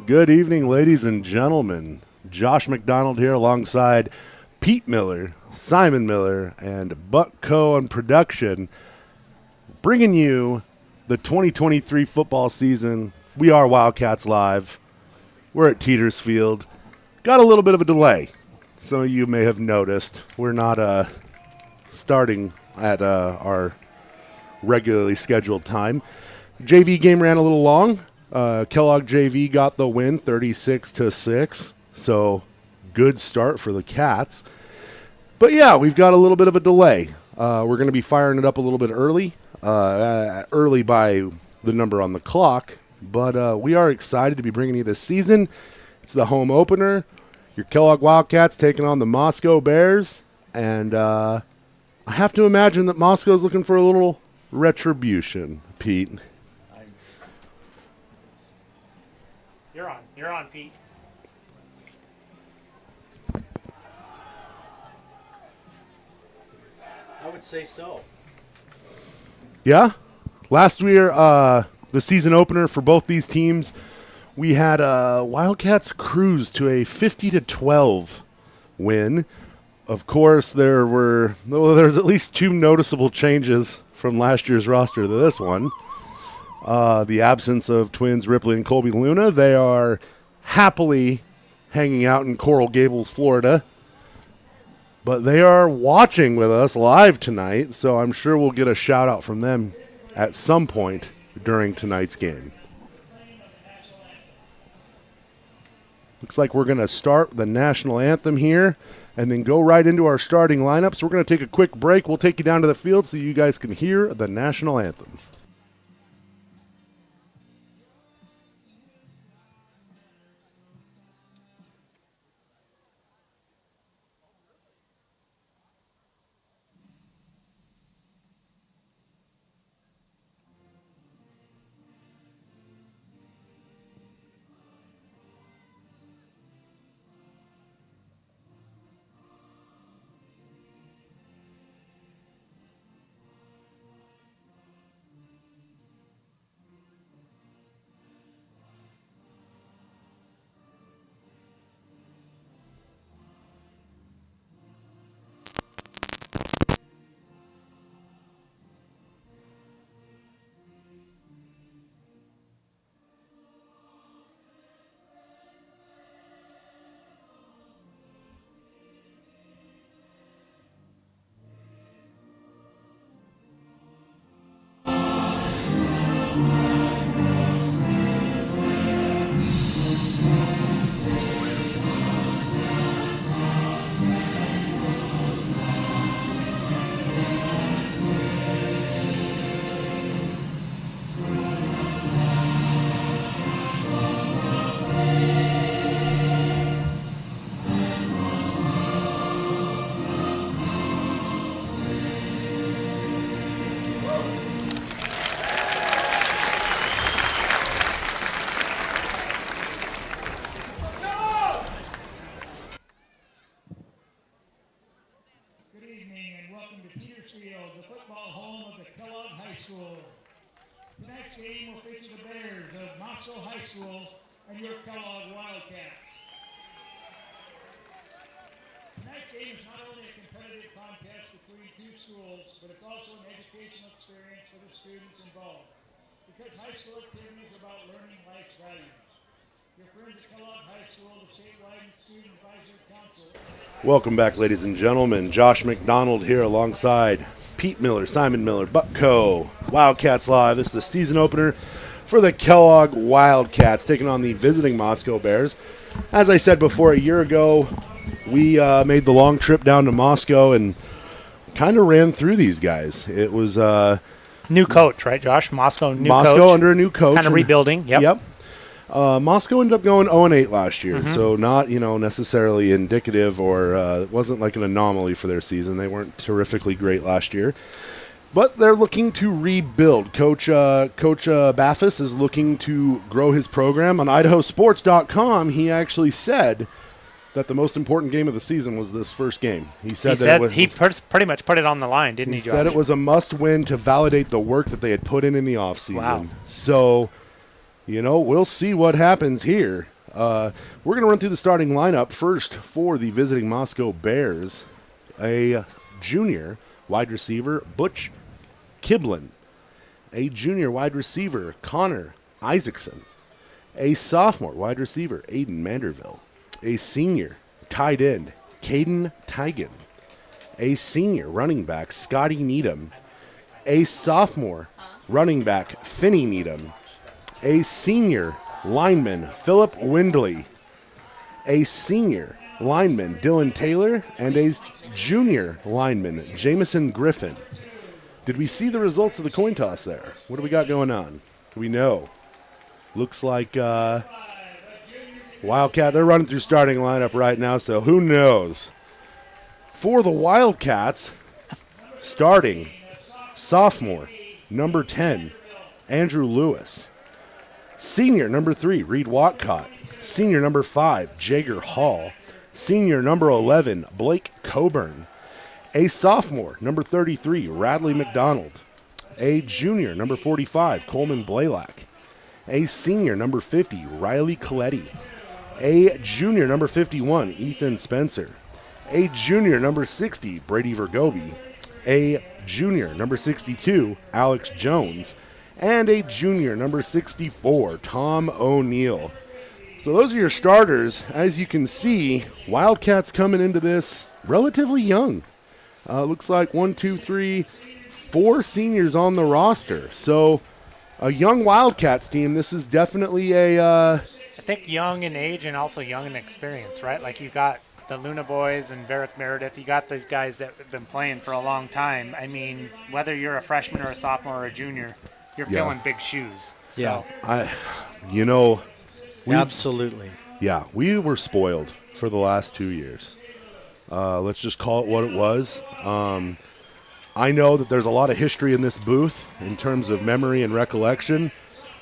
Good evening, ladies and gentlemen. Josh McDonald here alongside Pete Miller, Simon Miller, and Buck Coe on production, bringing you the 2023 football season. We are Wildcats Live. We're at Teeters Field. Got a little bit of a delay. Some of you may have noticed. We're not starting at our regularly scheduled time. JV game ran a little long. Kellogg JV got the win 36-6. So good start for the Cats. But yeah, we've got a little bit of a delay. We're going to be firing it up a little bit early. Early by the number on the clock. But we are excited to be bringing you this season. It's the home opener. Your Kellogg Wildcats taking on the Moscow Bears. And I have to imagine that Moscow's looking for a little retribution, Pete. You're on, Pete. I would say so. Yeah? Last year, the season opener for both these teams, we had Wildcats cruise to a 50-12 win. Of course, there's at least two noticeable changes from last year's roster to this one. The absence of twins Ripley and Colby Luna. They are happily hanging out in Coral Gables, Florida. But they are watching with us live tonight, so I'm sure we'll get a shout-out from them at some point during tonight's game. Looks like we're going to start the national anthem here and then go right into our starting lineup. So we're going to take a quick break. We'll take you down to the field so you guys can hear the national anthem. Teeters Field, the football home of the Kellogg High School. Tonight's game will feature the Bears of Moscow High School and your Kellogg Wildcats. Tonight's game is not only a competitive contest between two schools, but it's also an educational experience for the students involved. Because high school activities are about learning life's values. Your friends at Kellogg High School, the statewide student advisory council. Welcome back, ladies and gentlemen. Josh McDonald here alongside Pete Miller, Simon Miller, Buck Coe, Wildcats Live. This is the season opener for the Kellogg Wildcats, taking on the visiting Moscow Bears. As I said before, a year ago, we made the long trip down to Moscow and kind of ran through these guys. It was new coach, right, Josh? Moscow coach. Under a new coach. Kind of rebuilding, Yep. Moscow ended up going 0-8 last year, so not necessarily indicative or it wasn't like an anomaly for their season. They weren't terrifically great last year, but they're looking to rebuild. Coach Baffis is looking to grow his program. On IdahoSports.com, he actually said that the most important game of the season was this first game. He Pretty much put it on the line, didn't he, Josh? He said it was a must-win to validate the work that they had put in the offseason. Wow. So, we'll see what happens here. We're going to run through the starting lineup first for the visiting Moscow Bears. A junior wide receiver, Butch Kiblin. A junior wide receiver, Connor Isaacson. A sophomore wide receiver, Aiden Manderville. A senior tight end, Caden Tigan. A senior running back, Scotty Needham. A sophomore running back, Finney Needham. A senior lineman, Philip Windley. A senior lineman, Dylan Taylor. And a junior lineman, Jamison Griffin. Did we see the results of the coin toss there? What do we got going on? Do we know? Looks like Wildcat, they're running through starting lineup right now, so who knows? For the Wildcats, starting sophomore, number 10, Andrew Lewis. Senior, number 3, Reed Watcott. Senior, number 5, Jager Hall. Senior, number 11, Blake Coburn. A sophomore, number 33, Radley McDonald. A junior, number 45, Coleman Blaylock. A senior, number 50, Riley Coletti. A junior, number 51, Ethan Spencer. A junior, number 60, Brady Vergobi. A junior, number 62, Alex Jones. And a junior, number 64, Tom O'Neill. So those are your starters. As you can see, Wildcats coming into this relatively young. Looks like 4 seniors on the roster. So a young Wildcats team. This is definitely I think young in age and also young in experience, right? Like you got the Luna Boys and Varric Meredith. You got these guys that have been playing for a long time. I mean, whether you're a freshman or a sophomore or a junior, you're filling big shoes. So. Yeah. Absolutely. Yeah, we were spoiled for the last 2 years. Let's just call it what it was. I know that there's a lot of history in this booth in terms of memory and recollection,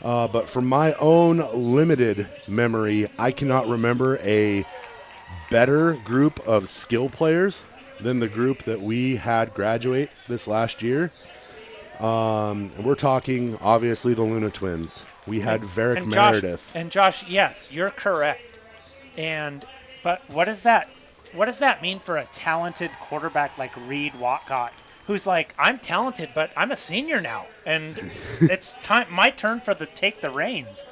but from my own limited memory, I cannot remember a better group of skill players than the group that we had graduate this last year. We're talking, obviously, the Luna Twins. We had Varric Meredith. And Josh, yes, you're correct. But what does that mean for a talented quarterback like Reed Watcott, who's like, I'm talented, but I'm a senior now, and it's my turn to take the reins.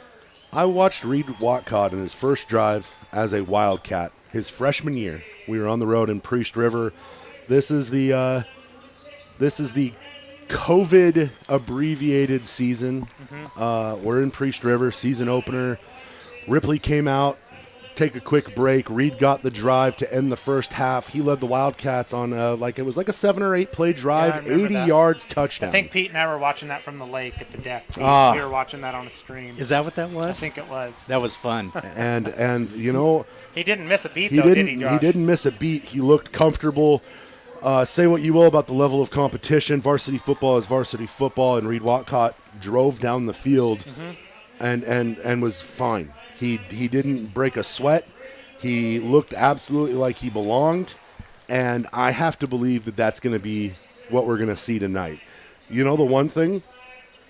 I watched Reed Watcott in his first drive as a Wildcat, his freshman year. We were on the road in Priest River. This is the COVID abbreviated season. We're in Priest River, season opener. Ripley came out, take a quick break. Reed got the drive to end the first half. He led the Wildcats on it was like a 7 or 8 play drive, 80 yards, touchdown. I think Pete and I were watching that from the lake at the deck. We were watching that on a stream. Is that what that was? I think it was. That was fun. and you know, he didn't miss a beat did he, Josh? He didn't miss a beat. He looked comfortable. Say what you will about the level of competition. Varsity football is varsity football, and Reed Watcott drove down the field and was fine. He didn't break a sweat. He looked absolutely like he belonged, and I have to believe that that's going to be what we're going to see tonight. You know, the one thing,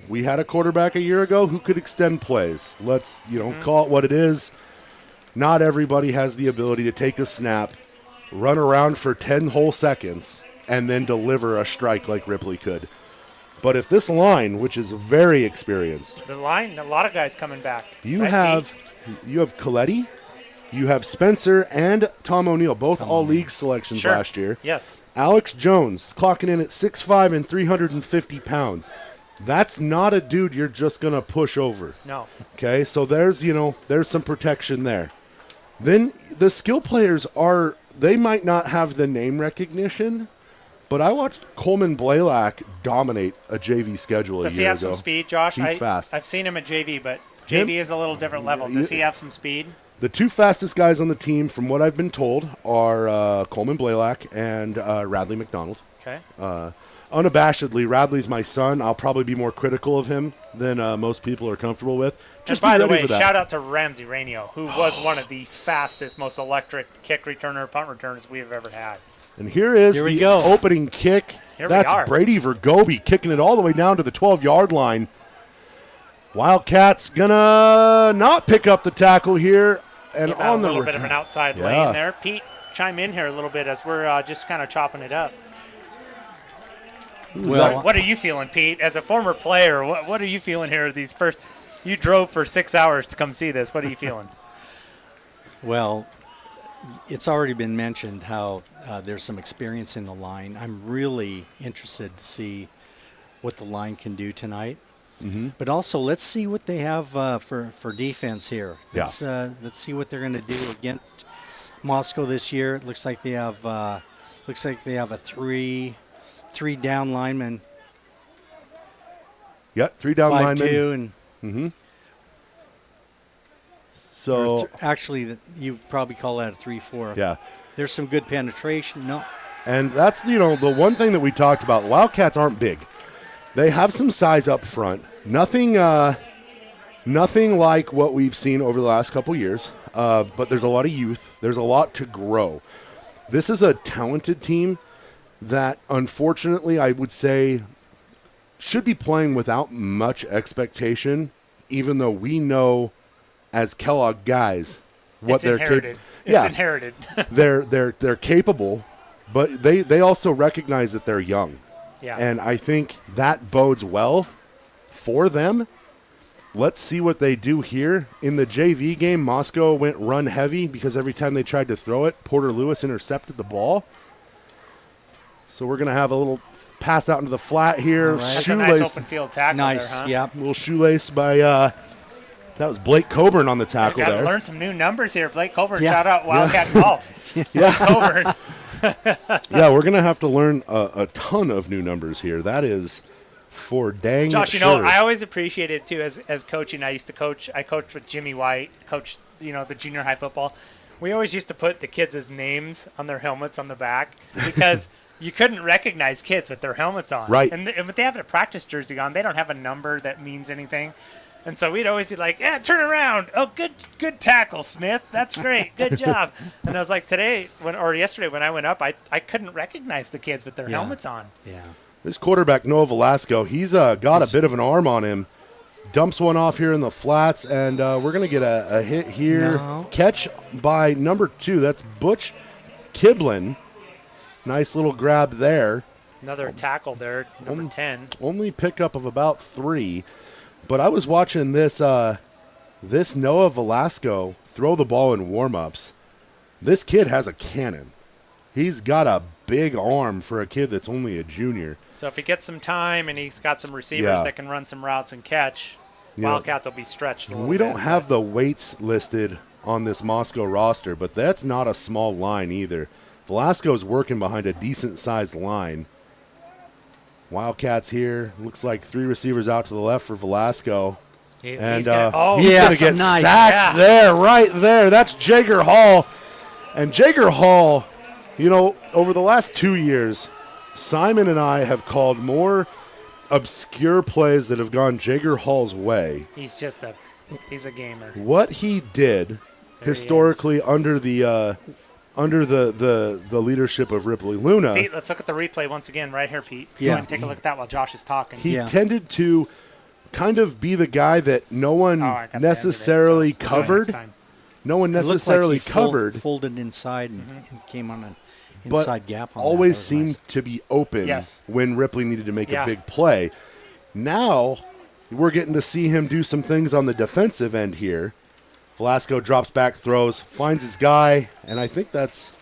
we had a quarterback a year ago who could extend plays. Let's, call it what it is. Not everybody has the ability to take a snap, run around for 10 whole seconds, and then deliver a strike like Ripley could. But if this line, which is very experienced, a lot of guys coming back. You have Coletti, you have Spencer and Tom O'Neill, both all-league selections last year. Yes. Alex Jones clocking in at 6'5" and 350 pounds. That's not a dude you're just going to push over. No. Okay, so there's some protection there. Then the skill players they might not have the name recognition, but I watched Coleman Blaylock dominate a JV schedule a year ago. Does he have some speed, Josh? He's fast. I've seen him at JV, but JV is a little different level. Does he have some speed? The 2 fastest guys on the team, from what I've been told, are Coleman Blaylock and Radley McDonald. Okay. Unabashedly, Radley's my son. I'll probably be more critical of him than most people are comfortable with. Just by the way, shout out to Ramsey Rainio, who was one of the fastest, most electric kick returner, punt returners we have ever had. And here is the opening kick. That's Brady Vergobi kicking it all the way down to the 12-yard line. Wildcats gonna not pick up the tackle here. And Give out on a the little bit of an outside lane there. Pete, chime in here a little bit as we're just kind of chopping it up. Well, What are you feeling, Pete? As a former player, what are you feeling here? These first, you drove for 6 hours to come see this. What are you feeling? well, it's already been mentioned how there's some experience in the line. I'm really interested to see what the line can do tonight. Mm-hmm. But also, let's see what they have for defense here. Let's see what they're going to do against Moscow this year. It looks like they have a three down linemen. Yep, 3 down linemen. 5-2 and So actually, you probably call that a 3-4. yeah. There's some good penetration. No, And that's, the one thing that we talked about. The Wildcats aren't big. They have some size up front. Nothing like what we've seen over the last couple years. But there's a lot of youth. There's a lot to grow. This is a talented team that, unfortunately, I would say should be playing without much expectation, even though we know as Kellogg guys what It's they're inherited. Yeah. It's inherited. they're capable, but they also recognize that they're young. Yeah. And I think that bodes well for them. Let's see what they do here. In the JV game, Moscow went run heavy because every time they tried to throw it, Porter Lewis intercepted the ball. So we're going to have a little pass out into the flat here. All right. That's a nice open field tackle nice. there, huh? Yeah. Little shoelace by that was Blake Coburn on the tackle Got to there. learn some new numbers here. Blake Coburn, Yeah. shout out Wildcat Golf. Yeah. Coburn. Yeah, we're going to have to learn a ton of new numbers here. That is for dang Josh, sure. I always appreciated too as coaching. I coached with Jimmy White, coached the junior high football. We always used to put the kids' names on their helmets on the back because you couldn't recognize kids with their helmets on. Right. And if they have a practice jersey on, they don't have a number that means anything. And so we'd always be like, yeah, turn around. Oh, good tackle, Smith. That's great. Good job. And I was like, yesterday when I went up, I couldn't recognize the kids with their helmets on. Yeah. This quarterback, Noah Velasco, he's got a bit of an arm on him. Dumps one off here in the flats, and we're going to get a hit here. No. Catch by number 2. That's Butch Kiblin. Nice little grab there. Another tackle there, number 10. Only pickup of about 3. But I was watching this Noah Velasco throw the ball in warm-ups. This kid has a cannon. He's got a big arm for a kid that's only a junior. So if he gets some time and he's got some receivers that can run some routes and catch, Wildcats will be stretched a little We bit. don't have the weights listed on this Moscow roster, but that's not a small line either. Velasco's working behind a decent-sized line. Wildcats here. Looks like 3 receivers out to the left for Velasco. He's And gonna- he's going to get nice. sacked there, right there. That's Jager Hall. And Jager Hall, over the last 2 years, Simon and I have called more obscure plays that have gone Jager Hall's way. he's a gamer. What he did historically under the leadership of Ripley Luna, Pete, let's look at the replay once again right here, Pete. Yeah. Go ahead and take a look at that while Josh is talking. he Yeah. tended to kind of be the guy that no one I got the end of it, necessarily so we'll do it covered. next time. No one It looked necessarily like he covered, folded inside and came on an but inside gap. On that. always That was seemed nice. to be open Yes. when Ripley needed to make Yeah. a big play. Now we're getting to see him do some things on the defensive end here. Velasco drops back, throws, finds his guy, and I think that's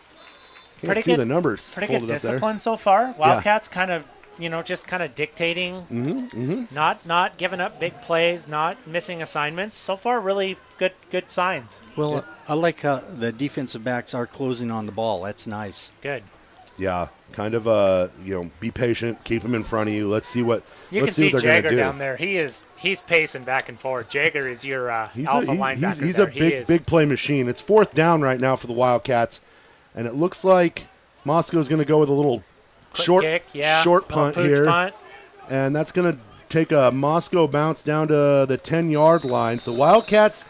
can't Pretty see good- the numbers Pretty good folded up there. discipline so far. Wildcats kind of, just kind of dictating, not giving up big plays, not missing assignments. So far, really good signs. Well, I like how the defensive backs are closing on the ball. That's nice. Good. Yeah, kind of be patient, keep him in front of you. Let's see what You let's can see see what they're Jagger going to do. down there. He's pacing back and forth. Jagger is your He's alpha a, linebacker. he's there. a He big is. big play machine. It's 4th down right now for the Wildcats, and it looks like Moscow's going to go with a little Quick short kick, yeah. short Little punt pooch here, punt. and that's going to take a Moscow bounce down to the 10-yard line. So Wildcats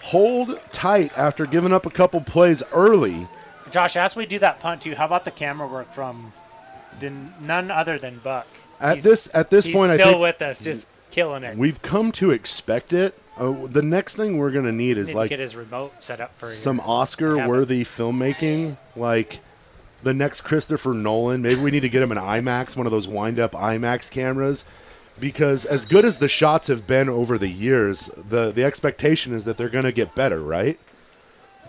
hold tight after giving up a couple plays early. Josh, as we do that punt too, how about the camera work from none other than Buck? At this point, he's I still think with us, just killing it. we've come to expect it. The next thing we're going to need is Need to get his remote set up for some your Oscar-worthy filmmaking, like the next Christopher Nolan. Maybe we need to get him an IMAX, one of those wind-up IMAX cameras, because as good as the shots have been over the years, the expectation is that they're going to get better, right?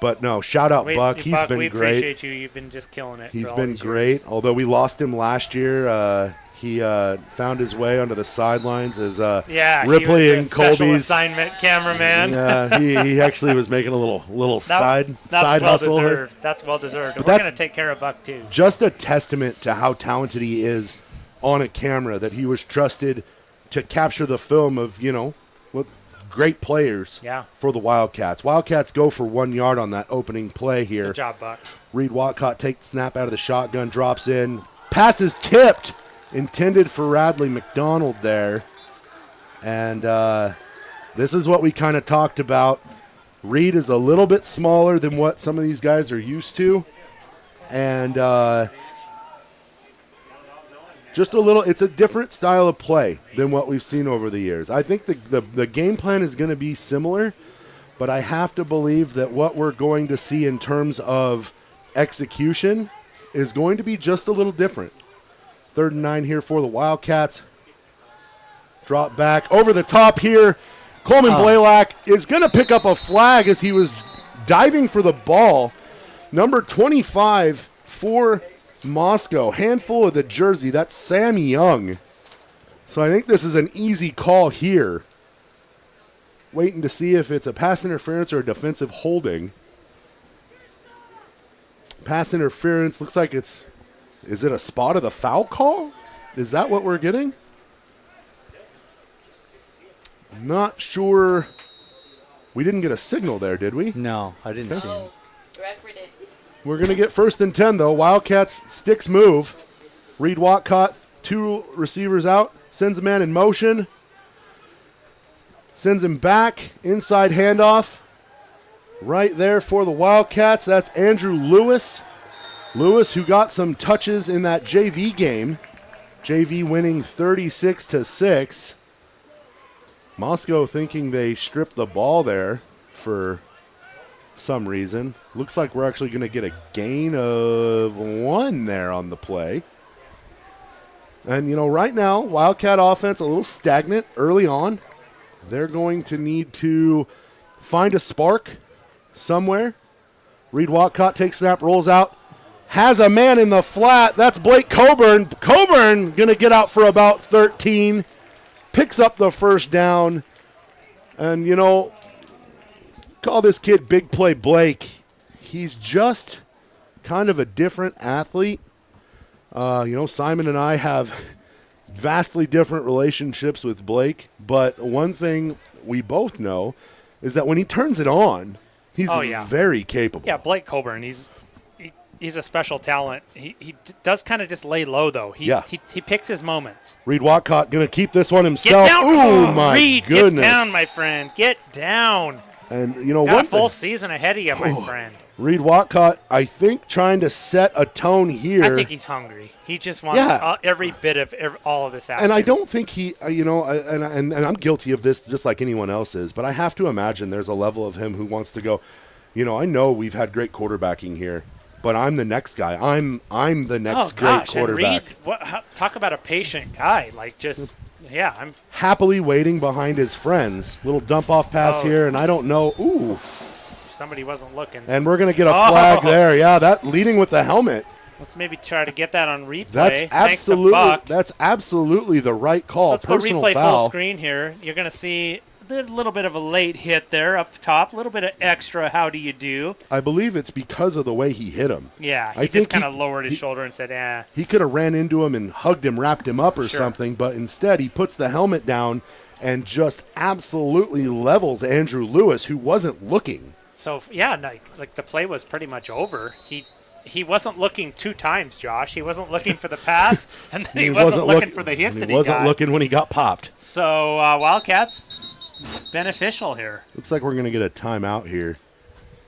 But no, shout out Buck. He's Buck, been we great. appreciate you. You've been just killing it. He's for all been these great. years. Although we lost him last year, he found his way onto the sidelines as Ripley he was and a special Colby's assignment cameraman. Yeah, he actually was making a little side That's well hustle. deserved. That's well deserved. And But we're that's going to take care of Buck too. just a testament to how talented he is on a camera, that he was trusted to capture the film of, what great players for the Wildcats. Wildcats go for 1 yard on that opening play here. Good job, Buck. Reed Watcott takes the snap out of the shotgun, drops in. Pass is tipped, intended for Radley McDonald there. And this is what we kind of talked about. Reed is a little bit smaller than what some of these guys are used to. And just a little, it's a different style of play than what we've seen over the years. I think the game plan is going to be similar, but I have to believe that what we're going to see in terms of execution is going to be just a little different. 3rd and 9 here for the Wildcats. Drop back over the top here. Coleman Blaylock is going to pick up a flag as he was diving for the ball. Number 25 for Moscow. Handful of the jersey. That's Sam Young. So I think this is an easy call here. Waiting to see if it's a pass interference or a defensive holding. Pass interference. Looks like is it a spot of the foul call? Is that what we're getting? Not sure. We didn't get a signal there, did we? No, I didn't see him. Referee did. We're going to get 1st and 10, though. Wildcats sticks move. Reed Watcott, 2 receivers out. Sends a man in motion. Sends him back. Inside handoff. Right there for the Wildcats. That's Andrew Lewis. Lewis, who got some touches in that JV game. JV winning 36-6. Moscow thinking they stripped the ball there for some reason. Looks like we're actually going to get a gain of 1 there on the play. And, right now, Wildcat offense a little stagnant early on. They're going to need to find a spark somewhere. Reed Watcott takes snap, rolls out. Has a man in the flat. That's Blake Coburn. Coburn going to get out for about 13. Picks up the 1st down. And, call this kid Big Play Blake. He's just kind of a different athlete. Simon and I have vastly different relationships with Blake. But one thing we both know is that when he turns it on, he's very capable. Yeah, Blake Coburn, he's a special talent. He does kind of just lay low, though. He picks his moments. Reed Watcott going to keep this one himself. Get down. Oh, my Reed, goodness. Get down, my friend. Get down. And, Got a full season ahead of you, my friend. Reed Watcott, I think, trying to set a tone here. I think he's hungry. He just wants every bit of all of this out. And I don't think he, and I'm guilty of this just like anyone else is, but I have to imagine there's a level of him who wants to go, I know we've had great quarterbacking here, but I'm the next guy. I'm the next great quarterback. And Reed, talk about a patient guy. I'm happily waiting behind his friends. Little dump off pass here, and I don't know. Ooh. Somebody wasn't looking. And we're going to get a flag there. Yeah, that leading with the helmet. Let's maybe try to get that on replay. That's absolutely the right call. So let's Personal go replay foul. full screen here. You're going to see a little bit of a late hit there up top, a little bit of extra how do you do. I believe it's because of the way he hit him. Yeah, he just kind of lowered his shoulder and said, eh. He could have ran into him and hugged him, wrapped him up or something, but instead he puts the helmet down and just absolutely levels Andrew Lewis, who wasn't looking. So, yeah, like the play was pretty much over. He wasn't looking 2 times, Josh. He wasn't looking for the pass, and then he wasn't looking for the hit that he got. He wasn't looking when he got popped. So, Wildcats, beneficial here. Looks like we're going to get a timeout here.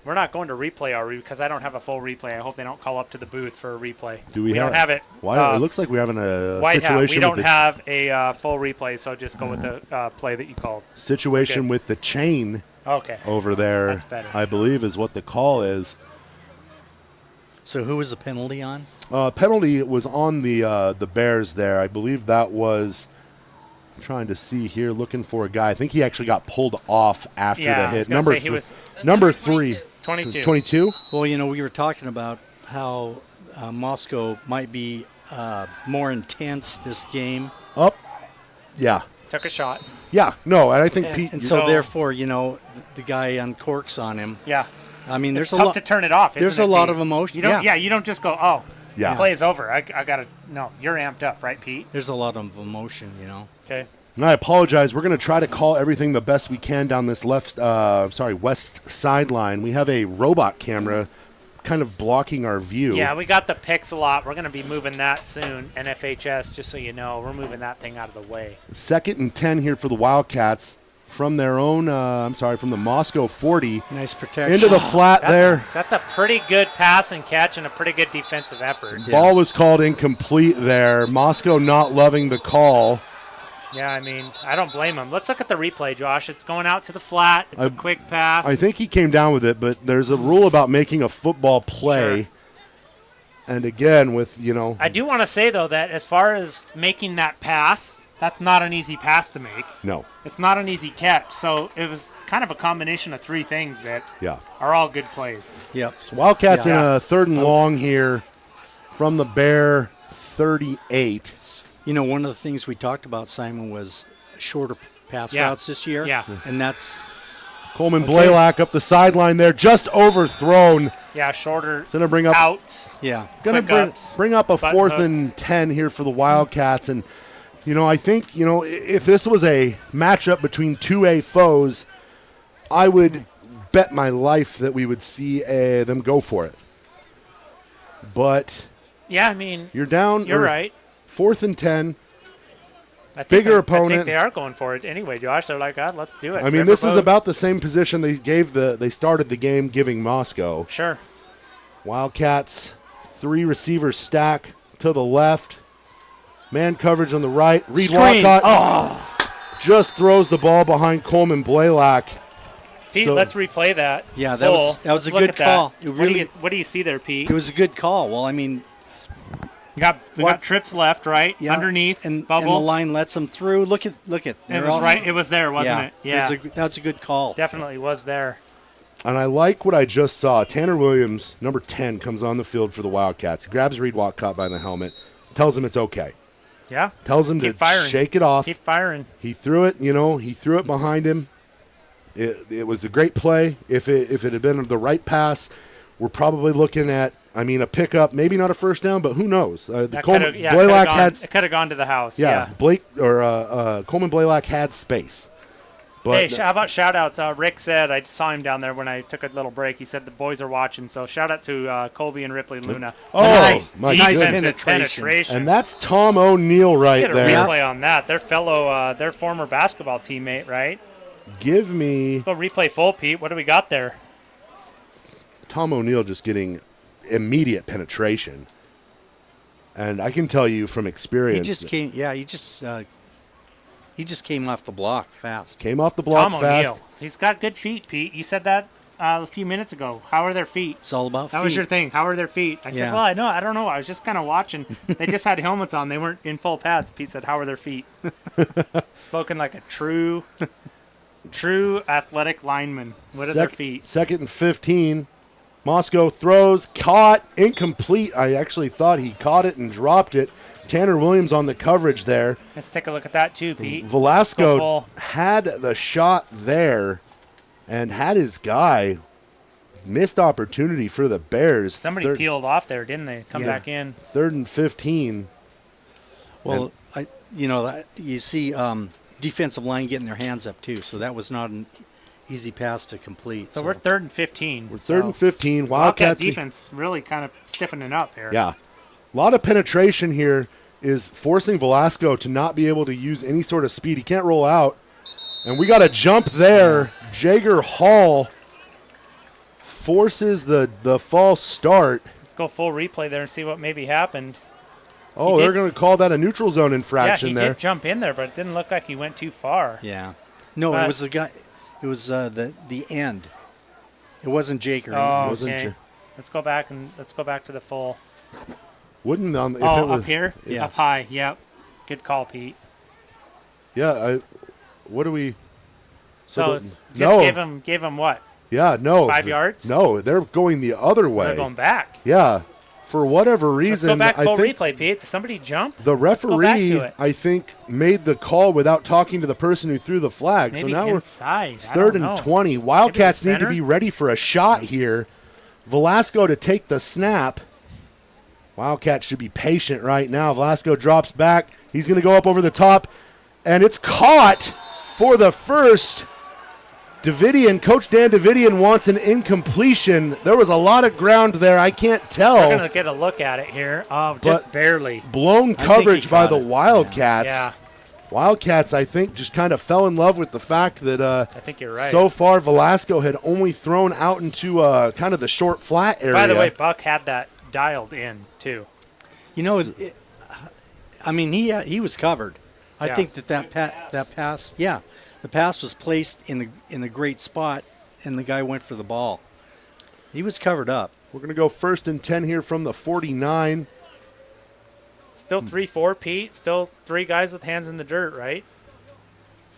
We're not going to replay, are we? Because I don't have a full replay. I hope they don't call up to the booth for a replay. We don't have it. Why? It looks like we're having a White Hat, situation. we don't have a full replay, so just go with the play that you called. Situation Okay. with the chain over there. That's better. I believe is what the call is. So who was the penalty on? Penalty was on the Bears there. I believe that was. I'm trying to see here, looking for a guy. I think he actually got pulled off after the I was hit. gonna say he was Number 3. 22. 22? Well, we were talking about how Moscow might be more intense this game. Up. Yeah. Took a shot. Yeah. No, and I think Pete. And so therefore, the guy uncorks on him. Yeah. I mean, It's there's tough to turn it off. There's isn't a it, lot Pete? of emotion. You don't. Yeah. You don't just go. Oh. Yeah. Play is over. I gotta. No, you're amped up, right, Pete? There's a lot of emotion, Okay. I apologize. We're going to try to call everything the best we can down this west sideline. We have a robot camera kind of blocking our view. Yeah, we got the picks a lot. We're going to be moving that soon. NFHS, just so you know, we're moving that thing out of the way. 2nd and 10 here for the Wildcats from their own, from the Moscow 40. Nice protection. Into the flat there. That's a pretty good pass and catch and a pretty good defensive effort. Yeah. Ball was called incomplete there. Moscow not loving the call. Yeah, I mean, I don't blame him. Let's look at the replay, Josh. It's going out to the flat. It's a quick pass. I think he came down with it, but there's a rule about making a football play. Sure. And again, with, I do want to say, though, that as far as making that pass, that's not an easy pass to make. No. It's not an easy catch. So it was kind of a combination of 3 things that are all good plays. Yep. So Wildcats in Yeah. a 3rd and long here from the Bear 38. One of the things we talked about, Simon, was shorter pass routes this year. Yeah. And that's Coleman Blaylock up the sideline there, just overthrown. Yeah, shorter It's going to bring up outs. yeah. Going quick to ups, bring up a button 4th hooks. and 10 here for the Wildcats. And, I think, if this was a matchup between 2A foes, I would bet my life that we would see them go for it. But Yeah, I mean, you're down. you're right. 4th and 10. I think Bigger I opponent. think they are going for it anyway, Josh. They're like, God, let's do it. I mean, this is about the same position they started the game giving Moscow. Sure. Wildcats, 3 receivers stack to the left. Man coverage on the right. Reed Screen. Walcott just throws the ball behind Coleman Blaylock. Pete, So- let's replay that. Yeah, that full. was a Let's look good at that. call. It What do really- what do you see there, Pete? It was a good call. Well, I mean, We got trips left, right? yeah, Underneath, and the bubble. line lets them through. Look at. It They're was all- right. It was there, wasn't yeah, it? Yeah. That's a good call. Definitely was there. And I like what I just saw. Tanner Williams, number 10, comes on the field for the Wildcats. He grabs Reed Walcott by the helmet, tells him it's okay. Yeah. Tells him Keep to firing. shake it off. Keep firing. He threw it, he threw it behind him. It was a great play. If it had been the right pass, we're probably looking at, a pickup, maybe not a first down, but who knows? That Coleman could've- yeah, Blaylock it could have gone to the house. yeah, Coleman Blaylock had space. But Hey, how about shout-outs? Rick said, I saw him down there when I took a little break. He said the boys are watching, so shout-out to Colby and Ripley Luna. Oh, Nice. my Nice goodness. penetration. And that's Tom O'Neill right Get a there. replay on that. Their fellow, their former basketball teammate, right? Give me Go replay full, Pete. What do we got there? Tom O'Neill just getting immediate penetration. And I can tell you from He experience, just came. Yeah, he just came off the block fast. came off the block Tom fast. O'Neill. He's got good feet, Pete. You said that a few minutes ago. How are their feet? It's all about That feet. was your thing. How are their feet? I said, Yeah. well, I don't know. I was just kind of watching. They just had helmets on. They weren't in full pads. Pete said, how are their feet? Spoken like a true athletic lineman. What are their feet? 2nd and 15. Moscow throws, caught, incomplete. I actually thought he caught it and dropped it. Tanner Williams on the coverage there. Let's take a look at that too, Pete. Go Velasco full. had the shot there and had his guy. Missed opportunity for the Bears. Somebody peeled off there, didn't they? Come Yeah. back in. 3rd and 15. Well, you see defensive line getting their hands up too, so that was not an easy pass to complete. So we're 3rd and 15. We're 3rd and 15. Wildcat Wildcats. defense really kind of stiffening up here. Yeah. A lot of penetration here is forcing Velasco to not be able to use any sort of speed. He can't roll out. And we got a jump there. Jager Hall forces the false start. Let's go full replay there and see what maybe happened. Oh, they're going to call that a neutral zone infraction yeah, he there. did jump in there, but it didn't look like he went too far. Yeah. No, But- it was the guy. It was the end. It wasn't Jake or Oh, wasn't okay. sure. Let's go back to the full. Wouldn't if Oh, it was up here? Yeah. Up high. Yep. Good call, Pete. Yeah, what do we So the- it's just no. gave him what? Yeah, no. 5 yards? No, they're going the other way. They're going back. Yeah. For whatever Let's reason, go back I full think replay, Pete. Did somebody jump? the go back referee, to it. I think, made the call without talking to the person who threw the flag. Maybe so now inside. we're third and 20. Wildcats need to center? be ready for a shot here. Velasco to take the snap. Wildcats should be patient right now. Velasco drops back. He's going to go up over the top, and it's caught for the first. Coach Dan Davidian wants an incompletion. There was a lot of ground there. I can't We're tell. going to get a look at it here. Oh, just But- barely. Blown think coverage he by caught the it. Wildcats. Yeah, Wildcats, I think, just kind of fell in love with the fact that I think you're right. so far Velasco had only thrown out into kind of the short flat area. By the way, Buck had that dialed in, too. You know, I mean, he was covered. I Yeah. think that pass, yeah, the pass was placed in a great spot, and the guy went for the ball. He was covered up. We're going to go 1st and 10 here from the 49. Still 3-4, Pete. Still 3 guys with hands in the dirt, right?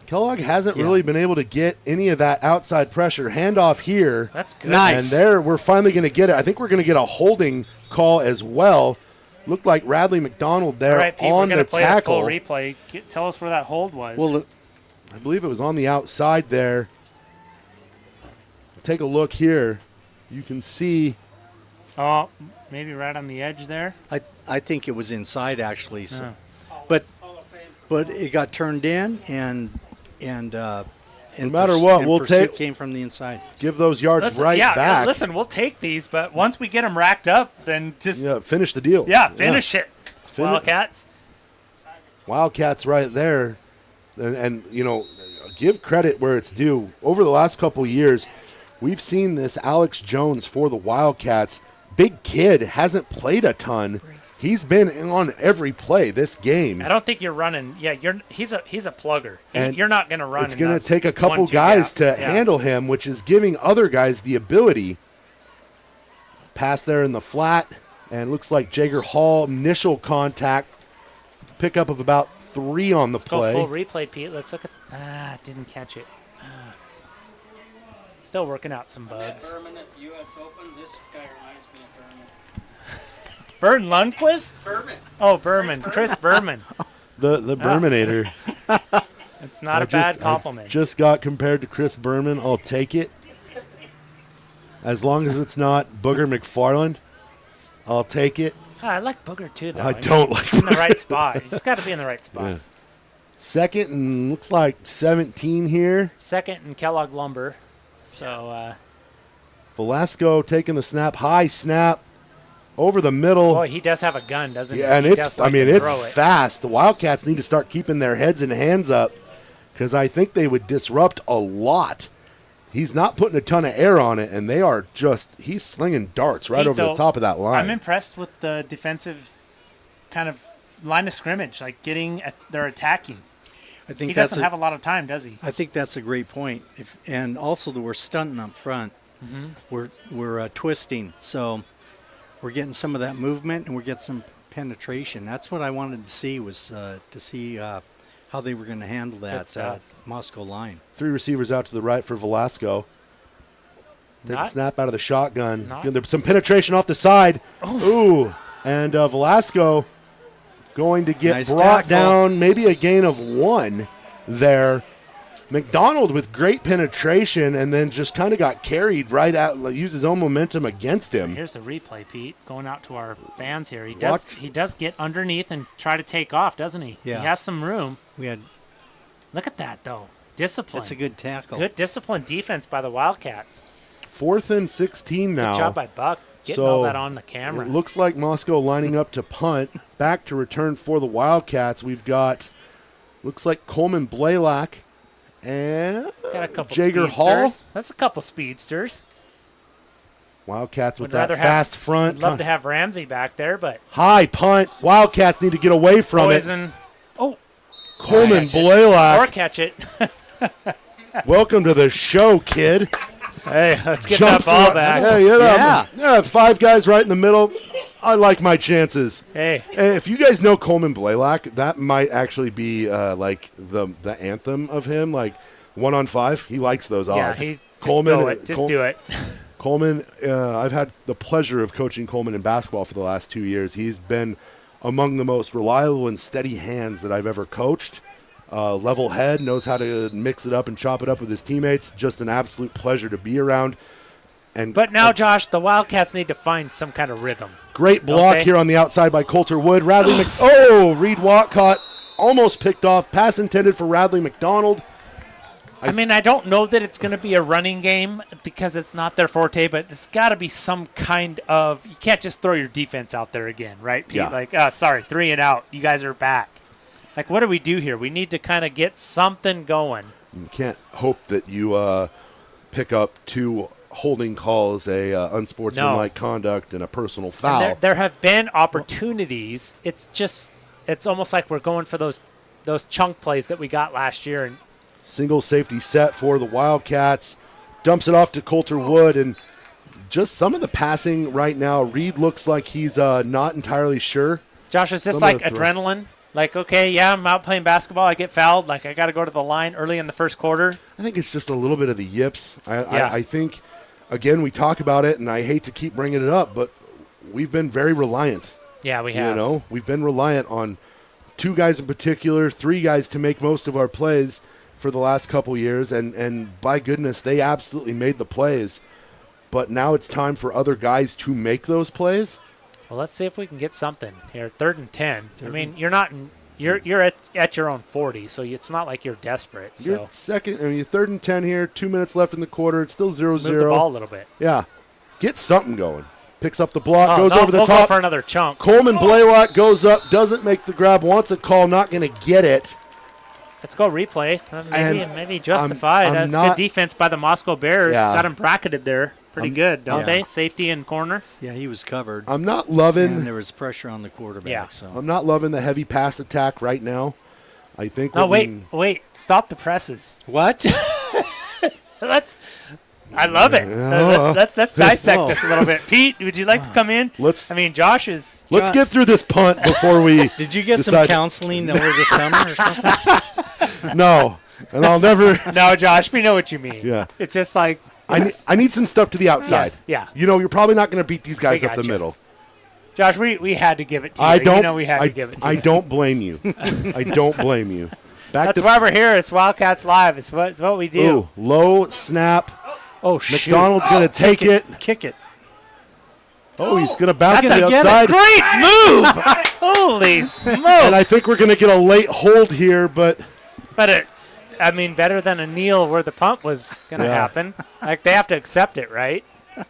Kellogg hasn't Yeah. really been able to get any of that outside pressure. Handoff here. That's good. Nice. And there, we're finally going to get it. I think we're going to get a holding call as well. Looked like Radley McDonald there All right, Pete, on we're the going to play tackle. a full replay. Tell us where that hold was. Well, I believe it was on the outside there. Take a look here. You can see. oh, maybe right on the edge there. I think it was inside actually. So, Oh. but it got turned in, and No matter what, we'll pursuit take- came from the inside. Give those yards Listen, right yeah, back. listen, we'll take these, but once we get them racked up, then just, Yeah, finish the deal. finish it. Wildcats. Wildcats right there. And, you know, give credit where it's due. Over the last couple years, we've seen this Alex Jones for the Wildcats. Big kid, hasn't played a ton. He's been on every play this game. I don't think you're running. Yeah, he's a plugger. And You're not going to run. It's in going to those take a couple 1-2 guys gap. to Yeah. handle him, which is giving other guys the ability. Pass there in the flat, and looks like Jager Hall, initial contact, pickup of about 3 on the Let's play. go full replay, Pete. Let's look at. Didn't catch it. Still working out some bugs. Berman at the U.S. Open. This guy reminds me of Vern Berman. Lundquist? Berman. Oh, Berman. Chris Berman. The Berminator. It's not I a bad just- compliment. I just got compared to Chris Berman. I'll take it. As long as it's not Booger McFarland, I'll take it. I like Booger too, though. I mean, don't like in the right spot. You just got to be in the right spot. Yeah. Second and looks like 17 here. Second and Kellogg Lumber. So, Velasco taking the snap, high snap, over the middle. boy, he does have a gun, doesn't he? Yeah, and He it's, does like to it's throw it. fast. The Wildcats need to start keeping their heads and hands up because I think they would disrupt a lot. He's not putting a ton of air on it, and they are he's slinging darts right Pete, over the though, top of that line. I'm impressed with the defensive kind of line of scrimmage, like they're attacking. I think He that's doesn't have a lot of time, does he? I think that's a great point. And also that we're stunting up front. Mm-hmm. We're twisting, so we're getting some of that movement and we're getting some penetration. That's what I wanted to see was to see how they were going to handle that stuff. Moscow line. 3 receivers out to the right for Velasco. Take the Not- snap out of the shotgun. not- There's some penetration off the side. Ooh. And Velasco going to get Nice brought tackle. down, maybe a gain of 1 there. McDonald with great penetration and then just kind of got carried right out, used his own momentum against him. Here's the replay, Pete, going out to our fans here. He Watch. does get underneath and try to take off, doesn't he? Yeah. He has some room. We had Look at that, though. Discipline. that's a good tackle. Good discipline defense by the Wildcats. 4th and 16 now. Good job by Buck getting all that on the camera. It looks like Moscow lining up to punt. Back to return for the Wildcats. We've got, looks like Coleman Blaylock and Got a couple Jager speedsters. Hall. That's a couple speedsters. Wildcats with Would that rather fast have, front. I'd love to have Ramsey back there, but High punt. Wildcats need to get away from Poison. Oh, it. Coleman or Blaylock, catch it. welcome to the show, kid. Hey, let's get Jumps that ball around- back. Yeah, yeah. 5 guys right in the middle. I like my chances. Hey, And if you guys know Coleman Blaylock, that might actually be like the anthem of him, like 1 on 5. He likes those yeah, odds. he just do it. Coleman, I've had the pleasure of coaching Coleman in basketball for the last 2 years. He's been among the most reliable and steady hands that I've ever coached. Level head, knows how to mix it up and chop it up with his teammates. Just an absolute pleasure to be around. And But now, Josh, the Wildcats need to find some kind of rhythm. great block Okay. here on the outside by Coulter Wood. Radley Reed Walcott almost picked off. Pass intended for Radley McDonald. I mean, I don't know that it's going to be a running game because it's not their forte, but it's got to be some kind of – you can't just throw your defense out there again, right, Pete? Yeah. Like, sorry, 3 and out. You guys are back. Like, what do we do here? We need to kind of get something going. You can't hope that you pick up 2 holding calls, unsportsmanlike conduct, and a personal foul. And there have been opportunities. It's almost like we're going for those chunk plays that we got last year. And Single safety set for the Wildcats. Dumps it off to Coulter Wood, and just some of the passing right now, Reed looks like he's not entirely sure. Josh, is this Some of like the throw- adrenaline? Like, okay, yeah, I'm out playing basketball. I get fouled. Like, I got to go to the line early in the first quarter. I think it's just a little bit of the yips. Yeah. I think, again, we talk about it, and I hate to keep bringing it up, but we've been very reliant. Yeah, we have. You know, we've been reliant on 2 guys in particular, 3 guys to make most of our plays for the last couple years, and by goodness, they absolutely made the plays. But now it's time for other guys to make those plays. Well, let's see if we can get something here. 3rd and 10. I mean, you're not you're at your own 40, so it's not like you're desperate. So You're second, you're 3rd and 10 here. 2 minutes left in the quarter. It's still 0-0. move the ball a little bit. Yeah, get something going. Picks up the block, Oh, goes no, over the we'll go top. for another chunk. Coleman Blaylock goes up, doesn't make the grab, wants a call, not going to get it. Let's go replay. And Maybe justified. I'm That's not- good defense by the Moscow Bears. Yeah. Got him bracketed there. Pretty good, don't yeah. they? Safety and corner. Yeah, he was covered. I'm not and loving. there was pressure on the quarterback. Yeah. So I'm not loving the heavy pass attack right now. I think. No, what we- wait. Stop the presses. what? I love it. Let's dissect this a little bit. Pete, would you like to come in? Let's- I mean, Josh is. Let's get through this punt before we. Did you get some decide- counseling over the summer or something? No, and I'll never. No, Josh, we know what you mean. Yeah. It's just like. I need some stuff to the outside. Yes, yeah. You know, you're probably not going to beat these guys We up the gotcha. middle. Josh, we had to give it to you. I don't. You know we had to give it to I you. don't blame you. I don't blame you. Back That's to why we're here. It's Wildcats Live. It's what we do. ooh, low snap. Oh, shoot. McDonald's going to take it. Kick it. Oh, he's going to bounce to That's the a outside. great move. Holy smokes. And I think we're going to get a late hold here, but But it's, I mean, better than a kneel where the punt was going to Yeah. happen. Like, they have to accept it, right?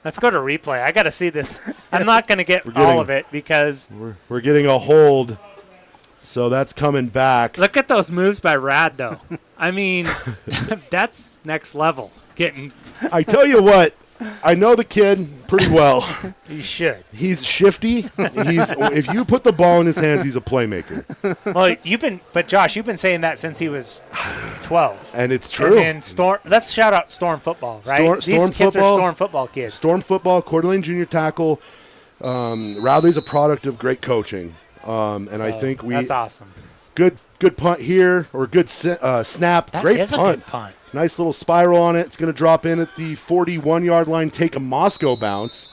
Let's go to replay. I got to see this. I'm not going to get all of it because we're getting a hold. So that's coming back. look at those moves by Rad, though. I mean, that's next level. Getting, I tell you what, I know the kid pretty well. you should. He's shifty. If you put the ball in his hands, he's a playmaker. Well, but Josh, you've been saying that since he was 12. And it's true. And Storm, let's shout out Storm football, right? Storm These kids football. are Storm football kids. Storm football, Coeur d'Alene junior tackle. Radley's a product of great coaching. And I think that's awesome. good punt here, or good snap. That Great is punt. a good punt. Nice little spiral on it. It's going to drop in at the 41-yard line, take a Moscow bounce.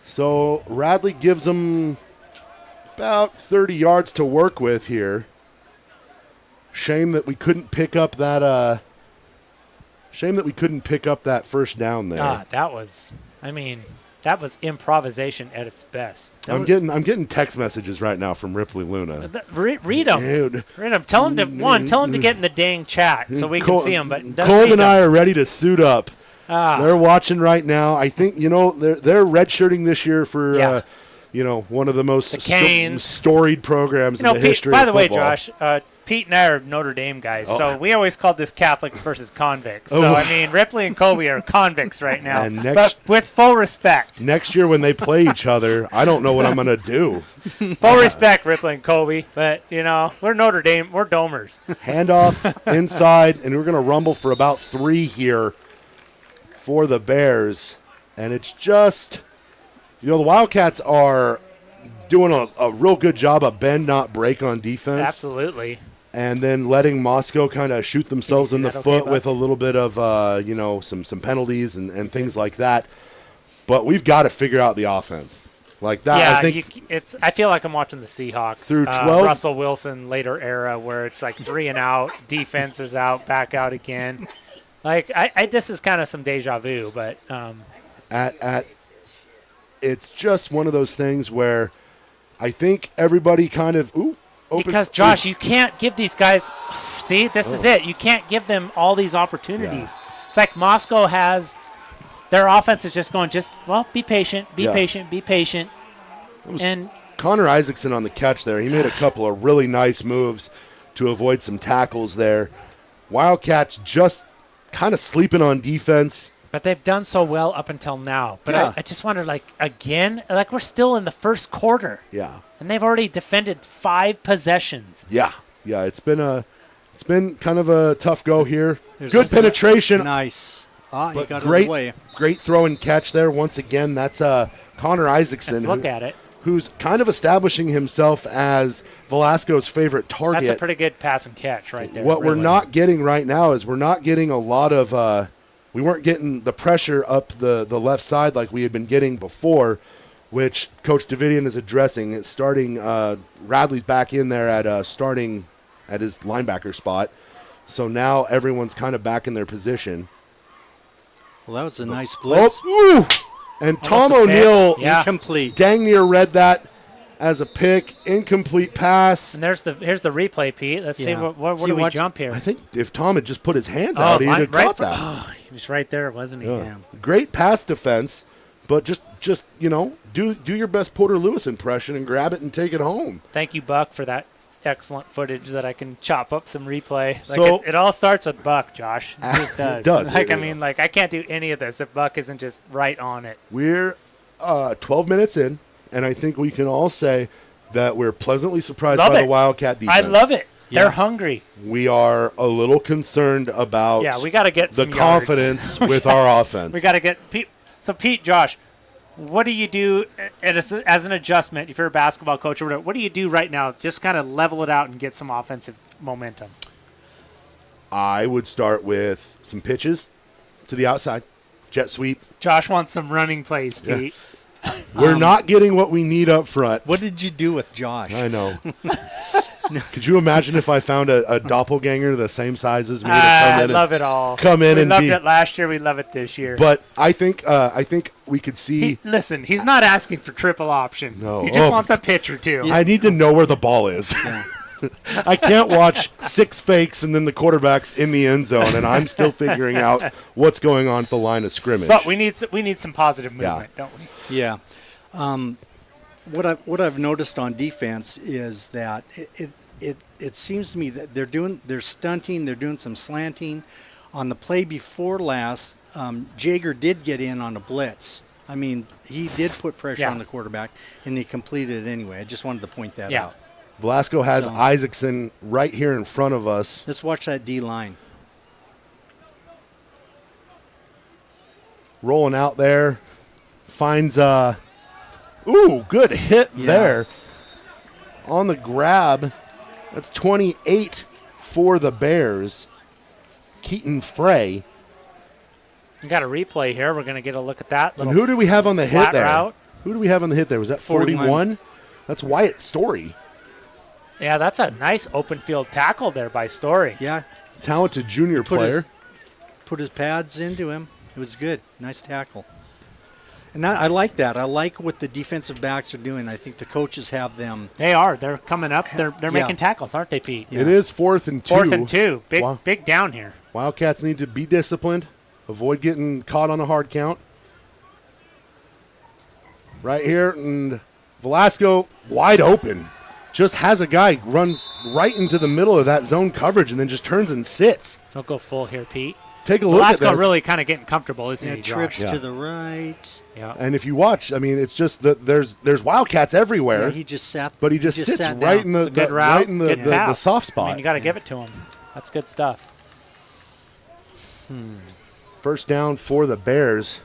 So Radley gives them about 30 yards to work with here. Shame that we couldn't pick up that. Shame that we couldn't pick up that first down there. That was improvisation at its best. I'm getting text messages right now from Ripley Luna. Read them. Dude. Read them. Tell him to get in the dang chat so we can see them. But Colm and I are ready to suit up. Ah. They're watching right now. I think they're redshirting this year for one of the most Canes. storied programs in the Pete, history by of the way, football. Josh, Pete and I are Notre Dame guys, Oh. so we always called this Catholics versus convicts. Oh. So, I mean, Ripley and Kobe are convicts right now, And next- but with full respect. Next year when they play each other, I don't know what I'm going to do. Full respect, Ripley and Kobe, but, you know, we're Notre Dame. We're Domers. Handoff inside, and we're going to rumble for about 3 here for the Bears. And it's just, you know, the Wildcats are doing a real good job of bend, not break on defense. Absolutely. And then letting Moscow kind of shoot themselves see in the that okay, foot bud? with a little bit of, you know, some penalties and things like that. But we've got to figure out the offense. Like that, Yeah, I think I feel like I'm watching the Seahawks. Through 12 Russell Wilson later era where it's like 3 and out, defense is out, back out again. Like, this is kind of some deja vu, but it's just one of those things where I think everybody kind of because, Josh, you can't give these guys – see, this is it. You can't give them all these opportunities. It's like Moscow has – their offense is just going be patient, be Yeah. patient, be patient. And Connor Isaacson on the catch there. He made a couple of really nice moves to avoid some tackles there. Wildcats just kind of sleeping on defense. but they've done so well up until now. But Yeah. I just wonder, like, again, like we're still in the first quarter. Yeah. And they've already defended 5 possessions. Yeah. It's been kind of a tough go here. There's Good just penetration. Nice. He But got great, it away. great throw and catch there once again. That's Connor Isaacson, Let's look at it. who's kind of establishing himself as Velasco's favorite target. That's a pretty good pass and catch right there. What we're really. not getting right now is we're not getting a lot of we weren't getting the pressure up the left side like we had been getting before, which Coach Davidian is addressing. It's starting Radley's back in there at starting at his linebacker spot. So now everyone's kind of back in their position. Well, that was a nice blitz. Oh, ooh! And Tom Almost a pick. O'Neill Yeah. Incomplete. dang near read that as a pick. Incomplete pass. And here's the replay, Pete. Let's see Yeah. what See, do we watch- jumve here? I think if Tom had just put his hands out, he'd have caught that. He was right there, wasn't he? Yeah. Great pass defense, but just you know, do your best Porter Lewis impression and grab it and take it home. Thank you, Buck, for that excellent footage that I can chop up some replay. Like So- it all starts with Buck, Josh. It just does. It does. Like, I mean, like, I can't do any of this if Buck isn't just right on it. We're 12 minutes in, and I think we can all say that we're pleasantly surprised Love by it. the Wildcat defense. I love it. Yeah. They're hungry. We are a little concerned about Yeah, we got to get the some yards. confidence with our offense. We got to get Pete. So, Pete, Josh, what do you do as an adjustment if you're a basketball coach or whatever? What do you do right now? Just kind of level it out and get some offensive momentum. I would start with some pitches to the outside, jet sweep. Josh wants some running plays, Pete. We're not getting what we need up front. What did you do with Josh? I know. Could you imagine if I found a doppelganger the same size as me to come I in love it all. come in we and loved be- it last year. We love it this year. But I think we could see. Listen, he's not asking for triple option. No. He just Oh. wants a pitch or two. I need to know where the ball is. I can't watch 6 fakes and then the quarterback's in the end zone, and I'm still figuring out what's going on at the line of scrimmage. But we need some positive movement, don't we? Yeah. What I've noticed on defense is that it seems to me that they're stunting, they're doing some slanting. On the play before last, Jaeger did get in on a blitz. I mean, he did put pressure Yeah. on the quarterback, and he completed it anyway. I just wanted to point that Yeah. out. Velasco has So- Isaacson right here in front of us. Let's watch that D line. Rolling out there. Finds good hit Yeah. there. On the grab. That's 28 for the Bears. Keaton Frey. We got a replay here. We're going to get a look at that. And who do we have on the hit flat there? route. Who do we have on the hit there? Was that 41? That's Wyatt Story. Yeah, that's a nice open field tackle there by Story. Yeah, Talented junior player. put his pads into him. It was good. Nice tackle. And I like that. I like what the defensive backs are doing. I think the coaches have them. They are. They're coming up. They're Yeah. making tackles, aren't they, Pete? It is 4th and 2. 4th and 2. Wow. Big down here. Wildcats need to be disciplined. Avoid getting caught on a hard count. Right here, and Velasco wide open. just has a guy runs right into the middle of that zone coverage and then just turns and sits. Don't go full here, Pete. Take a look at Velasco this. really kind of getting comfortable, isn't Yeah, he, Josh? trips Yeah. to the right. Yeah. And if you watch, I mean, it's just that there's Wildcats everywhere. Yeah, he just sat. But he just sits sat right down. in the, It's a good the route. right in the, good the pass. soft I spot. mean, you got to give it to him. That's good stuff. First down for the Bears,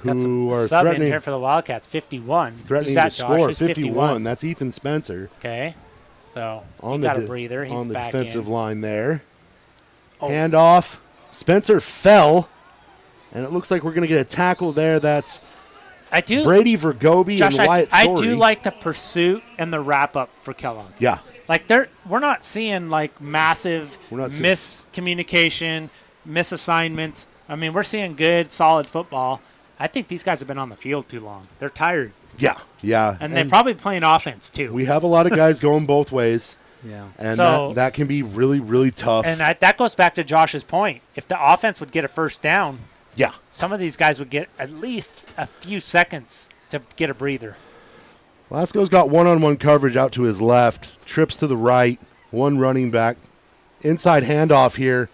Got some who are sub in threatening, here for the Wildcats. 51. threatening Who's to that, score. Josh? Who's 51. That's Ethan Spencer Okay. So on he the got a de- breather. He's on the back defensive in. line there. Oh. Handoff. Spencer fell, and it looks like we're going to get a tackle there. That's I do, Brady Vergobi Josh. and Wyatt I Sorey. do like the pursuit and the wrap up for Kellogg. Yeah. Like we're not seeing like massive We're not seeing- miscommunication, misassignments. I mean, we're seeing good, solid football. I think these guys have been on the field too long. They're tired, Yeah. Yeah. and they're probably playing offense too. we have a lot of guys going both ways, Yeah. and So- that can be really, really tough. And that goes back to Josh's point. If the offense would get a first down, yeah. some of these guys would get at least a few seconds to get a breather. Lasco's got one-on-one coverage out to his left, trips to the right, one running back. Inside handoff here.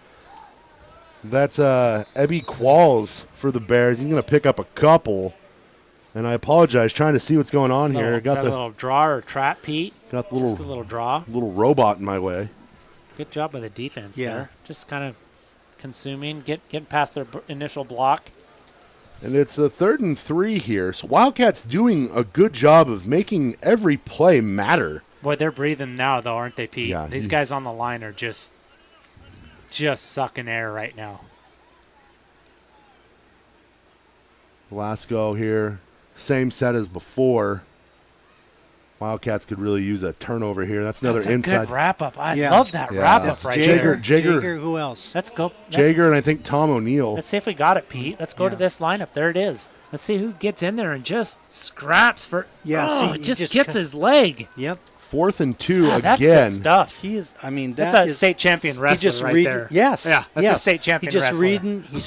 That's Ebby Qualls for the Bears. He's going to pick up a couple. And I apologize, trying to see what's going on here. Is that a little draw or trap, Pete? got the Just a little little draw. robot in my way. Good job by the defense Yeah. there. Just kind of consuming, getting past their initial block. And it's a 3rd and 3 here. So Wildcats doing a good job of making every play matter. Boy, they're breathing now, though, aren't they, Pete? Yeah, These he- guys on the line are just sucking air right now. Velasco here, same set as before. Wildcats could really use a turnover here. That's another That's a inside. good wrap-up. I Yeah. love that Yeah. wrap-up That's right Jager. there. Jager. Who else? Let's go. Jager and I think Tom O'Neill. Let's see if we got it, Pete. Let's go to Yeah. this lineup. There it is. Let's see who gets in there and just scraps for. Yeah, Oh, see, it he just just gets cut- his leg. Yep. 4th and 2 Ah, that's again. good stuff. He is. I mean, That's that a is- state champion He wrestler just right reading. there. Yes. Yeah, that's yes. a state champion He just wrestler. reading. He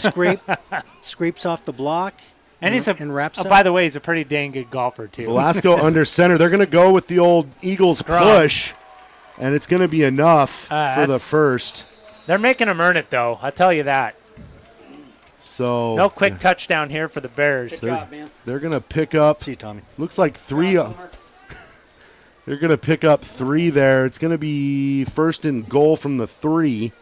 scrapes off the block. And he's and wraps up. by the way, he's a pretty dang good golfer too. Velasco under center. They're going to go with the old Eagles Scrum. push, and it's going to be enough for the that's- first. They're making him earn it, though. I'll tell you that. So No quick touchdown here for the Bears. Good job, man. they're going to pick up. See you, Tommy. Looks like 3. Homer. They're going to pick up 3 there. It's going to be 1st and goal from the 3.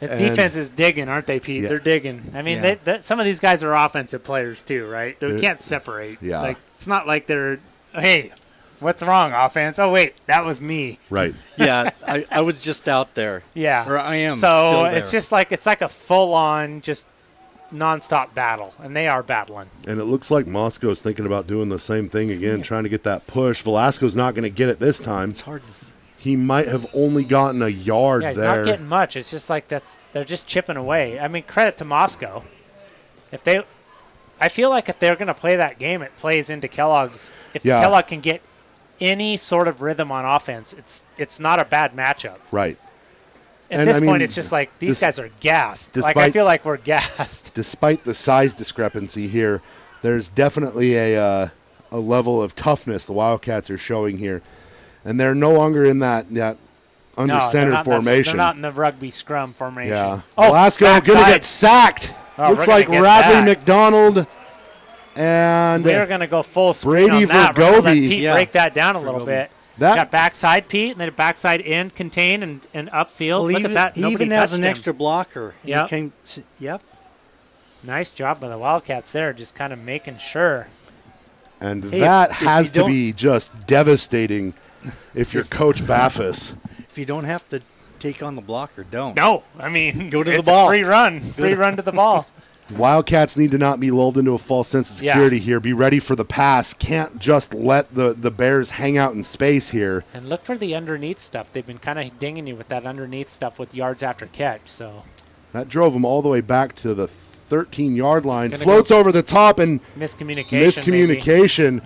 The And- defense is digging, aren't they, Pete? Yeah. They're digging. I mean, Yeah. some of these guys are offensive players too, right? They They're- can't separate. Yeah. Like it's not like they're, hey, what's wrong, offense? Oh wait, that was me. Right. Yeah, I was just out there. Yeah. Or I am So still there. it's just like a full-on, just nonstop battle, and they are battling. And it looks like Moscow's thinking about doing the same thing again, trying to get that push. Velasco's not going to get it this time. It's hard to see. He might have only gotten a yard Yeah, he's there. not getting much. It's just like they're just chipping away. I mean, credit to Moscow. I feel like if they're going to play that game, it plays into Kellogg's. If Yeah. Kellogg can get any sort of rhythm on offense, it's not a bad matchup. Right. At And, this I point, mean, it's just like these this- guys are gassed. Like I despite- feel like we're gassed. Despite the size discrepancy here, there's definitely a level of toughness the Wildcats are showing here. And they're no longer in that under No, center they're not formation. They're not in the rugby scrum formation. Yeah. Oh, Velasco going to backside. get sacked. Oh, Looks we're like gonna get Radley that. McDonald and We're going to go full screen Brady on that. We're gonna let Vergobi. Pete Yeah. break that down a little Vergobi. bit. That- Got backside Pete, and then a backside in, contain, and upfield. Well, Look even, at that. he Nobody even has touched an him. extra blocker. He Yep. Yep. Nice job by the Wildcats there, just kind of making sure. and Hey, that if has you to don't- be just devastating if you're Coach Baffis. If you don't have to take on the blocker, don't. No, I mean, Go to the it's ball. a free run to the ball. Wildcats need to not be lulled into a false sense of Yeah. security here. Be ready for the pass. Can't just let the Bears hang out in space here. And look for the underneath stuff. They've been kind of dinging you with that underneath stuff with yards after catch. So That drove them all the way back to the 13-yard line. Gonna Floats over the top and miscommunication. Maybe. miscommunication.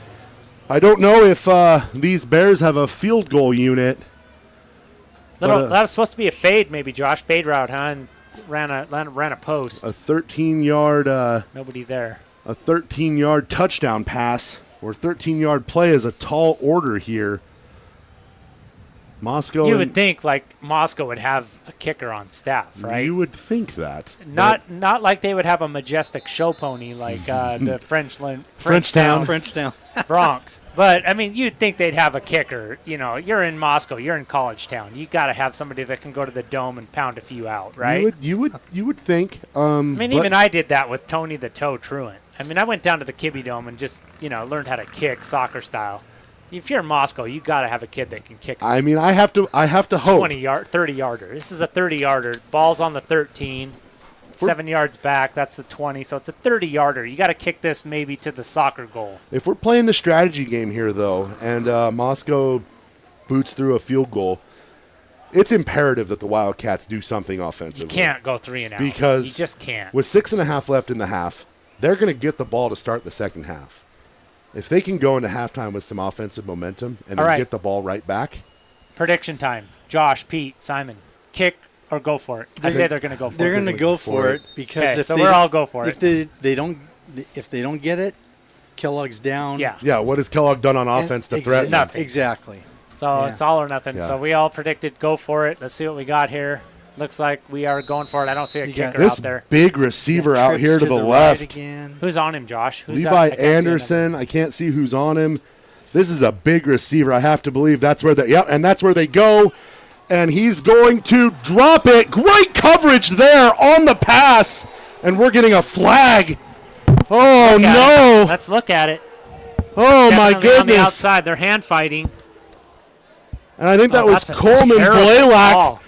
I don't know if these Bears have a field goal unit. But, That was supposed to be a fade, maybe Josh. Fade route, huh? And ran a post. A 13-yard Nobody there. a 13-yard touchdown pass or 13-yard play is a tall order here. Moscow. You would think like Moscow would have a kicker on staff, right? You would think that. Not like they would have a majestic show pony like the Frenchtown. Frenchtown. Bronx. But, I mean, you'd think they'd have a kicker. You know, you're in Moscow. You're in college town. You got to have somebody that can go to the Dome and pound a few out, right? You would think. I mean, even I did that with Tony the Toe Truant. I mean, I went down to the Kibbe Dome and just, learned how to kick soccer style. If you're in Moscow, you got to have a kid that can kick. I mean, I have to hope. 30-yarder. This is a 30-yarder. Ball's on the 13. 7 yards back, that's the 20, so it's a 30-yarder. You got to kick this maybe to the soccer goal. If we're playing the strategy game here, though, and Moscow boots through a field goal, it's imperative that the Wildcats do something offensively. You can't go 3 and out. Because you just can't. With 6.5 left in the half, they're going to get the ball to start the second half. If they can go into halftime with some offensive momentum and then get the ball right back. Prediction time. Josh, Pete, Simon, kick or go for it. I say they're going to go for it. They're going to go for it because if we're all go for it. If they don't get it, Kellogg's down. Yeah. What has Kellogg done on offense to threaten? Nothing. Exactly. So it's all or nothing. Yeah. So we all predicted go for it. Let's see what we got here. Looks like we are going for it. I don't see a kicker this out there. Big receiver out here to the right left. again. Who's on him, Josh? Who's Levi Anderson. I can't see who's on him. This is a big receiver. I have to believe that's where and that's where they go. And he's going to drop it. Great coverage there on the pass. And we're getting a flag. Oh, no. Let's look at it. Oh, my goodness. On the outside, they're hand fighting. And I think that was Coleman Blaylock.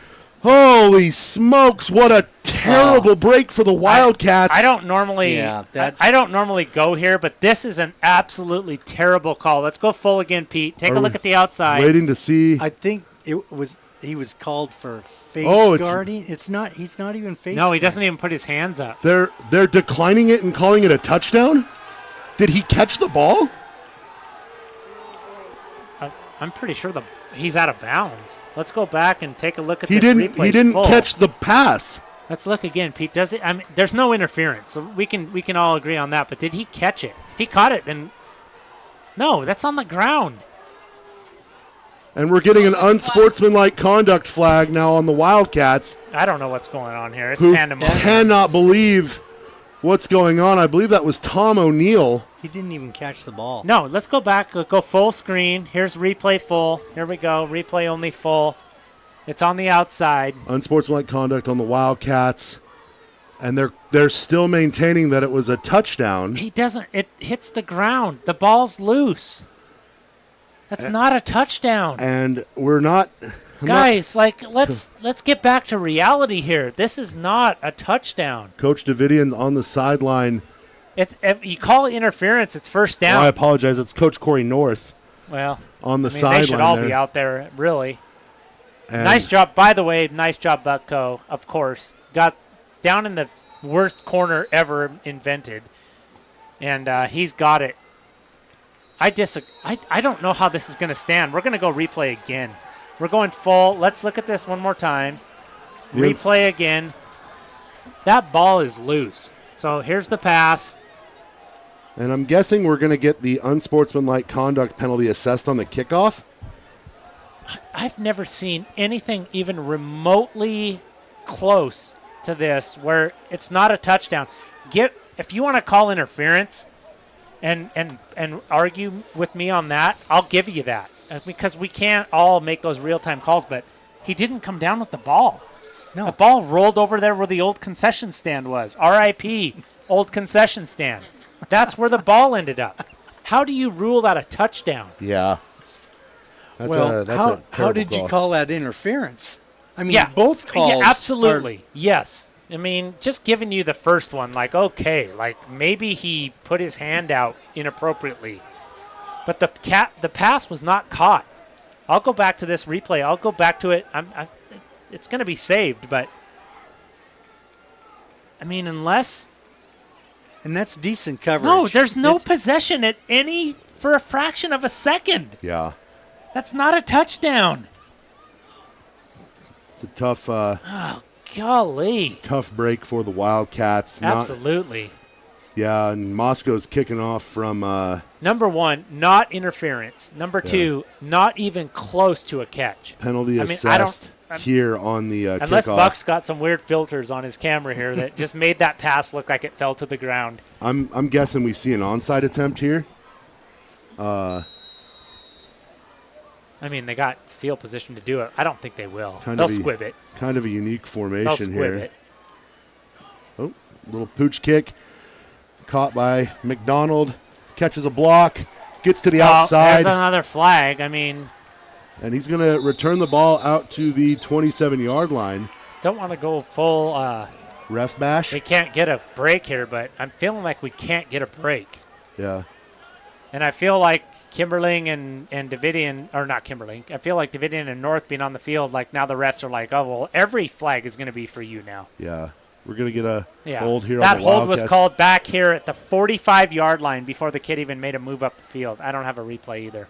Holy smokes, what a terrible break for the Wildcats. I don't normally go here, but this is an absolutely terrible call. Let's go full again, Pete. Take a look at the outside. Waiting to see. I think he was called for face guarding. He's not even face. No, he doesn't even put his hands up. They're declining it and calling it a touchdown? Did he catch the ball? I'm pretty sure he's out of bounds. Let's go back and take a look at this replay. He didn't catch the pass. Let's look again, Pete. Does it? I mean, there's no interference, so we can all agree on that. But did he catch it? If he caught it, then no, that's on the ground. And we're getting an unsportsmanlike conduct flag now on the Wildcats. I don't know what's going on here. It's who pandemonium. Cannot believe what's going on. I believe that was Tom O'Neill. He didn't even catch the ball. No, let's go back. Let's go full screen. Here's replay full. Here we go. Replay only full. It's on the outside. Unsportsmanlike conduct on the Wildcats. And they're still maintaining that it was a touchdown. He doesn't. It hits the ground. The ball's loose. That's not a touchdown. And we're not. Guys, let's get back to reality here. This is not a touchdown. Coach Davidian on the sideline. If you call it interference, it's first down. Oh, I apologize. It's Coach Corey North. Well, on the sideline. They should all be out there, really. And nice job, by the way. Nice job, Buckco. Of course, got down in the worst corner ever invented, and he's got it. I don't know how this is going to stand. We're going to go replay again. We're going full. Let's look at this one more time. Yes. Replay again. That ball is loose. So here's the pass. And I'm guessing we're going to get the unsportsmanlike conduct penalty assessed on the kickoff. I've never seen anything even remotely close to this where it's not a touchdown. If you want to call interference and argue with me on that, I'll give you that. Because we can't all make those real-time calls, but he didn't come down with the ball. No. The ball rolled over there where the old concession stand was. R.I.P. old concession stand. That's where the ball ended up. How do you rule that a touchdown? Yeah. How did you call that interference? I mean, both calls. Yeah, absolutely. Yes. I mean, just giving you the first one, okay, maybe he put his hand out inappropriately. But the pass was not caught. I'll go back to this replay. I'll go back to it. It's going to be saved, but I mean, unless. And that's decent coverage. No, there's no possession for a fraction of a second. Yeah. That's not a touchdown. It's a tough. Golly. Tough break for the Wildcats. Absolutely. Yeah, and Moscow's kicking off from. Number one, not interference. Number two, Not even close to a catch. Penalty I mean, assessed here on the Unless kickoff. Buck's got some weird filters on his camera here that just made that pass look like it fell to the ground. I'm guessing we see an onside attempt here. I mean, they got field position to do it. I don't think they will. Kind They'll of a- squib it. Kind of a unique They'll formation squib here. it. Oh, little pooch kick. Caught by McDonald. Catches a block. Gets to the There's outside. another flag. I mean, And he's going to return the ball out to the 27-yard line. don't want to go full. Ref bash. We can't get a break here, but I'm feeling like we can't get a break. Yeah. And I feel like Kimberling and Davidian, or not Kimberling, I feel like Davidian and North being on the field, like now the refs are like, oh, well, every flag is going to be for you now. Yeah. We're going to get a Yeah. hold here that on the hold was Wildcats. called back here at the 45-yard line before the kid even made a move up the field. I don't have a replay either.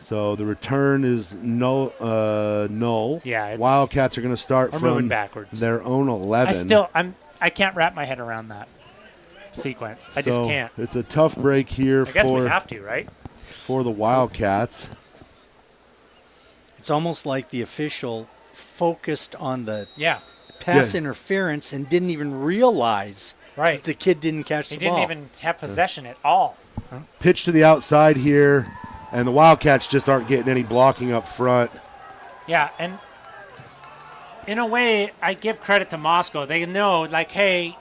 So the return is null. Yeah, it's- Wildcats are going to start We're from moving backwards. their own 11. I can't wrap my head around that sequence. I just So can't. It's a tough break here I guess we have to, right? for the Wildcats. It's almost like the official focused on the Yeah, pass Yeah. interference and didn't even realize right. the kid didn't catch He the didn't ball. even have possession at all. Pitch to the outside here, and the Wildcats just aren't getting any blocking up front. Yeah, and in a way, I give credit to Moscow. They know, like, hey,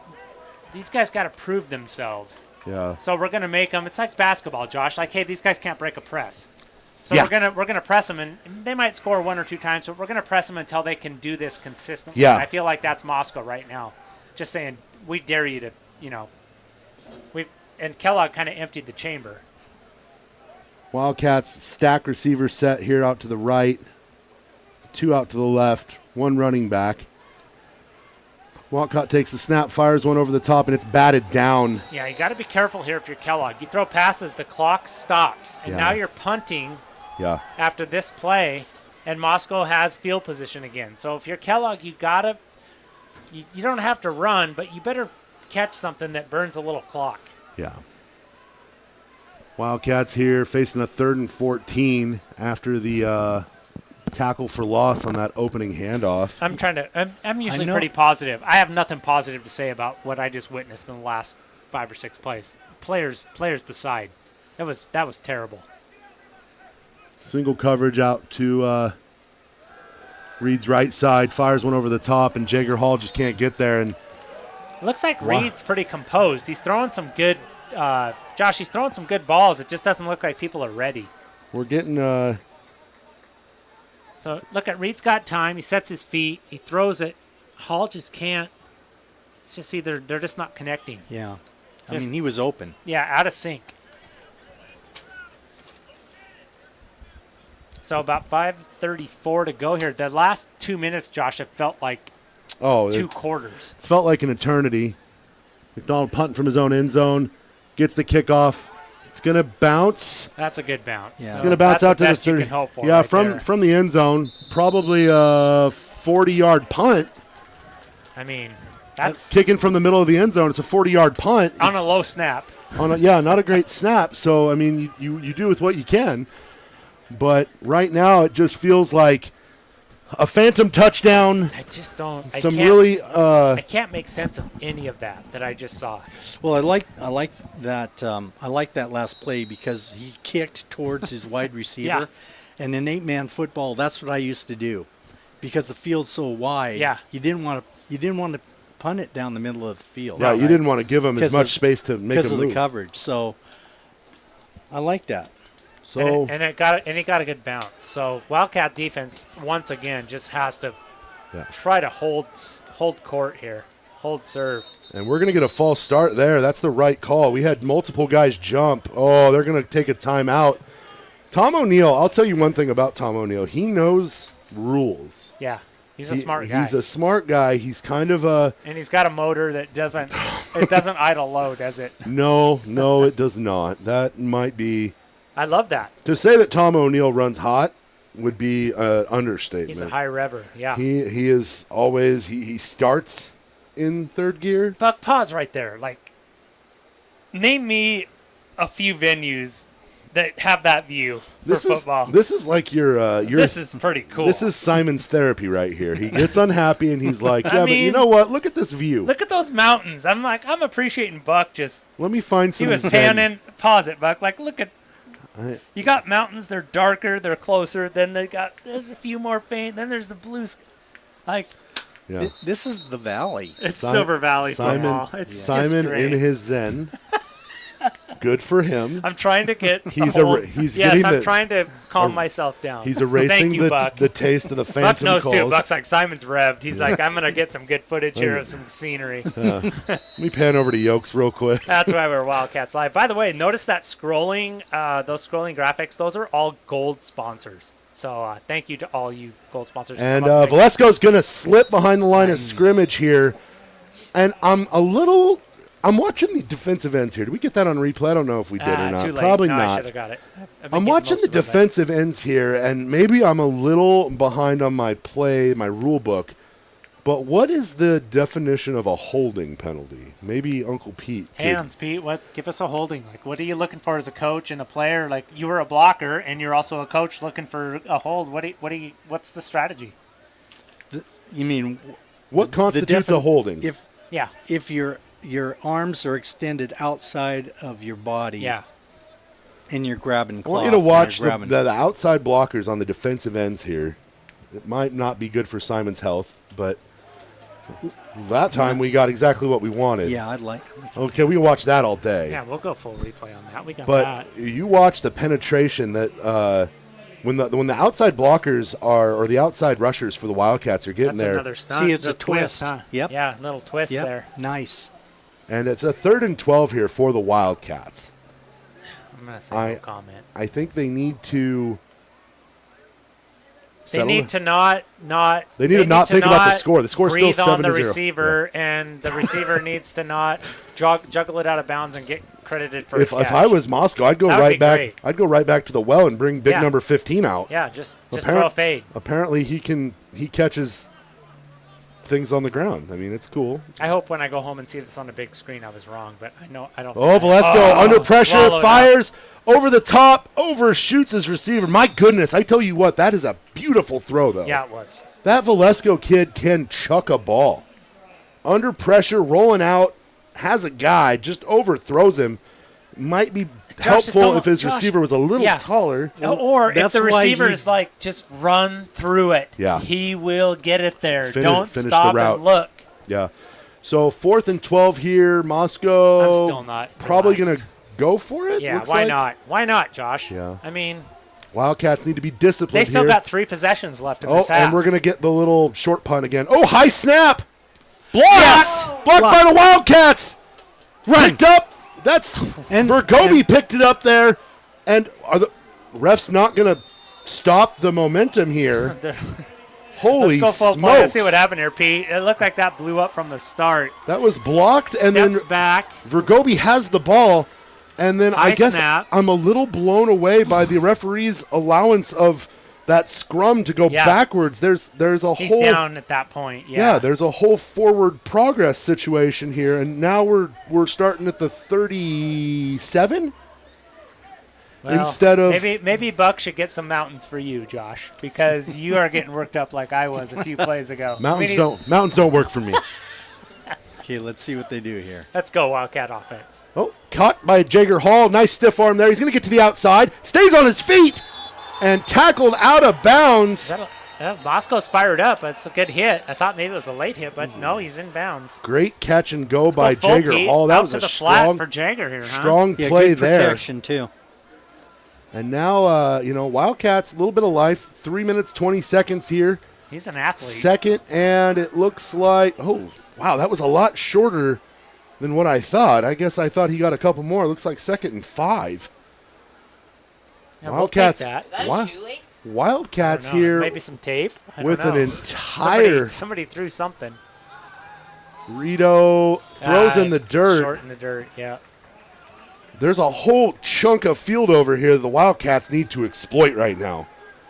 these guys got to prove themselves. Yeah. So we're gonna make them. It's like basketball, Josh. Like, hey, these guys can't break a press. So Yeah. we're gonna press them, and they might score one or two times, but we're gonna press them until they can do this consistently. Yeah. And I feel like that's Moscow right now. Just saying, we dare you to, and Kellogg kind of emptied the chamber. Wildcats stack receiver set here out to the right, two out to the left, one running back. Walcott takes the snap, fires one over the top, and it's batted down. Yeah, you got to be careful here if you're Kellogg. You throw passes, the clock stops, and Yeah. now you're punting Yeah. after this play, and Moscow has field position again. So if you're Kellogg, you don't have to run, but you better catch something that burns a little clock. Yeah. Wildcats here facing a 3rd and 14 after the tackle for loss on that opening handoff. I'm usually know. pretty positive. I have nothing positive to say about what I just witnessed in the last 5 or 6 plays. Players beside. That was terrible. Single coverage out to Reed's right side, fires one over the top, and Jager Hall just can't get there. And It looks like Wow. Reed's pretty composed. He's throwing some good Josh, he's throwing some good balls. It just doesn't look like people are ready. we're getting So look at Reed's got time. He sets his feet. He throws it. Hall just can't. It's just either they're just not connecting. Yeah. I Just- mean, he was open. Yeah, out of sync. So about 5:34 to go here. The last 2 minutes, Josh, have felt like oh, two it quarters. felt like an eternity. McDonald punting from his own end zone, gets the kickoff. It's gonna bounce. That's a good bounce. Yeah. It's gonna bounce out to the best you 30. can hope for Yeah, right from there. from the end zone, probably a 40-yard punt. I mean, that's Kicking from the middle of the end zone. It's a 40-yard punt. on a low snap. Not a great snap. So I mean, you do with what you can. But right now, it just feels like a phantom touchdown. I just don't. I I can't make sense of any of that I just saw. Well, I like that. I like that last play because he kicked towards his wide receiver, Yeah. and in 8-man football, that's what I used to do, because the field's so wide. Yeah. You didn't want to punt it down the middle of the field. Right, you didn't want to give him as Because much of- space to make because a of move. the coverage. So I like that. So And it got a good bounce. So Wildcat defense once again just has to Yeah. try to hold court here, hold serve. and we're going to get a false start there. That's the right call. We had multiple guys jump. Oh, they're going to take a timeout. Tom O'Neill, I'll tell you one thing about Tom O'Neill. He knows rules. Yeah, he's a smart guy, He's a smart guy. He's kind of and he's got a motor that doesn't idle low, does it? no, it does not. That might be I love that. to say that Tom O'Neill runs hot would be an understatement. He's a high rever. Yeah. He is always he starts in third gear. Buck, pause right there. Like, name me a few venues that have that view for This is football. this is like your This is pretty cool. This is Simon's therapy right here. He gets unhappy and he's like, yeah, but you mean, know what? Look at this view. Look at those mountains. I'm appreciating Buck just. Let me find some. He was zen. panning. Pause it, Buck. Like, look at. You got mountains. They're darker. They're closer. Then there's a few more faint. Then there's the blue sky. Like, Yeah. This is the valley. it's Silver Valley football. It's just Simon great. in his zen. Good for him. I'm trying to get. He's yes, getting I'm the- trying to calm myself down. He's erasing Thank you, the Buck. taste of the Buck phantom knows too. calls. Buck's like, Simon's revved. He's like, I'm gonna get some good footage here of some scenery. Let me pan over to Yokes real quick. That's why we're Wildcats Live. By the way, notice that scrolling, those scrolling graphics. Those are all gold sponsors. So thank you to all you gold sponsors. And Valesco's going to slip behind the line of scrimmage here. And I'm watching the defensive ends here. Did we get that on replay? I don't know if we did or not. Too late. Probably No, I not. should have got it. I've been I'm getting watching most the of them, but- defensive ends here, and maybe I'm a little behind on my rule book. But what is the definition of a holding penalty? Maybe Uncle Pete. Hands, Pete. Give us a holding. Like, what are you looking for as a coach and a player? Like, you were a blocker, and you're also a coach looking for a hold. What's the strategy? You mean What constitutes a holding? If your arms are extended outside of your body, Yeah. and you're grabbing I cloth. want you to and you're watch grabbing- the outside blockers on the defensive ends here. It might not be good for Simon's health, but that time we got exactly what we wanted. Yeah, I'd like. Okay, we can watch that all day. Yeah, we'll go full replay on that. We got But that. you watch the penetration that when the outside blockers or the outside rushers for the Wildcats are getting That's there, another stunt. See, it's The a twist. huh? Yep. Yeah, little twist Yep. there. Nice. and it's a 3rd and 12 here for the Wildcats. I'm going to say no comment. I think they need to. They settle- need to not. They need to not think about the score. The score's still breathe on the 7-0. receiver, and the receiver needs to not juggle it out of bounds and get credited for. If a catch. I was Moscow, I'd go That would right be back. great. I'd go right back to the well and bring big Yeah. number 15 out. yeah, just Apparent- throw a fade. Apparently, he catches things on the ground. I mean, it's cool. I hope when I go home and see this on a big screen, I was wrong, but I know I don't. Oh, Valesco under pressure, swallowed fires over the top, overshoots his receiver. My goodness, I tell you what, that is a beautiful throw, though. Yeah, it was. That Valesco kid can chuck a ball. Under pressure, rolling out, has a guy, just overthrows him. Might be it's helpful almost- if his Josh, receiver was a little yeah. taller. Or if that's the why receiver he's- is like, just run through it. Yeah. He will get it there. Finish Don't the stop route. and look. Yeah. So 4th and 12 here. Moscow I'm still not probably going relaxed. to go for it. Yeah, looks why like. not? Why not, Josh? Yeah. I mean, Wildcats need to be disciplined they still here. got 3 possessions left in Oh, this half. and we're going to get the little short punt again. Oh, high snap. Blocked. Yes! Blocked by the Wildcats. Run. Picked up. That's And- Vergobi and- picked it up there. And are the refs not going to stop the momentum here? Holy Let's go full smokes. play. Let's see what happened here, Pete. It looked like that blew up from the start. That was blocked, and then Steps back. Vergobi has the ball, and then I High guess snap. I'm a little blown away by the referee's allowance of that scrum to go Yeah. backwards. There's a He's whole down at that point. yeah, there's a whole forward progress situation here, and now we're starting at the 37 Well, instead of maybe Buck should get some mountains for you, Josh, because you are getting worked up like I was a few plays ago. mountains don't work for me. Okay, let's see what they do here. Let's go Wildcat offense. Oh, caught by Jager Hall. Nice stiff arm there. He's going to get to the outside. Stays on his feet and tackled out of bounds. Moscow's fired up. That's a good hit. I thought maybe it was a late hit, but no, he's in bounds. Great catch and go by Go full, Jager Pete. Hall. That Out was to a the flat strong, for Jager here, huh? strong Yeah, play good there. protection too. And now, Wildcats, a little bit of life. 3 minutes, 20 seconds here. He's an athlete. Second, and it looks like, oh, wow, that was a lot shorter than what I thought. I guess I thought he got a couple more. It looks like 2nd and 5. Yeah, Wildcats. We'll take Is that Wha- a shoelace? that. Wildcats I don't know. here Maybe some tape I with don't an know. entire Somebody threw something. Rito throws in the dirt. Short in the dirt. Yeah. There's a whole chunk of field over here the Wildcats need to exploit right now.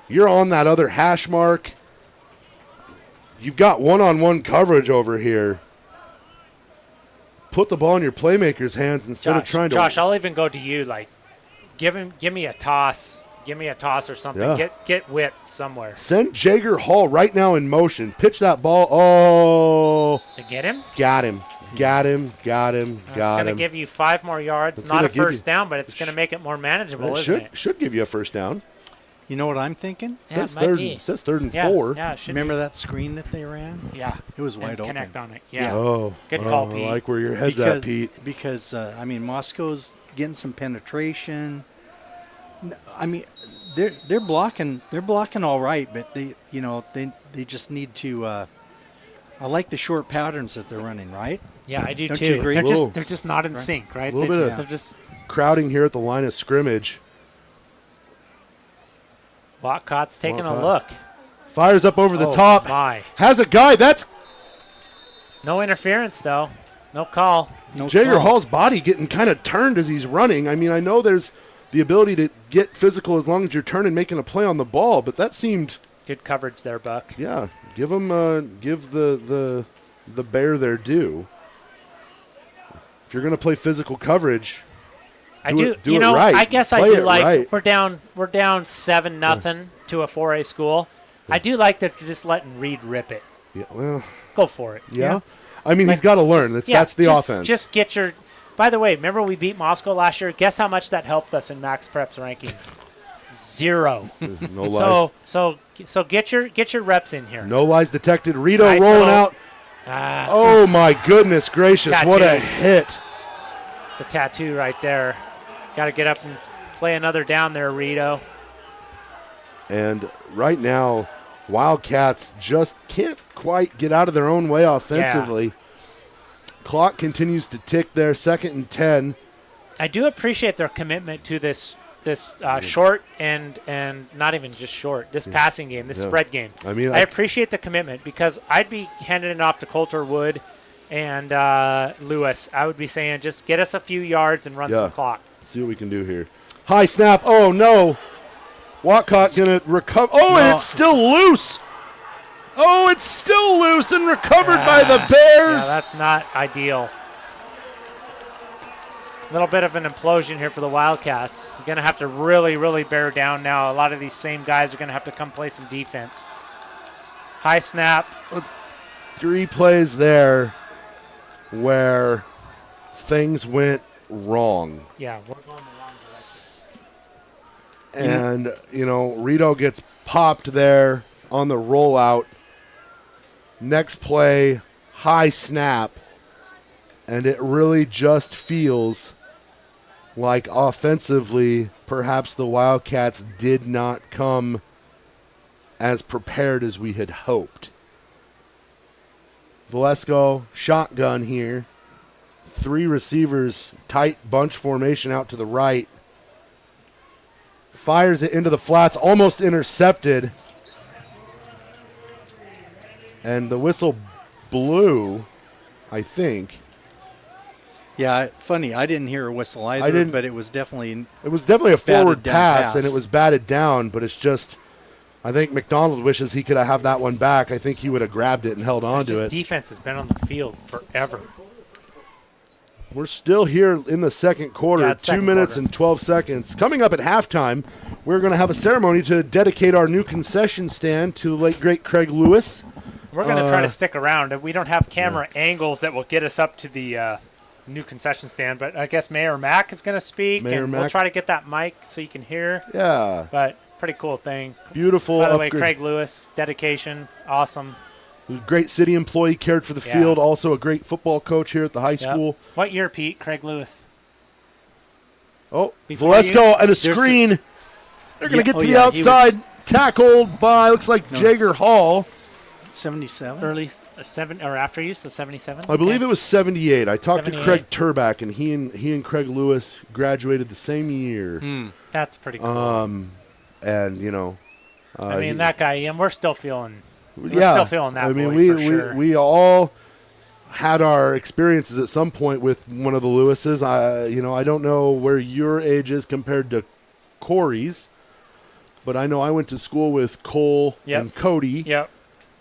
You're on that other hash mark. You've got one-on-one coverage over here. Put the ball in your playmaker's hands instead of trying to. Josh, I'll even go to you. Like, give me a toss. Give me a toss or something. Yeah. Get width somewhere. Send Jager Hall right now in motion. Pitch that ball. Oh. To get him? Got him. Got him. It's going to give you 5 more yards. It's Not gonna a give first down, but it's going to make it more manageable, It isn't it? should give you a first down. You know what I'm thinking? Yeah, Says it might be. says third and Yeah, 4. yeah, it should Remember be. that screen that they ran? Yeah. It was wide And open. connect on it. Yeah. Oh. Good call, I Pete. like where your head's at, Pete. Because I mean, Moscow's getting some penetration. I mean, they're blocking all right, but they just need to. I like the short patterns that they're running, right? Yeah, I do Don't too. you agree? They're just not in sync, right? Little bit of- they're just Crowding here at the line of scrimmage. Wildcats taking a Wildcat. look. Fires up over the Oh, top. my. Has a guy. That's No interference though. No call. No Jager call. Hall's body getting kind of turned as he's running. I mean, I know there's the ability to get physical as long as you're turning, making a play on the ball, but that seemed, Good coverage there, Buck. yeah, give the bear their due. If you're going to play physical coverage, I Do do. it- do you it know, right. I guess I Play do it like. right. We're down 7-0 to a 4A school. I do like that you're just letting Reed rip it. yeah, well, Go for it. yeah. I mean, he's got to learn. That's the offense. Just get your. By the way, remember we beat Moscow last year? Guess how much that helped us in Max Prep's rankings? 0. no lies. So get your reps in here. No lies detected. Rito Nice rolling little- out. Oh my goodness gracious! What a Tattoo. hit! It's a tattoo right there. Got to get up and play another down there, Rito. And right now, Wildcats just can't quite get out of their own way offensively. Clock continues to tick there, 2nd and 10. I do appreciate their commitment to this short and not even just short, this passing game, this Yeah. spread game. I mean, I appreciate the commitment because I'd be handing it off to Coulter Wood and Lewis. I would be saying just get us a few yards and run Yeah. some clock. See what we can do here. High snap. Oh, no. Watcott going to recover. Oh, and No. it's still loose. Oh, it's still loose and recovered by the Bears. Yeah, that's not ideal. A little bit of an implosion here for the Wildcats. You're going to have to really, really bear down now. A lot of these same guys are going to have to come play some defense. High snap. Let's 3 plays there where things went wrong. Yeah, we're going the wrong direction. And, Rito gets popped there on the rollout. Next play, high snap. And it really just feels like offensively, perhaps the Wildcats did not come as prepared as we had hoped. Valesco, shotgun here. 3 receivers, tight bunch formation out to the right. Fires it into the flats, almost intercepted. And the whistle blew, I think. Yeah, funny. I didn't hear a whistle either, I didn't- but it was definitely It was definitely a forward down pass, and pass. it was batted down, but it's just, I think McDonald wishes he could have that one back. I think he would have grabbed it and held on to Just it. defense has been on the field forever. We're still here in the second quarter, Yeah, it's 2 second minutes quarter. and 12 seconds. Coming up at halftime, we're going to have a ceremony to dedicate our new concession stand to the late, great Craig Lewis. We're going to try to stick around. We don't have camera angles that will get us up to the new concession stand, but I guess Mayor Mack is going to speak, Mayor and we'll Mack. try to get that mic so you can hear. Yeah, But pretty cool thing. beautiful. By the way, upgrade. Craig Lewis, dedication, awesome. Great city employee, cared for the Yeah. field, also a great football coach here at the high Yep. school. What year, Pete? Craig Lewis. Oh, Before Valesco and a There's screen. They're going to Yeah, get oh to the yeah, he was- outside. Tackled by, looks like Jager Hall. 77. Early 7 or after you, so 77. I believe it was 78. I talked to 78. Craig Turback, and he and Craig Lewis graduated the same year. That's pretty cool. And, I mean, that guy, and we're still feeling. We're yeah, still feeling that. I mean, boy, for we sure. we all had our experiences at some point with one of the Lewises. I don't know where your age is compared to Corey's, but I know I went to school with Cole Yep. and Cody. Yep.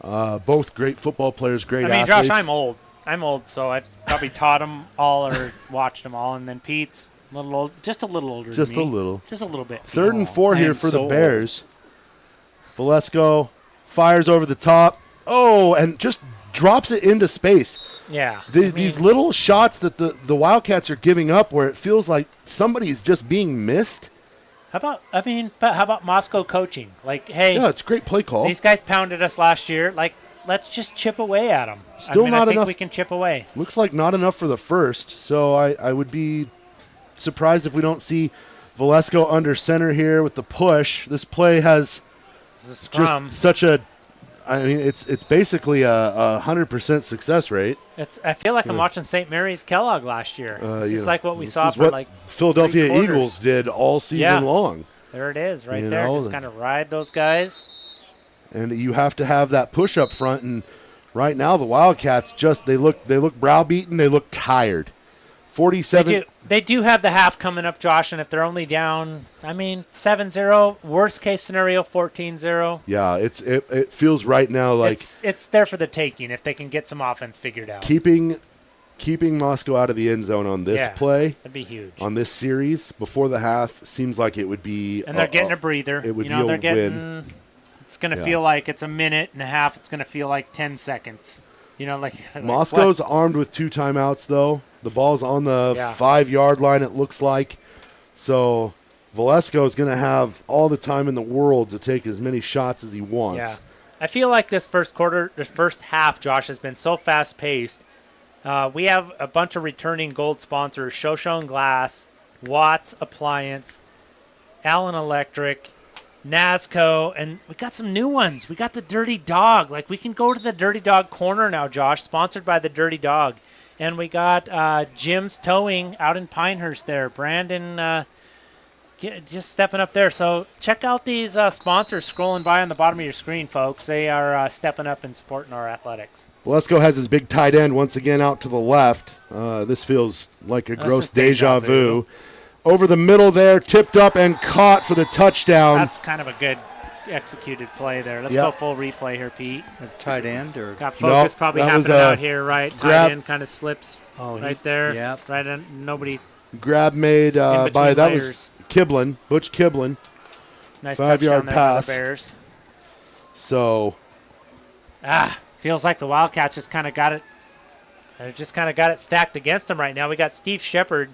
Both great football players, great I mean, athletes. Josh, I'm old. I'm old, so I've probably taught them all or watched them all. And then Pete's little old, just a little older. Just than me. a little. Just a little bit. 3rd and 4 I here am for so the Bears. Valesco fires over the top. Oh, and just drops it into space. Yeah. These little shots that the Wildcats are giving up where it feels like somebody's just being missed. How about Moscow coaching? Like, hey, Yeah, it's a great play call. these guys pounded us last year. Like, let's just chip away at them. Still not I think enough. we can chip away. Looks like not enough for the first, so I would be surprised if we don't see Valesco under center here with the push. This play has This is scrum. just such a, I mean, it's basically a 100% success rate. I feel like I'm watching St. Mary's Kellogg last year. This You is know, like what we this saw is for what like Philadelphia 3 quarters. Eagles did all season Yeah. long. There it is, right You there. know, Just kind of ride those guys. And you have to have that push up front. And right now, the Wildcats they look browbeaten. They look tired. 47. They do have the half coming up, Josh, and if they're only down, 7-0, worst case scenario 14-0. Yeah, it feels right now like It's there for the taking if they can get some offense figured out. keeping Moscow out of the end zone on this play, that'd be huge. on this series before the half seems like it would be. And they're getting a breather. It would be they're a getting. win. It's going to Yeah. feel like it's a minute and a half. It's going to feel like 10 seconds. Like Moscow's what? armed with 2 timeouts, though. The ball's on the Yeah. 5-yard line, it looks like. So Valesco is going to have all the time in the world to take as many shots as he wants. Yeah. I feel like this first half, Josh, has been so fast-paced. We have a bunch of returning gold sponsors, Shoshone Glass, Watts Appliance, Allen Electric, NASCO, and we got some new ones. We got the Dirty Dog. Like, we can go to the Dirty Dog corner now, Josh, sponsored by the Dirty Dog. And we got Jim's Towing out in Pinehurst there. Brandon just stepping up there. So check out these sponsors scrolling by on the bottom of your screen, folks. They are stepping up and supporting our athletics. Valesco has his big tight end once again out to the left. This feels like a gross is deja deja vu. vu. Over the middle there, tipped up and caught for the touchdown. That's kind of a good executed play there. Let's Yeah. go full replay here, Pete. A tight end or Got focus No, probably that was happening a out here, right? grab- Tight end kind of slips Oh, right there. Yeah. Right in, nobody. Grab made In between by, that layers. was Kiblin, Butch Kiblin. Nice 5-yard touchdown there by pass. the Bears. So Feels like the Wildcats just kind of got it. They just kind of got it stacked against them right now. We got Steve Shepard.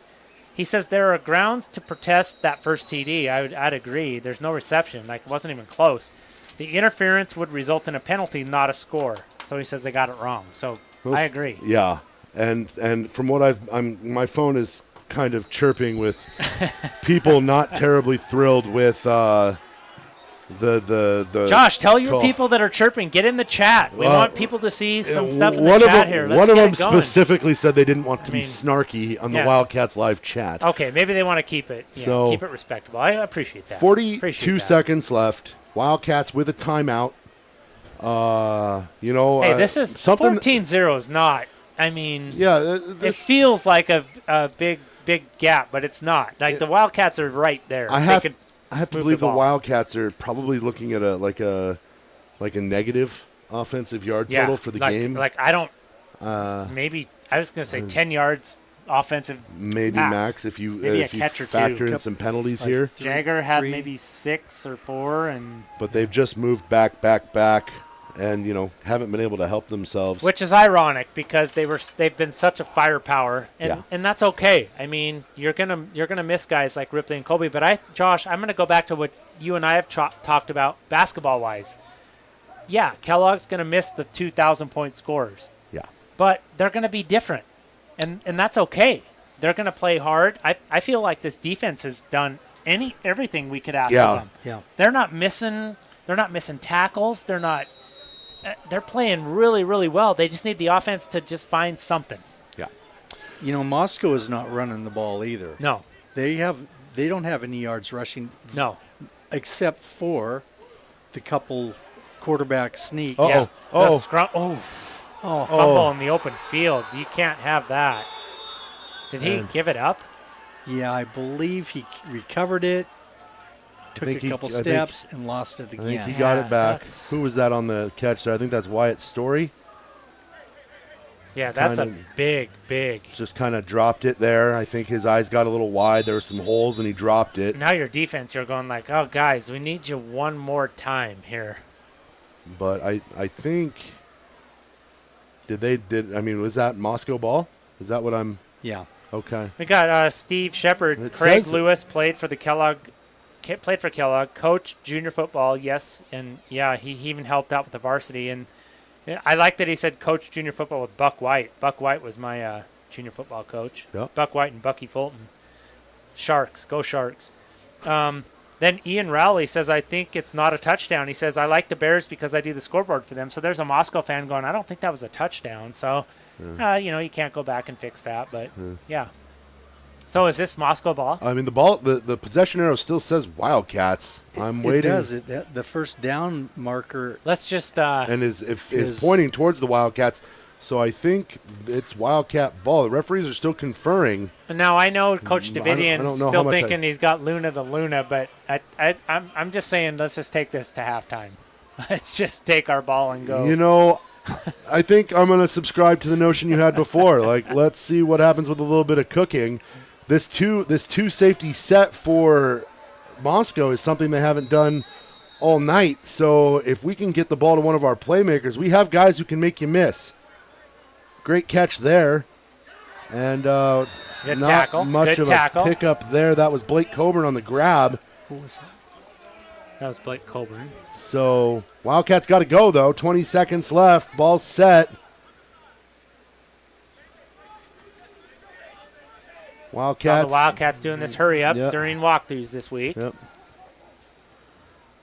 He says there are grounds to protest that first TD. I'd agree. There's no reception. Like, it wasn't even close. The interference would result in a penalty, not a score. So he says they got it wrong. So I agree. Yeah, and from what my phone is kind of chirping with people not terribly thrilled with the Josh, tell your call. people that are chirping, get in the chat. We want people to see some stuff in the one chat of here. them, Let's one of get them it going. specifically said they didn't want to be mean, snarky on the yeah. Wildcats live chat. Okay, maybe they want to keep it. Yeah, So, keep it respectable. I appreciate that. 42 Appreciate that. seconds left. Wildcats with a timeout. Hey, this is something. 14-0 is not. I mean, Yeah, it this, feels like a big gap, but it's not. Like the Wildcats are right there. I They have could to move believe the the ball. Wildcats are probably looking at a negative offensive yard total for the game. Like I don't. Maybe I was gonna say 10 yards offensive. Maybe max if you Maybe a catch or two. factor in some penalties Like here. Jagger had three. maybe 6 or 4, and But they've just moved back, and haven't been able to help themselves. which is ironic because they've been such a firepower, and Yeah. and that's okay. I mean, you're gonna miss guys like Ripley and Colby, but Josh, I'm gonna go back to what you and I have talked about basketball wise. Yeah, Kellogg's gonna miss the 2,000-point scores, Yeah, but they're gonna be different, and that's okay. They're gonna play hard. I feel like this defense has done everything we could ask Yeah. of them. Yeah. They're not missing tackles. They're playing really, really well. They just need the offense to just find something. yeah. Moscow is not running the ball either. No, They don't have any yards rushing no. except for the couple quarterback sneaks. Uh-oh. Yeah. Oh. The scrum. Oh, fumble in the open field. You can't have that. Did he give it up? Yeah, I believe he recovered it, took think a couple I think- steps, and lost it I again. think he got Yeah, it back. that's- Who was that on the catch there? I think that's Wyatt Story. Yeah, that's Kinda- a big. Just kind of dropped it there. I think his eyes got a little wide. There were some holes, and he dropped it. Now your defense, you're going like, oh, guys, we need you one more time here. But I think was that Moscow ball? Is that what I'm? Yeah. Okay. We got Steve Shepard. It Craig says- Lewis played for Kellogg, coach junior football, yes. And, yeah, he even helped out with the varsity. And I like that he said coach junior football with Buck White. Buck White was my junior football coach. Yep. Buck White and Bucky Fulton. Sharks. Go Sharks. Then Ian Rowley says, I think it's not a touchdown. He says, I like the Bears because I do the scoreboard for them. So there's a Moscow fan going, I don't think that was a touchdown. So, you can't go back and fix that. But, yeah. So is this Moscow ball? I mean, the ball, the possession arrow still says Wildcats. I'm waiting. It does. The first down marker. Let's just And is pointing towards the Wildcats. So I think it's Wildcat ball. The referees are still conferring. now I know Coach I don't Davidian's know how still much thinking he's got Luna the Luna, but I'm just saying let's just take this to halftime. Let's just take our ball and go. You know, I think I'm going to subscribe to the notion you had before. Like, let's see what happens with a little bit of cooking. This two safety set for Moscow is something they haven't done all night. So if we can get the ball to one of our playmakers, we have guys who can make you miss. Great catch there. And Good not tackle. much Good of tackle. a pickup there. That was Blake Coburn on the grab. Who was that? That was Blake Coburn. So Wildcats got to go, though. 20 seconds left. Ball set. Saw Wildcats. the Wildcats doing this hurry up Yep. during walkthroughs this week. Yep.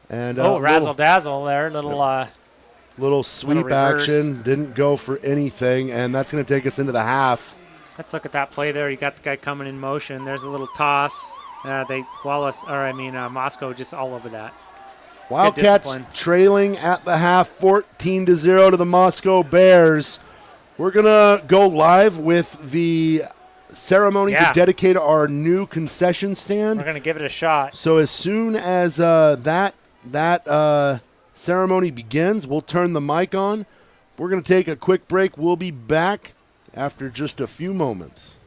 And Razzle dazzle there, little sweep reverse. action. Didn't go for anything, and that's going to take us into the half. Let's look at that play there. You got the guy coming in motion. There's a little toss. Moscow just all over that. Wildcats discipline. trailing at the half, 14-0 to the Moscow Bears. We're going to go live with the ceremony to dedicate our new concession stand. We're going to give it a shot. So as soon as that ceremony begins, we'll turn the mic on. We're going to take a quick break. We'll be back after just a few moments.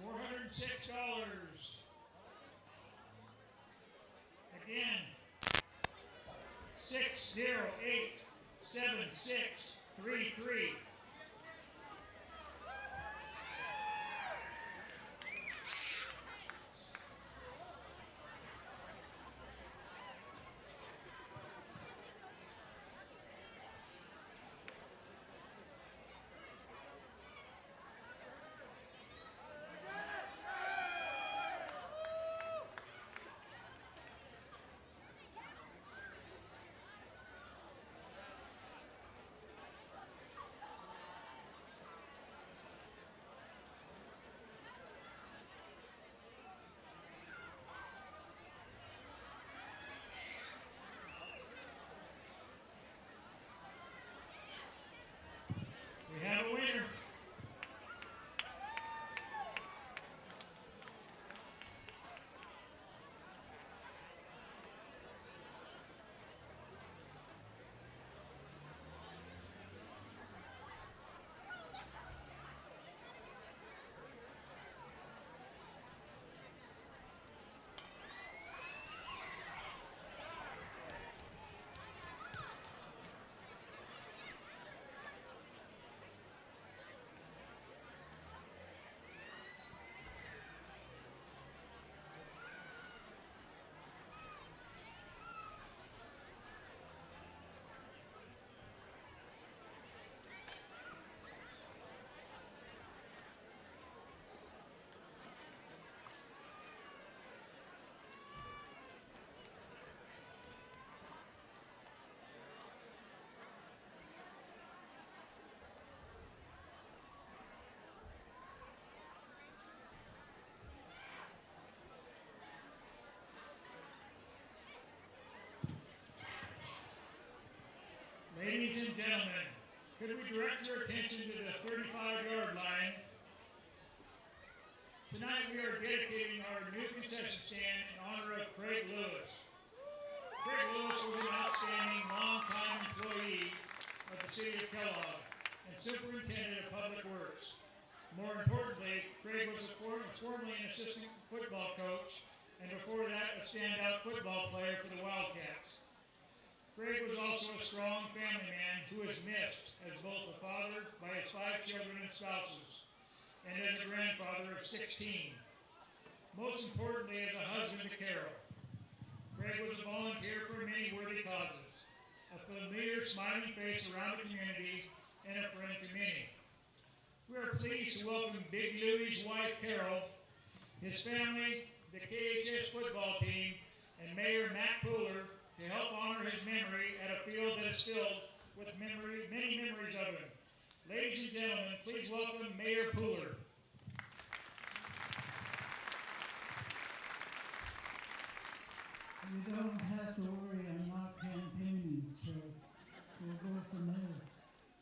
$406. Again, 6087633. direct your attention to the 35-yard line. Tonight we are dedicating our new concession stand in honor of Craig Lewis. Craig Lewis was an outstanding, long-time employee of the city of Kellogg and superintendent of public works. More importantly, Craig was formerly an assistant football coach and before that a standout football player for the Wildcats. Craig was also a strong family man who is missed as both a father by his 5 children and spouses and as a grandfather of 16. Most importantly, as a husband to Carol. Craig was a volunteer for many worthy causes, a familiar smiling face around the community, and a friend to many. We are pleased to welcome Big Louie's wife, Carol, his family, the KHS football team, and Mayor Matt Pooler to help honor his memory at a field that is filled with many memories of him. Ladies and gentlemen, please welcome Mayor Pooler. You don't have to worry, I'm not campaigning, so we'll go from there.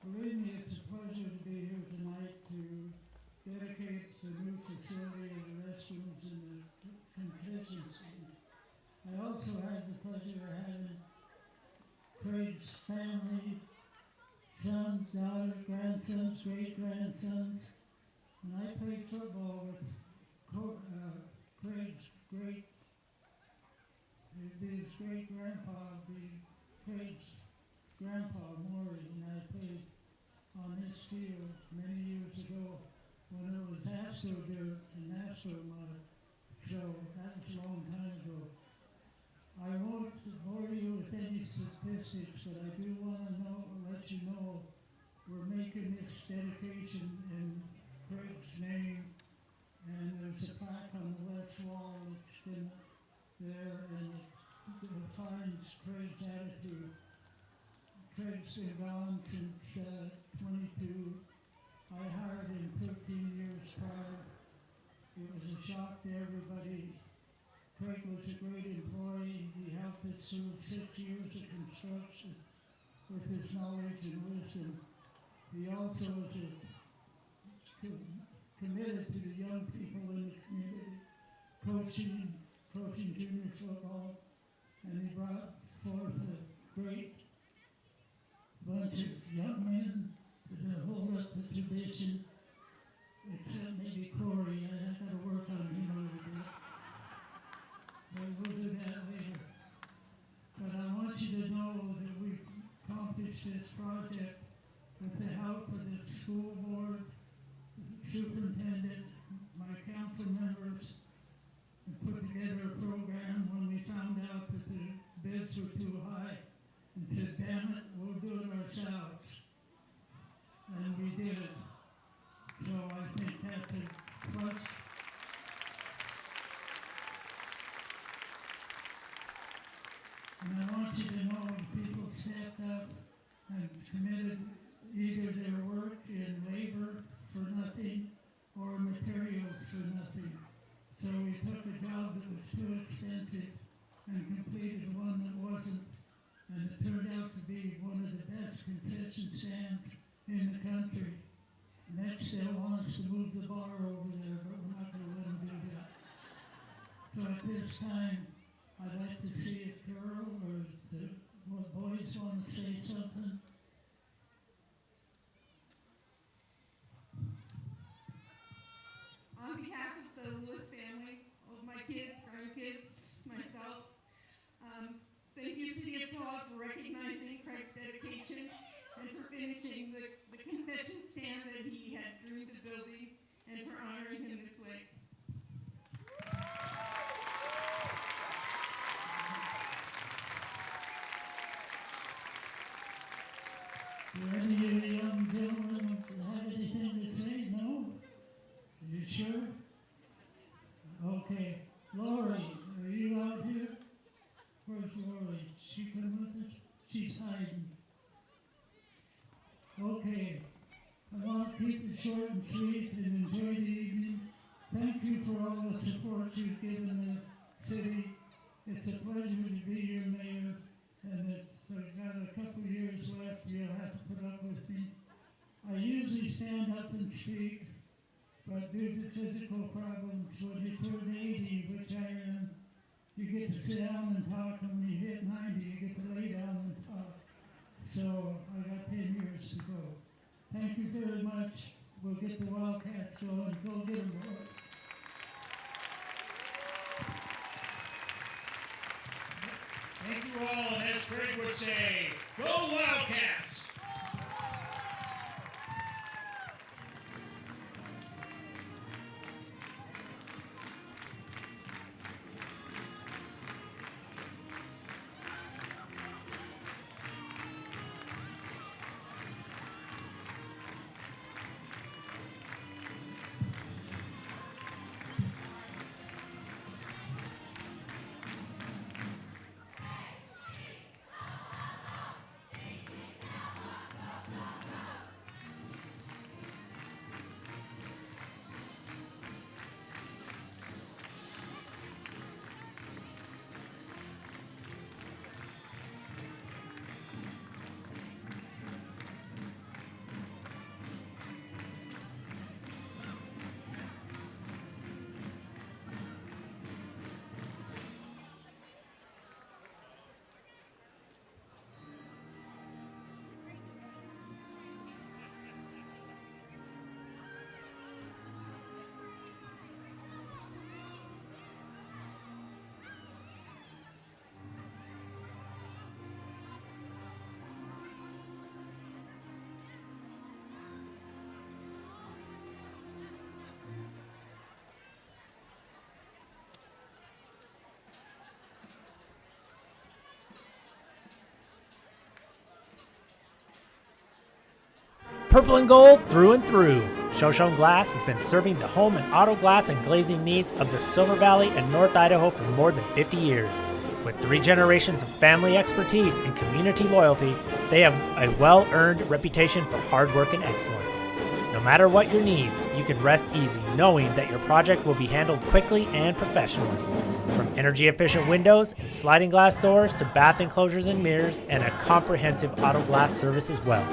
Believe me, it's a pleasure to be here tonight to dedicate the new facility of the restrooms and the concession stand. I also had the pleasure of having Craig's family, sons, daughters, grandsons, great-grandsons. When I played football with Craig's it'd be his great-grandpa, be Craig's grandpa, Maury, and I played on this field many years ago when it was Astro Dirt and Astro Mud. So that was a long time ago. I won't bore you with any statistics, but I do want to let you know we're making this dedication in Craig's name, and there's a plaque on the west wall that's been there, and it defines Craig's attitude. Craig's been gone since 22. I hired him 13 years prior. It was a shock to everybody. Craig was a great employee. He helped us through 6 years of construction with his knowledge and wisdom. He also was committed to the young people in the community, coaching junior football, and he brought forth a great bunch of young men to hold up the tradition, except maybe Corey. I got to work on him a little bit. But we'll do that later. But I want you to know that we've accomplished this project with the help of the school board, the superintendent, my council members, and put together a program when we found out that the bids were too high and said, damn it, we'll do it ourselves. And we did it. So I think that's a plus. And I want you to know people stepped up and committed either their work in labor for nothing or materials for nothing. So we took a job that was too expensive and completed one that wasn't, and it turned out to be one of the best concession stands in the country. Next, they'll want us to move the bar over there, but we're not going to let them do that. So at this time, I'd like to see if Carol or the boys want to say something. On behalf of the Lewis family, all of my kids, grandkids, myself, thank you, City of Kellogg, for recognizing Craig's dedication and for finishing the concession stand that he had dreamed of building and for honoring him this way. Do any of the young gentlemen have anything to say? No? Are you sure? Okay. Lori, are you out here? Where's Lori? She come with us? She's hiding. Okay. I want to keep it short and sweet and enjoy the evening. Thank you for all the support you've given the city. It's a pleasure to be your mayor, and I've got a couple years left. You'll have to put up with me. I usually stand up and speak, but due to physical problems, when you turn 80, which I am, you get to sit down and talk, and when you hit 90, you get to lay down and talk. So I got 10 years to go. Thank you very much. We'll get the Wildcats going. Go get them, boys. Thank you all, and as Greg would say, go Wildcats! Purple and gold through and through. Shoshone Glass has been serving the home and auto glass and glazing needs of the Silver Valley and North Idaho for more than 50 years. With 3 generations of family expertise and community loyalty, they have a well-earned reputation for hard work and excellence. No matter what your needs, you can rest easy knowing that your project will be handled quickly and professionally. From energy-efficient windows and sliding glass doors to bath enclosures and mirrors, and a comprehensive auto glass service as well.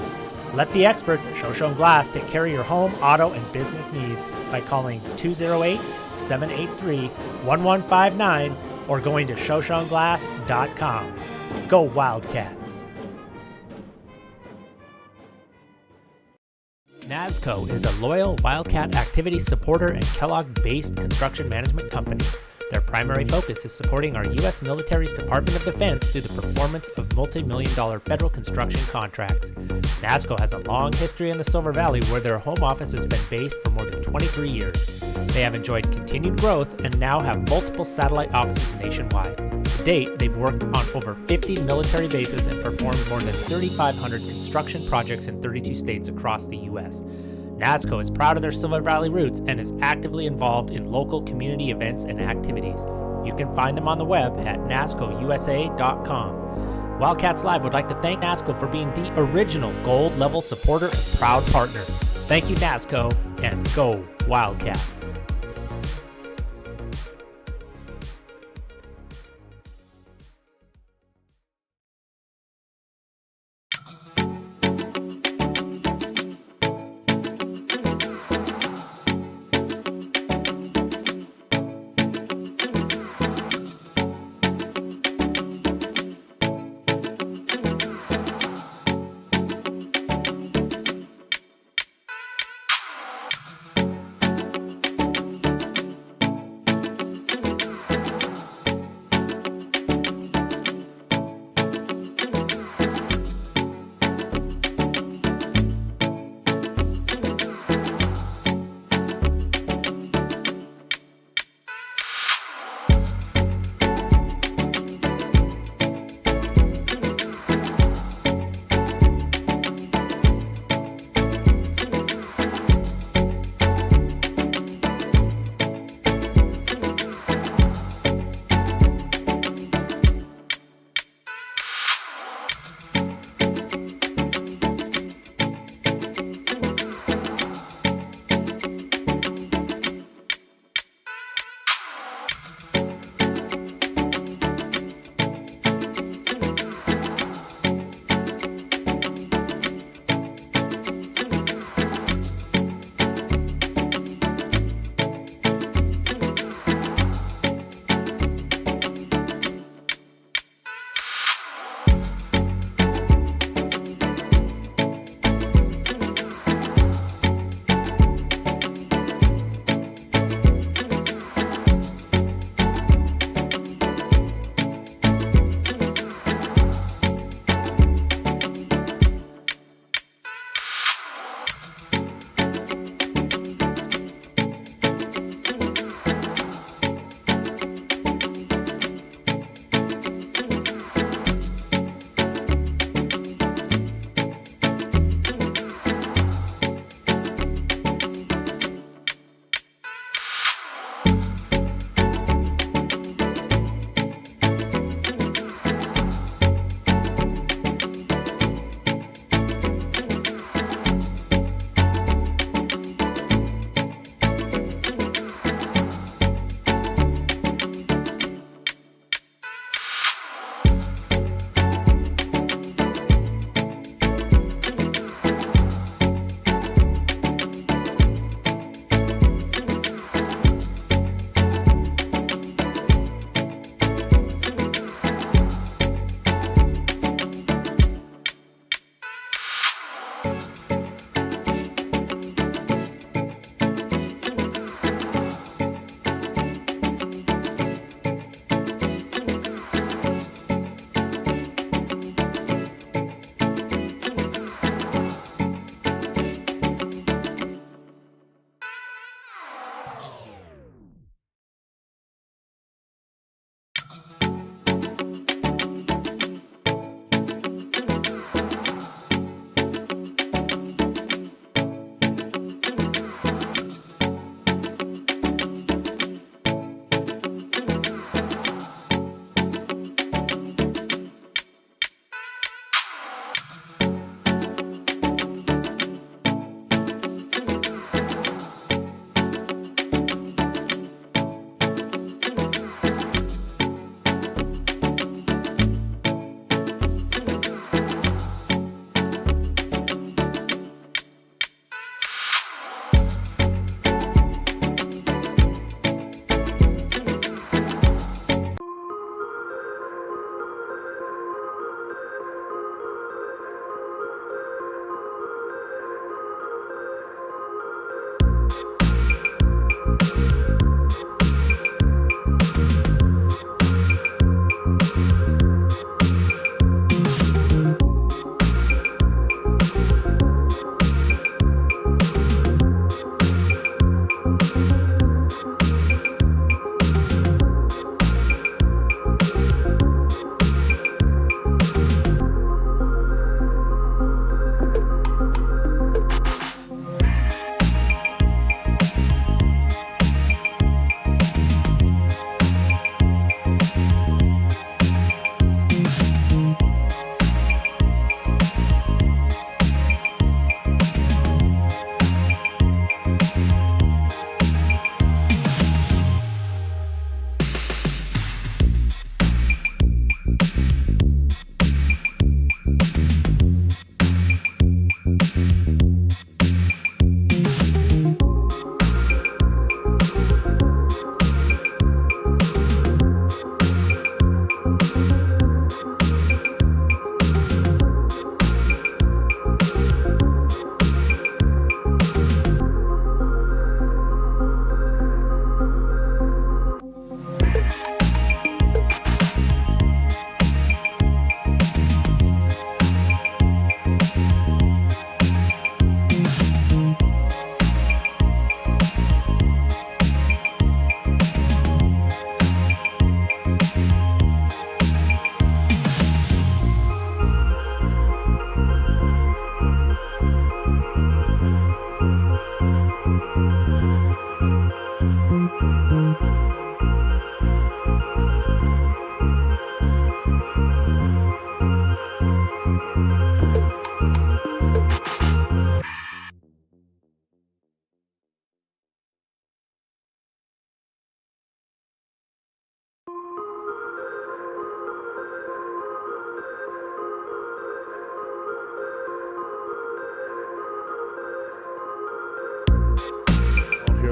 Let the experts at Shoshone Glass take care of your home, auto, and business needs by calling 208-783-1159 or going to shoshoneglass.com. Go Wildcats! NASCO is a loyal Wildcat activity supporter and Kellogg-based construction management company. Their primary focus is supporting our U.S. military's Department of Defense through the performance of multi-million-dollar federal construction contracts. NASCO has a long history in the Silver Valley where their home office has been based for more than 23 years. They have enjoyed continued growth and now have multiple satellite offices nationwide. To date, they've worked on over 50 military bases and performed more than 3,500 construction projects in 32 states across the U.S. NASCO is proud of their Silver Valley roots and is actively involved in local community events and activities. You can find them on the web at nascousa.com. Wildcats Live would like to thank NASCO for being the original gold level supporter and proud partner. Thank you, NASCO, and go Wildcats!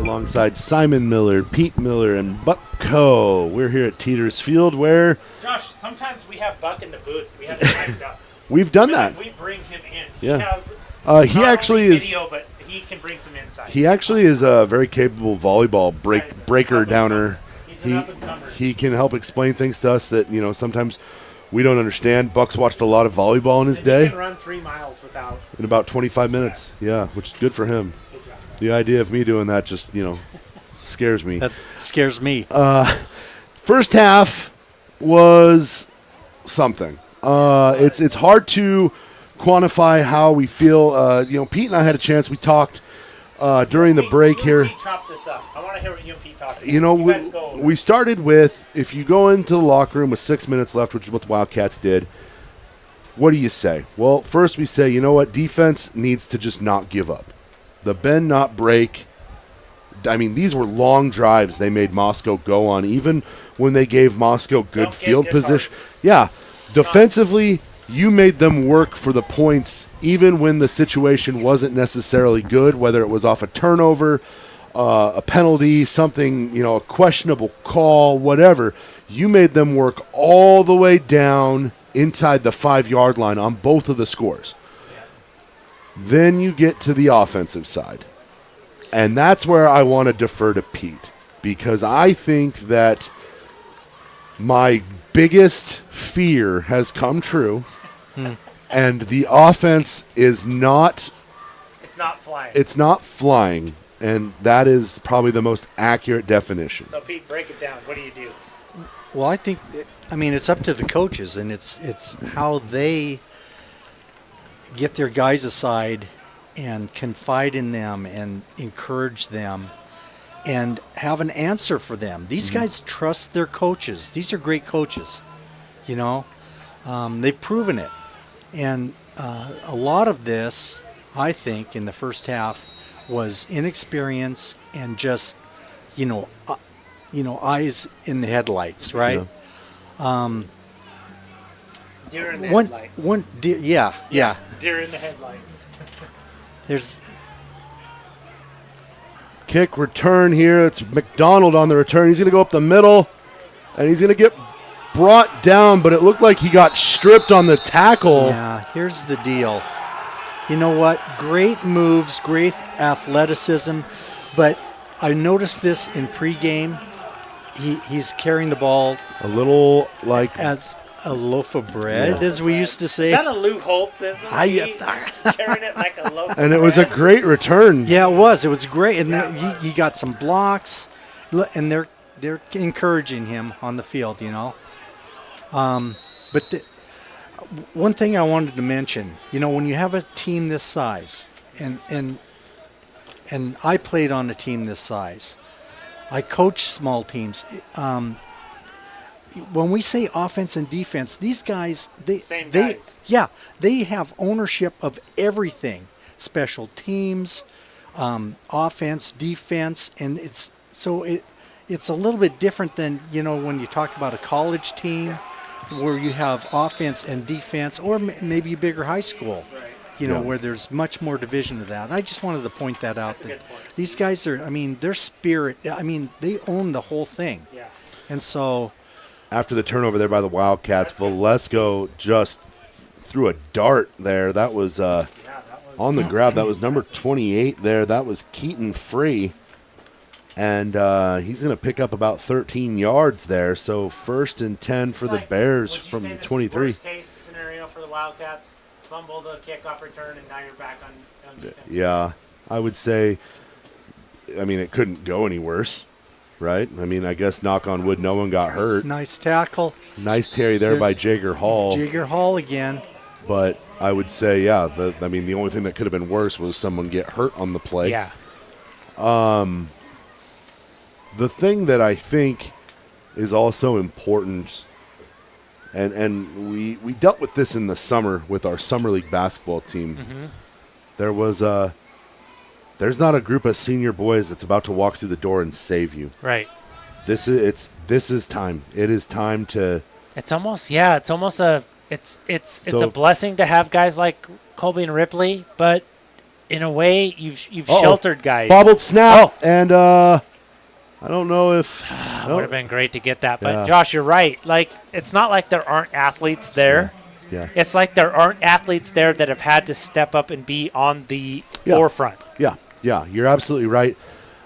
alongside Simon Miller, Pete Miller, and Buck Coe. We're here at Teeters Field where Josh, sometimes we have Buck in the booth. We have it mic'd up. we've done that. We bring him in. Yeah. He He actually is. video, but he can bring some insight. He actually is a very capable volleyball breaker downer. He's an up-and-comer. He can help explain things to us that sometimes we don't understand. Buck's watched a lot of volleyball in his He day can run 3 miles without. in about 25 minutes. Yeah, which is good for him. Good job. The idea of me doing that just scares me. That scares me. First half was something. It's hard to quantify how we feel. Pete and I had a chance. We talked during the break you and here. Pete chop this up. I want to hear what you and Pete talked about. Guys go over We started with, if you go into the locker room with 6 minutes left, which is what the Wildcats did, what do you say? Well, first we say, you know what? Defense needs to just not give up. The bend, not break. I mean, these were long drives they made Moscow go on, even when they gave Moscow good Don't get field position. disheartened. Yeah, defensively, you made them work for the points, even when the situation wasn't necessarily good, whether it was off a turnover, a penalty, something, a questionable call, whatever. You made them work all the way down inside the 5-yard line on both of the scores. Then you get to the offensive side. And that's where I want to defer to Pete, because I think that my biggest fear has come true, and the offense is not It's not flying. it's not flying, and that is probably the most accurate definition. So, Pete, break it down. What do you do? Well, I think, it's up to the coaches, and it's how they get their guys aside and confide in them and encourage them and have an answer for them. These guys trust their coaches. These are great coaches, they've proven it. And a lot of this, I think, in the first half was inexperience and just, eyes in the headlights, right? Deer in the headlights. Yeah. Deer in the headlights. There's Kick return here. It's McDonald on the return. He's going to go up the middle, and he's going to get brought down, but it looked like he got stripped on the tackle. Yeah, here's the deal. You know what? Great moves, great athleticism, but I noticed this in pregame. He's carrying the ball A little like as a loaf of bread, as we used to say. Is that a Lou Holtz? Carrying it like a loaf. and it was a great return. Yeah, it was. It was great, and Yeah, there, he got some blocks, and they're encouraging him on the field. But one thing I wanted to mention, when you have a team this size, and I played on a team this size, I coach small teams. When we say offense and defense, these guys, Same guys. they have ownership of everything: special teams, offense, defense, and it's a little bit different than when you talk about a college team, where you have offense and defense, or maybe a bigger high school, where there's much more division of that. I just wanted to point that out. That's a good point. These guys are, their spirit, they own the whole thing. Yeah. And so, After the turnover there by the Wildcats, Valesco just threw a dart there. That was That was on the grab. That was number 28 there. That was Keaton Free. And he's going to pick up about 13 yards there. So 1st and 10 for the Bears would you from say this is 23. Worst case scenario for the Wildcats: fumble the kickoff return, and now you're back on defense. Yeah, I would say, it couldn't go any worse, right? I guess knock on wood, no one got hurt. nice tackle. Nice carry there by Jager Hall. Jigger Hall again. But I would say, yeah, the only thing that could have been worse was someone get hurt on the play. Yeah. The thing that I think is also important, and we dealt with this in the summer with our summer league basketball team. There's not a group of senior boys that's about to walk through the door and save you. Right. This is time. It is time to. It's almost a it's So- a blessing to have guys like Colby and Ripley, but in a way, you've Uh-oh. sheltered guys. Bobbled snap, Oh. and I don't know if Would have been great to get that. But, Yeah. Josh, you're right. Like, it's not like there aren't athletes there. Yeah. It's like there aren't athletes there that have had to step up and be on the forefront. Yeah, you're absolutely right.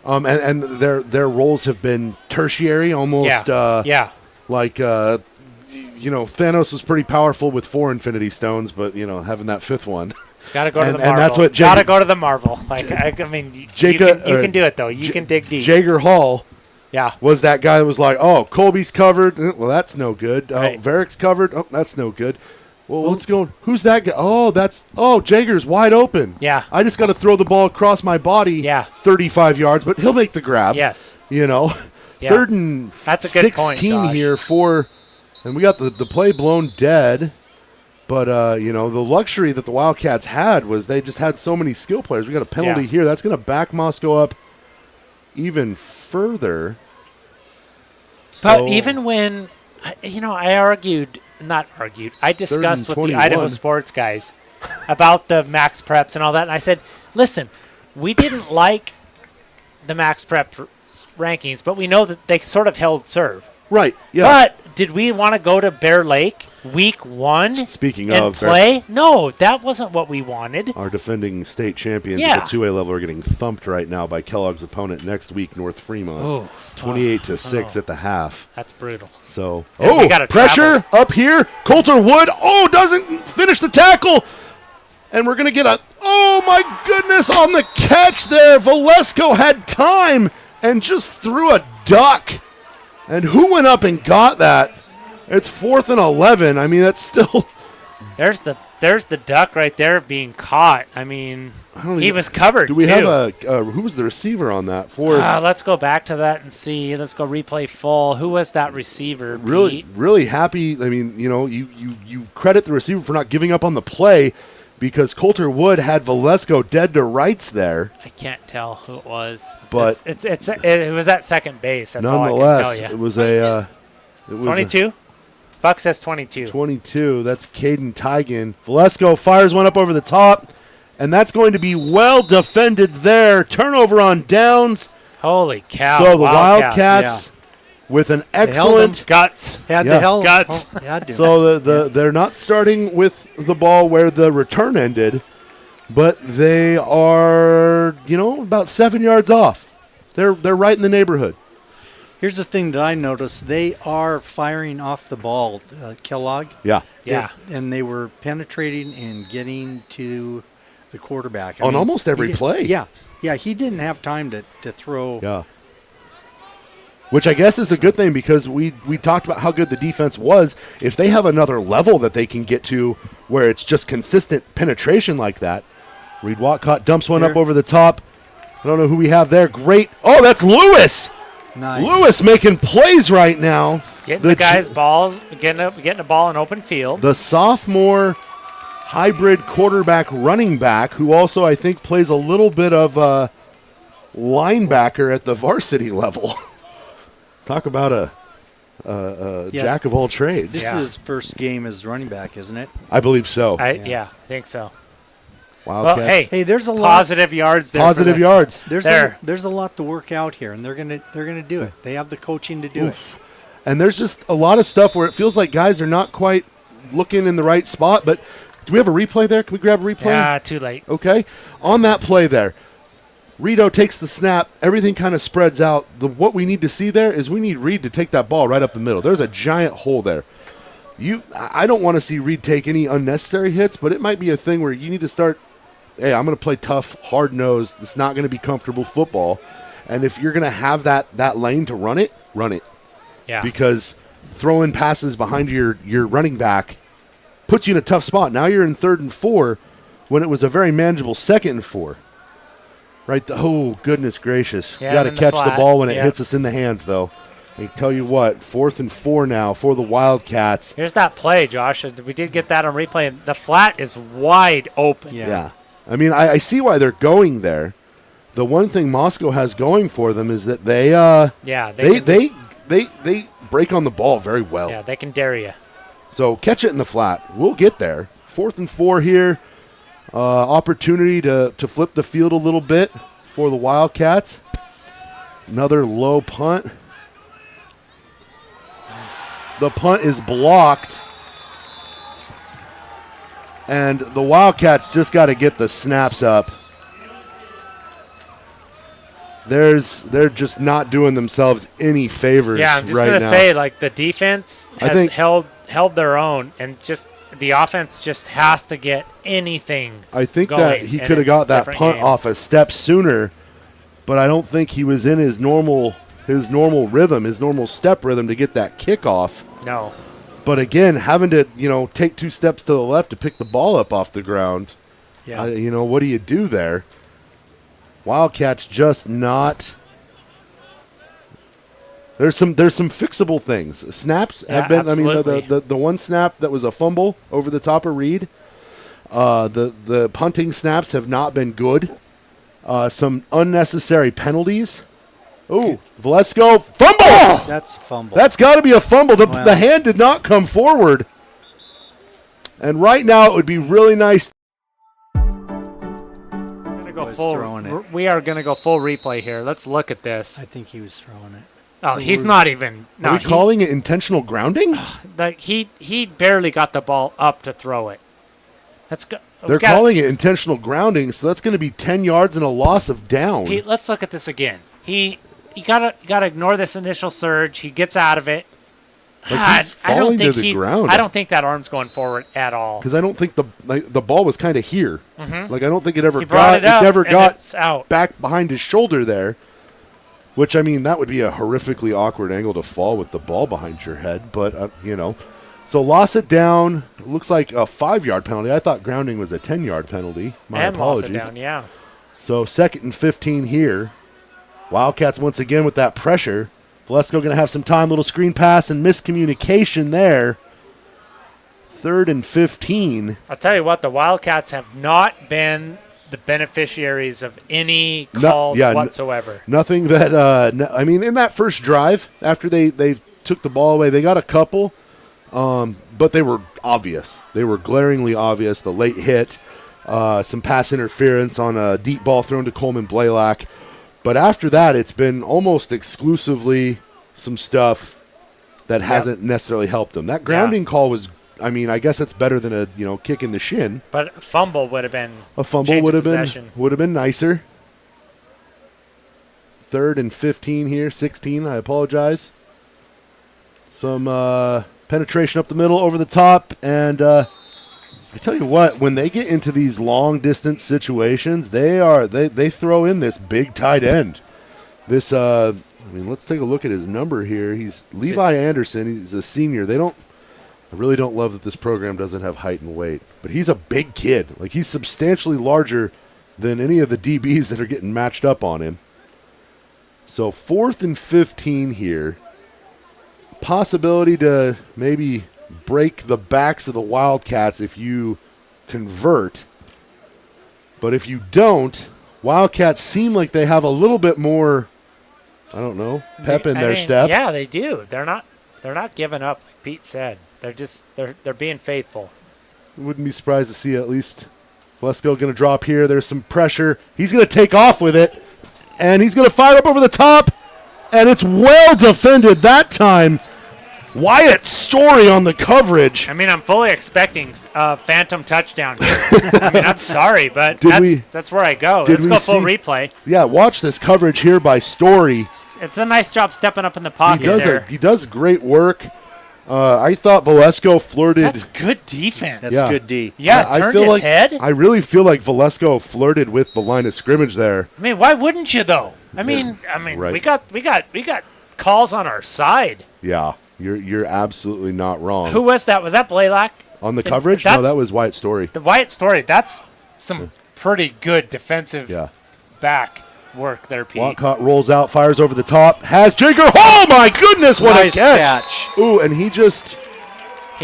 And their roles have been tertiary, almost. Yeah. Like, Thanos was pretty powerful with 4 Infinity Stones, but having that 5th one. Got to go to And- the and Marvel. that's what Got to Jacob- go to the Marvel. Like, I mean, you can do it, though. You can dig deep. Jager Hall Yeah. was that guy that was like, oh, Colby's covered. Well, that's no good. Right. Varick's covered. Oh, that's no good. Well, what's going? Who's that guy? Oh, Jager's wide open. Yeah. I just got to throw the ball across my body. Yeah. 35 yards, but he'll make the grab. Yes. Yeah. 3rd and That's a good 16 point, Josh. here and we got the play blown dead. But, the luxury that the Wildcats had was they just had so many skill players. We got a penalty here. That's going to back Moscow up even further. But So- even when, I discussed with the 21. Idaho sports guys about the max preps and all that. And I said, listen, we didn't like the max prep rankings, but we know that they sort of held serve. Right, yeah. But did we want to go to Bear Lake week 1 Speaking and of play? No, that wasn't what we wanted. our defending state champions Yeah. at the 2A level are getting thumped right now by Kellogg's opponent next week, North Fremont. Ooh. 28-6 at the half. That's brutal. So, And we gotta pressure up here. Coulter Wood, doesn't finish the tackle. And we're going to get oh my goodness, on the catch there. Valesco had time and just threw a duck. And who went up and got that? It's 4th and 11. I mean, that's still. There's the duck right there being caught. I mean, he was covered. Do we too. have who was the receiver on that? Let's go back to that and see. Let's go replay full. Who was that receiver? Really, Pete? really happy. I mean, you credit the receiver for not giving up on the play because Coulter Wood had Valesco dead to rights there. I can't tell who it was, But- it was at second base. That's all I Nonetheless, can tell it you. was a 22. Buck says 22. 22. That's Caden Tigan. Valesco fires one up over the top, and that's going to be well defended there. Turnover on downs. Holy cow! So the Wildcats with an held excellent. guts. Had Yeah. the hell. Guts. Oh, had to. So they're not starting with the ball where the return ended, but they are about 7 yards off. They're right in the neighborhood. Here's the thing that I noticed. They are firing off the ball, Kellogg. Yeah. Yeah. And they were penetrating and getting to the quarterback. On almost every he did- play. Yeah. Yeah, he didn't have time to throw. Yeah. Which I guess is a good thing because we talked about how good the defense was. If they have another level that they can get to where it's just consistent penetration like that, Reed Watcott dumps one up Here. over the top. I don't know who we have there. Great. Oh, that's Lewis. Nice. Lewis making plays right now. Getting the guys' balls, getting a ball in open field. The sophomore hybrid quarterback running back who also I think plays a little bit of linebacker at the varsity level. Talk about a Yeah. jack of all trades. This Yeah. is his first game as running back, isn't it? I believe so. I think so. Wildcats. Well, hey, Hey, there's a lot. positive yards there. for Positive the- yards. There's a lot to work out here, and they're gonna do it. They have the coaching to do it. And there's just a lot of stuff where it feels like guys are not quite looking in the right spot. But do we have a replay there? Can we grab a replay? Yeah, too late. Okay. On that play there, Rito takes the snap. Everything kind of spreads out. What we need to see there is we need Reed to take that ball right up the middle. There's a giant hole there. I don't want to see Reed take any unnecessary hits, but it might be a thing where you need to start, hey, I'm going to play tough, hard-nosed. It's not going to be comfortable football. And if you're going to have that lane to run it, run it. Yeah. Because throwing passes behind your running back puts you in a tough spot. Now you're in 3rd and 4 when it was a very manageable 2nd and 4. Right? Oh, goodness gracious. Yeah, You got to in the catch the flat. ball when it Yeah. hits us in the hands, though. I tell you what, 4th and 4 now for the Wildcats. Here's that play, Josh. We did get that on replay. The flat is wide open. Yeah. I mean, I see why they're going there. The one thing Moscow has going for them is that they break on the ball very well. Yeah, they can dare you. So catch it in the flat. We'll get there. 4th and 4 here. Opportunity to flip the field a little bit for the Wildcats. Another low punt. The punt is blocked. And the Wildcats just got to get the snaps up. They're just not doing themselves any favors right now. Yeah, I'm just going to say, like, the defense has held their own, and just the offense just has to get anything I think going, that he could have got that punt off a step sooner, but I don't think he was in his normal rhythm, his normal step rhythm to get that kickoff. No. But again, having to, take 2 steps to the left to pick the ball up off the ground. Yeah. What do you do there? Wildcats just not. There's some fixable things. Snaps have been. Absolutely. I mean, the one snap that was a fumble over the top of Reed. The punting snaps have not been good. Some unnecessary penalties. Oh, Valesco fumble! That's a fumble. That's got to be a fumble. The hand did not come forward. And right now, it would be really nice. We are going to go full replay here. Let's look at this. I think he was throwing it. Oh, he's not even. No, Are we calling it intentional grounding? He barely got the ball up to throw it. They're calling it intentional grounding, so that's going to be 10 yards and a loss of down. Let's look at this again. You gotta ignore this initial surge. He gets out of it. He's falling to the ground. I don't think that arm's going forward at all. Because I don't think the ball was kind of here. Mm-hmm. I don't think it ever got out back behind his shoulder there. Which, that would be a horrifically awkward angle to fall with the ball behind your head. But, So loss it down. It looks like a 5-yard penalty. I thought grounding was a 10-yard penalty. My apologies. Loss it down, yeah. So 2nd and 15 here. Wildcats once again with that pressure. Valesco going to have some time. Little screen pass and miscommunication there. 3rd and 15. I'll tell you what, the Wildcats have not been the beneficiaries of any calls whatsoever. Nothing that, in that first drive, after they took the ball away, they got a couple, but they were obvious. They were glaringly obvious. The late hit, some pass interference on a deep ball thrown to Coleman Blaylock. But after that, it's been almost exclusively some stuff that hasn't necessarily helped them. That grounding call was, I guess it's better than a kick in the shin. But a fumble would have been would have been nicer. 3rd and 15 here, 16. I apologize. Some penetration up the middle, over the top, and I tell you what, when they get into these long distance situations, they throw in this big tight end. This let's take a look at his number here. He's Levi Anderson. He's a senior. I really don't love that this program doesn't have height and weight, but he's a big kid. He's substantially larger than any of the DBs that are getting matched up on him. So 4th and 15 here. Possibility to maybe break the backs of the Wildcats if you convert. But if you don't, Wildcats seem like they have a little bit more, pep in their step. Yeah, they do. They're not giving up, like Pete said. They're being faithful. Wouldn't be surprised to see at least Valesco going to drop here. There's some pressure. He's going to take off with it, and he's going to fire up over the top, and it's well defended that time. Wyatt Story on the coverage. I'm fully expecting a phantom touchdown here. I'm sorry, but that's where I go. Let's go full replay. Yeah, watch this coverage here by Story. It's a nice job stepping up in the pocket there. He does great work. I thought Valesco flirted. That's good defense. That's good D. Yeah, turned his head. I really feel like Valesco flirted with the line of scrimmage there. Why wouldn't you though? Right. we got calls on our side. Yeah. You're absolutely not wrong. Who was that? Was that Blaylock? On the coverage? No, that was Wyatt Story. The Wyatt Story, that's some pretty good defensive back work there, Pete. Walcott rolls out, fires over the top, has Jager. Oh, my goodness, what nice a catch. Ooh, and he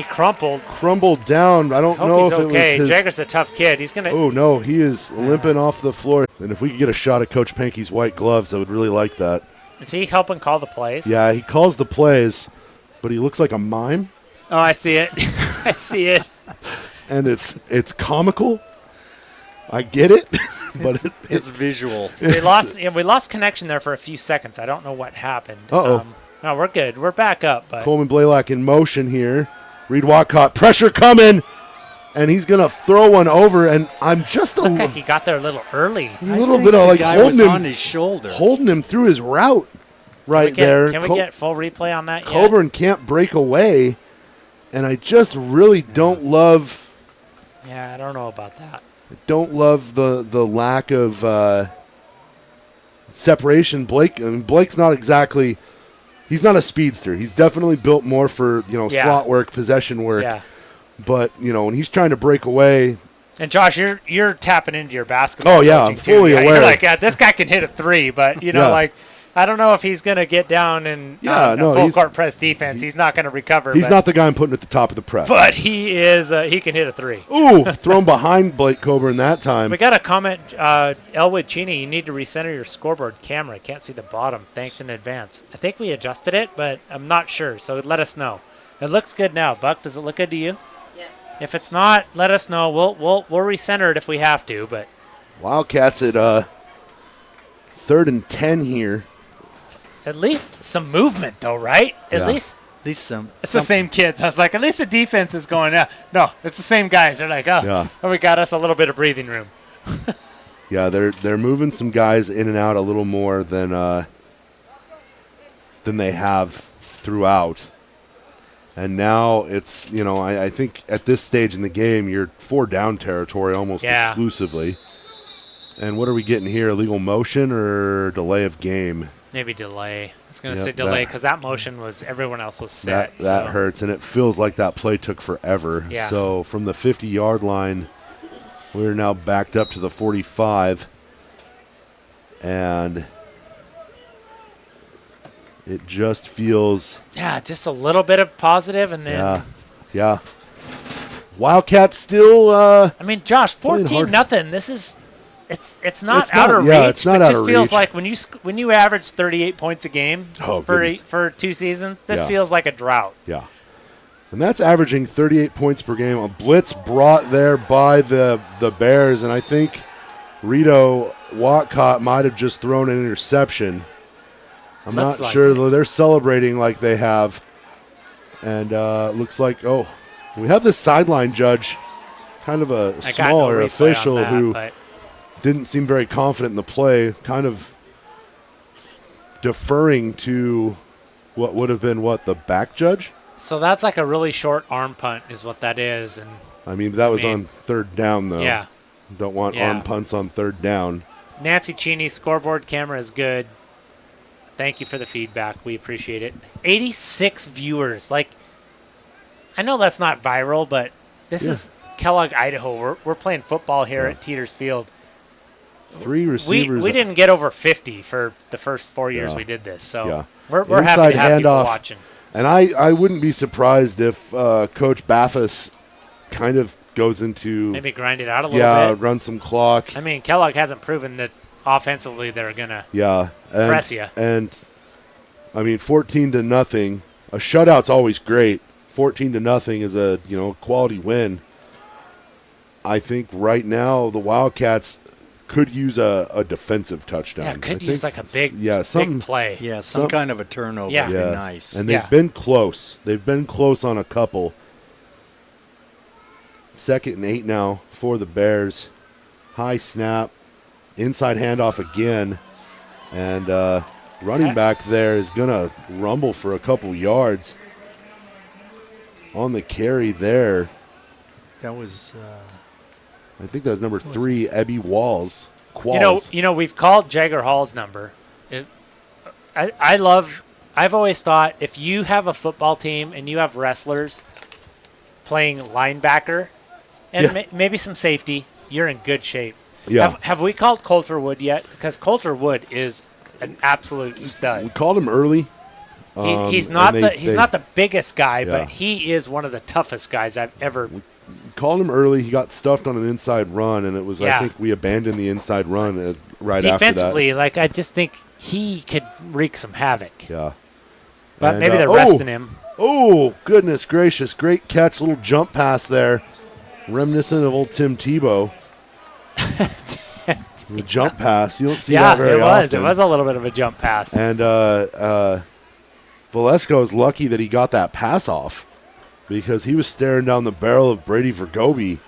crumbled down. I don't know if it was his. Jager's a tough kid. He's going to. Oh, no, he is limping off the floor. And if we could get a shot at Coach Pankey's white gloves, I would really like that. Is he helping call the plays? Yeah, he calls the plays. But he looks like a mime. Oh, I see it. I see it. And it's comical. I get it, but It's visual. We lost connection there for a few seconds. I don't know what happened. Uh-oh. No, we're good. We're back up. But Coleman Blaylock in motion here. Reed Walcott, pressure coming, and he's going to throw one over, and I'm just looked like he got there a little early. little bit of like guy holding was him, on his shoulder. holding him through his route right there. Can we get full replay on that yet? Coburn can't break away, and I just really don't love Yeah, I don't know about that. the lack of separation. Blake's not exactly. He's not a speedster. He's definitely built more for slot work, possession work. Yeah. But when he's trying to break away. And Josh, you're tapping into your basketball. Oh yeah, coaching I'm fully too. aware. You're like, this guy can hit a three, but I don't know if he's going to get down and full court press defense. He's not going to recover. He's not the guy I'm putting at the top of the press. But he is. He can hit a three. Ooh, thrown behind Blake Coburn that time. We got a comment. Elwood Cheney, you need to recenter your scoreboard camera. Can't see the bottom. Thanks in advance. I think we adjusted it, but I'm not sure. So let us know. It looks good now. Buck, does it look good to you? Yes. If it's not, let us know. We'll recenter it if we have to. But Wildcats at 3rd and 10 here. at least some movement, though, right? Yeah. At least some. it's the same kids. I was like, at least the defense is going. No, it's the same guys. They're like, we got us a little bit of breathing room. Yeah, they're moving some guys in and out a little more than they have throughout. And now it's, I think at this stage in the game, you're 4 down territory almost exclusively. And what are we getting here? Illegal motion or delay of game? Maybe delay. I was going to say delay because that motion was everyone else was set. That hurts, and it feels like that play took forever. Yeah. So from the 50-yard line, we're now backed up to the 45. And it just feels... Yeah, just a little bit of positive, and then... Yeah. Wildcats still... I mean, Josh, 14-0. This is... It's not out of yeah, reach. it's not it out just of feels reach. like when you average 38 points a game goodness. for 2 seasons, this Yeah. feels like a drought. Yeah. And that's averaging 38 points per game. A blitz brought there by the Bears, and I think Rito Watcott might have just thrown an interception. I'm Looks not like sure, it. though. They're celebrating like they have. And looks like, we have this sideline judge, kind of a I got no smaller replay official on that, who but didn't seem very confident in the play, kind of deferring to what would have been, the back judge? so that's like a really short arm punt is what that is. And I mean, that was on 3rd down, though. yeah, Don't want Yeah. arm punts on 3rd down. Nancy Cheney's scoreboard camera is good. Thank you for the feedback. We appreciate it. 86 viewers. Like, I know that's not viral, but this is Kellogg, Idaho. We're playing football here at Teeters Field. 3 receivers. We didn't get over 50 for the first 4 years Yeah. we did this, so Yeah. we're happy to have people handoff. watching. And I wouldn't be surprised if Coach Bathus kind of goes into Maybe grind it out a little bit. run some clock. I mean, Kellogg hasn't proven that offensively they're gonna. And, press ya. And I mean, 14-0. A shutout's always great. 14-0 is a quality win. I think right now the Wildcats could use a defensive touchdown. Yeah, could I use think, like a big something play. Yeah, some kind of a turnover Yeah. would be Yeah. nice. And they've been close. They've been close on a couple. 2nd and 8 now for the Bears. High snap. Inside handoff again. And running back there is going to rumble for a couple yards. On the carry there, That was I think that was number 3, Ebby Walls. Qualls. We've called Jagger Hall's number. I've always thought if you have a football team and you have wrestlers playing linebacker and maybe some safety, you're in good shape. Yeah. Have we called Coulter Wood yet? Because Coulter Wood is an absolute We stud. called him early. He's not and not the biggest guy, Yeah. but he is one of the toughest guys I've ever. Called him early. He got stuffed on an inside run, and it was Yeah. I think we abandoned the inside run right after that. Defensively, I just think he could wreak some havoc. Yeah. But And, maybe they're resting him. Oh, goodness gracious. Great catch. Little jump pass there. Reminiscent of old Tim Tebow. The jump pass. You don't see that very it was. often. It was a little bit of a jump pass. And Valesco is lucky that he got that pass off because he was staring down the barrel of Brady Vergobi,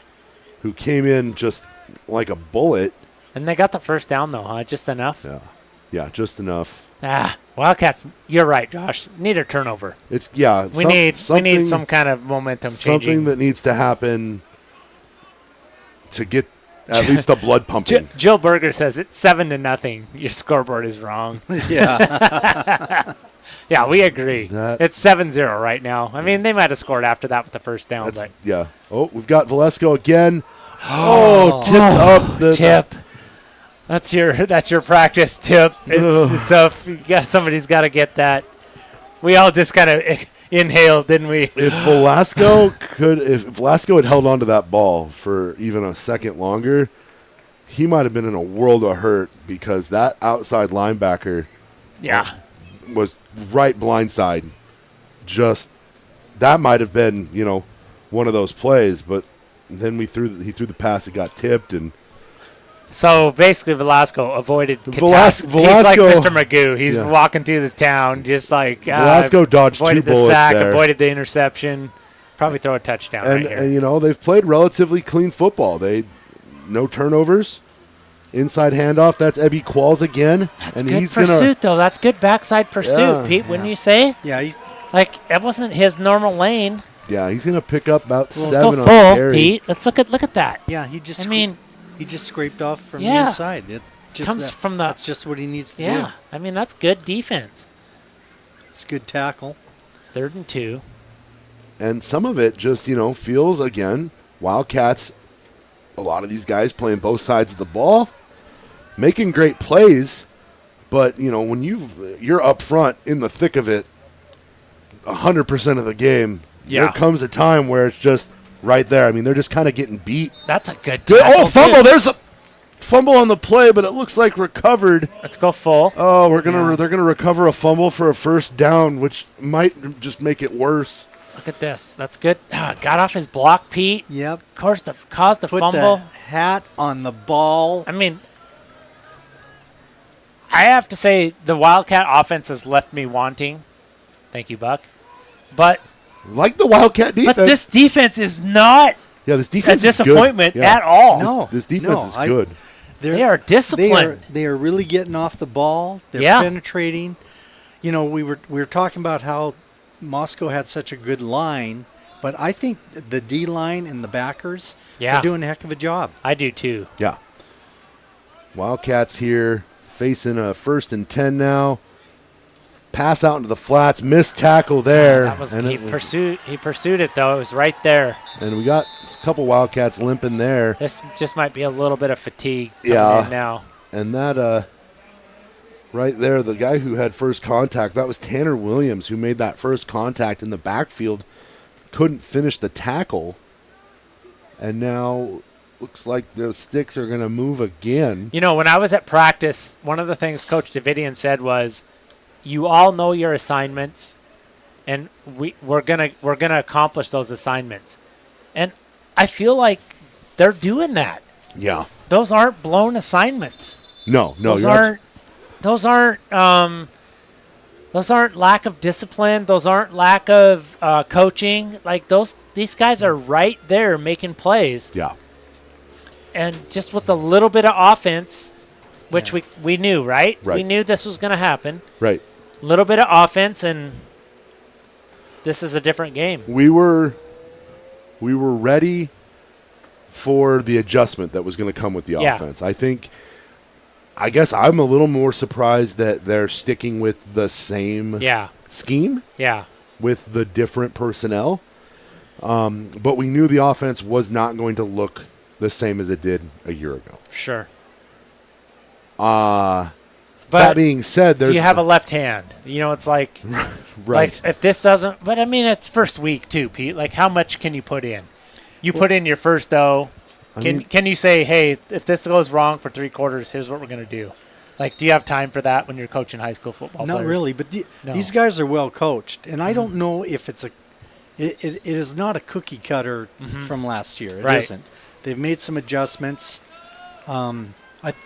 who came in just like a bullet. And they got the first down, though, huh? Just enough? Yeah, just enough. Wildcats, you're right, Josh. Need a turnover. We need some kind of momentum changing. Something that needs to happen to get at least the blood pumping. Jill Berger says it's 7-0. Your scoreboard is wrong. Yeah. Yeah, we agree. It's 7-0 right now. I mean, they might have scored after that with the first down, but yeah. Oh, we've got Valesco again. Tipped up the tip. That's your practice tip. It's tough. Somebody's got to get that. We all just kind of inhaled, didn't we? If Velasco had held on to that ball for even a second longer, he might have been in a world of hurt because that outside linebacker was right blindside. Just that might have been, one of those plays, but then he threw the pass, it got tipped, and so basically Velasco avoided Velasco, he's like Mr. Magoo. He's walking through the town just like Velasco dodged avoided two the bullets sack, there. Avoided the interception, probably throw a touchdown right here. And they've played relatively clean football. No turnovers. Inside handoff, that's Ebby Qualls again. That's good pursuit, though. That's good backside pursuit, Pete, wouldn't you say? Yeah. It wasn't his normal lane. Yeah, he's going to pick up about 7 go on full, carry. Pete. Let's look at that. Yeah, he just scraped off from the inside. That's just what he needs to do. Yeah, I mean, that's good defense. It's a good tackle. 3rd and 2. And some of it just, feels, again, Wildcats, a lot of these guys playing both sides of the ball, making great plays, but, when you're up front in the thick of it 100% of the game, there comes a time where it's just right there. I mean, they're just kind of getting beat. That's a good tackle. Fumble. There's a fumble on the play, but it looks like recovered. Let's go full. Oh, they're gonna recover a fumble for a first down, which might just make it worse. Look at this. That's good. Got off his block, Pete. Yep. Of course, caused the fumble. Put the hat on the ball. I mean, I have to say the Wildcat offense has left me wanting. Thank you, Buck. But like the Wildcat defense. But this defense is not this defense a disappointment at all. No. This defense is good. They are disciplined. They are really getting off the ball. They're penetrating. We were talking about how Moscow had such a good line, but I think the D line and the backers are doing a heck of a job. I do too. Yeah. Wildcats here facing a 1st and 10 now. Pass out into the flats, missed tackle there. He pursued it though. It was right there. And we got a couple Wildcats limping there. This just might be a little bit of fatigue coming in now. And that right there, the guy who had first contact, that was Tanner Williams, who made that first contact in the backfield, couldn't finish the tackle. And now looks like the sticks are going to move again. When I was at practice, one of the things Coach Davidian said was, you all know your assignments, and we're gonna accomplish those assignments. And I feel like they're doing that. Yeah. Those aren't blown assignments. No. Those aren't lack of discipline. Those aren't lack of coaching. Like these guys are right there making plays. Yeah. And just with a little bit of offense, which we knew, right? Right. We knew this was going to happen. Right. Little bit of offense, and this is a different game. We were ready for the adjustment that was going to come with the offense. I guess I'm a little more surprised that they're sticking with the same scheme. Yeah. With the different personnel. But we knew the offense was not going to look the same as it did a year ago. Sure. But that being said, do you have a left hand? It's like, right. Like if this doesn't, but I mean, it's first week too, Pete. Like how much can you put in? You put in your first O. Can you say, hey, if this goes wrong for 3 quarters, here's what we're going to do? Like, do you have time for that when you're coaching high school football Not players? really, but these guys are well coached, and I don't know if it is not a cookie cutter from last year. It isn't. They've made some adjustments.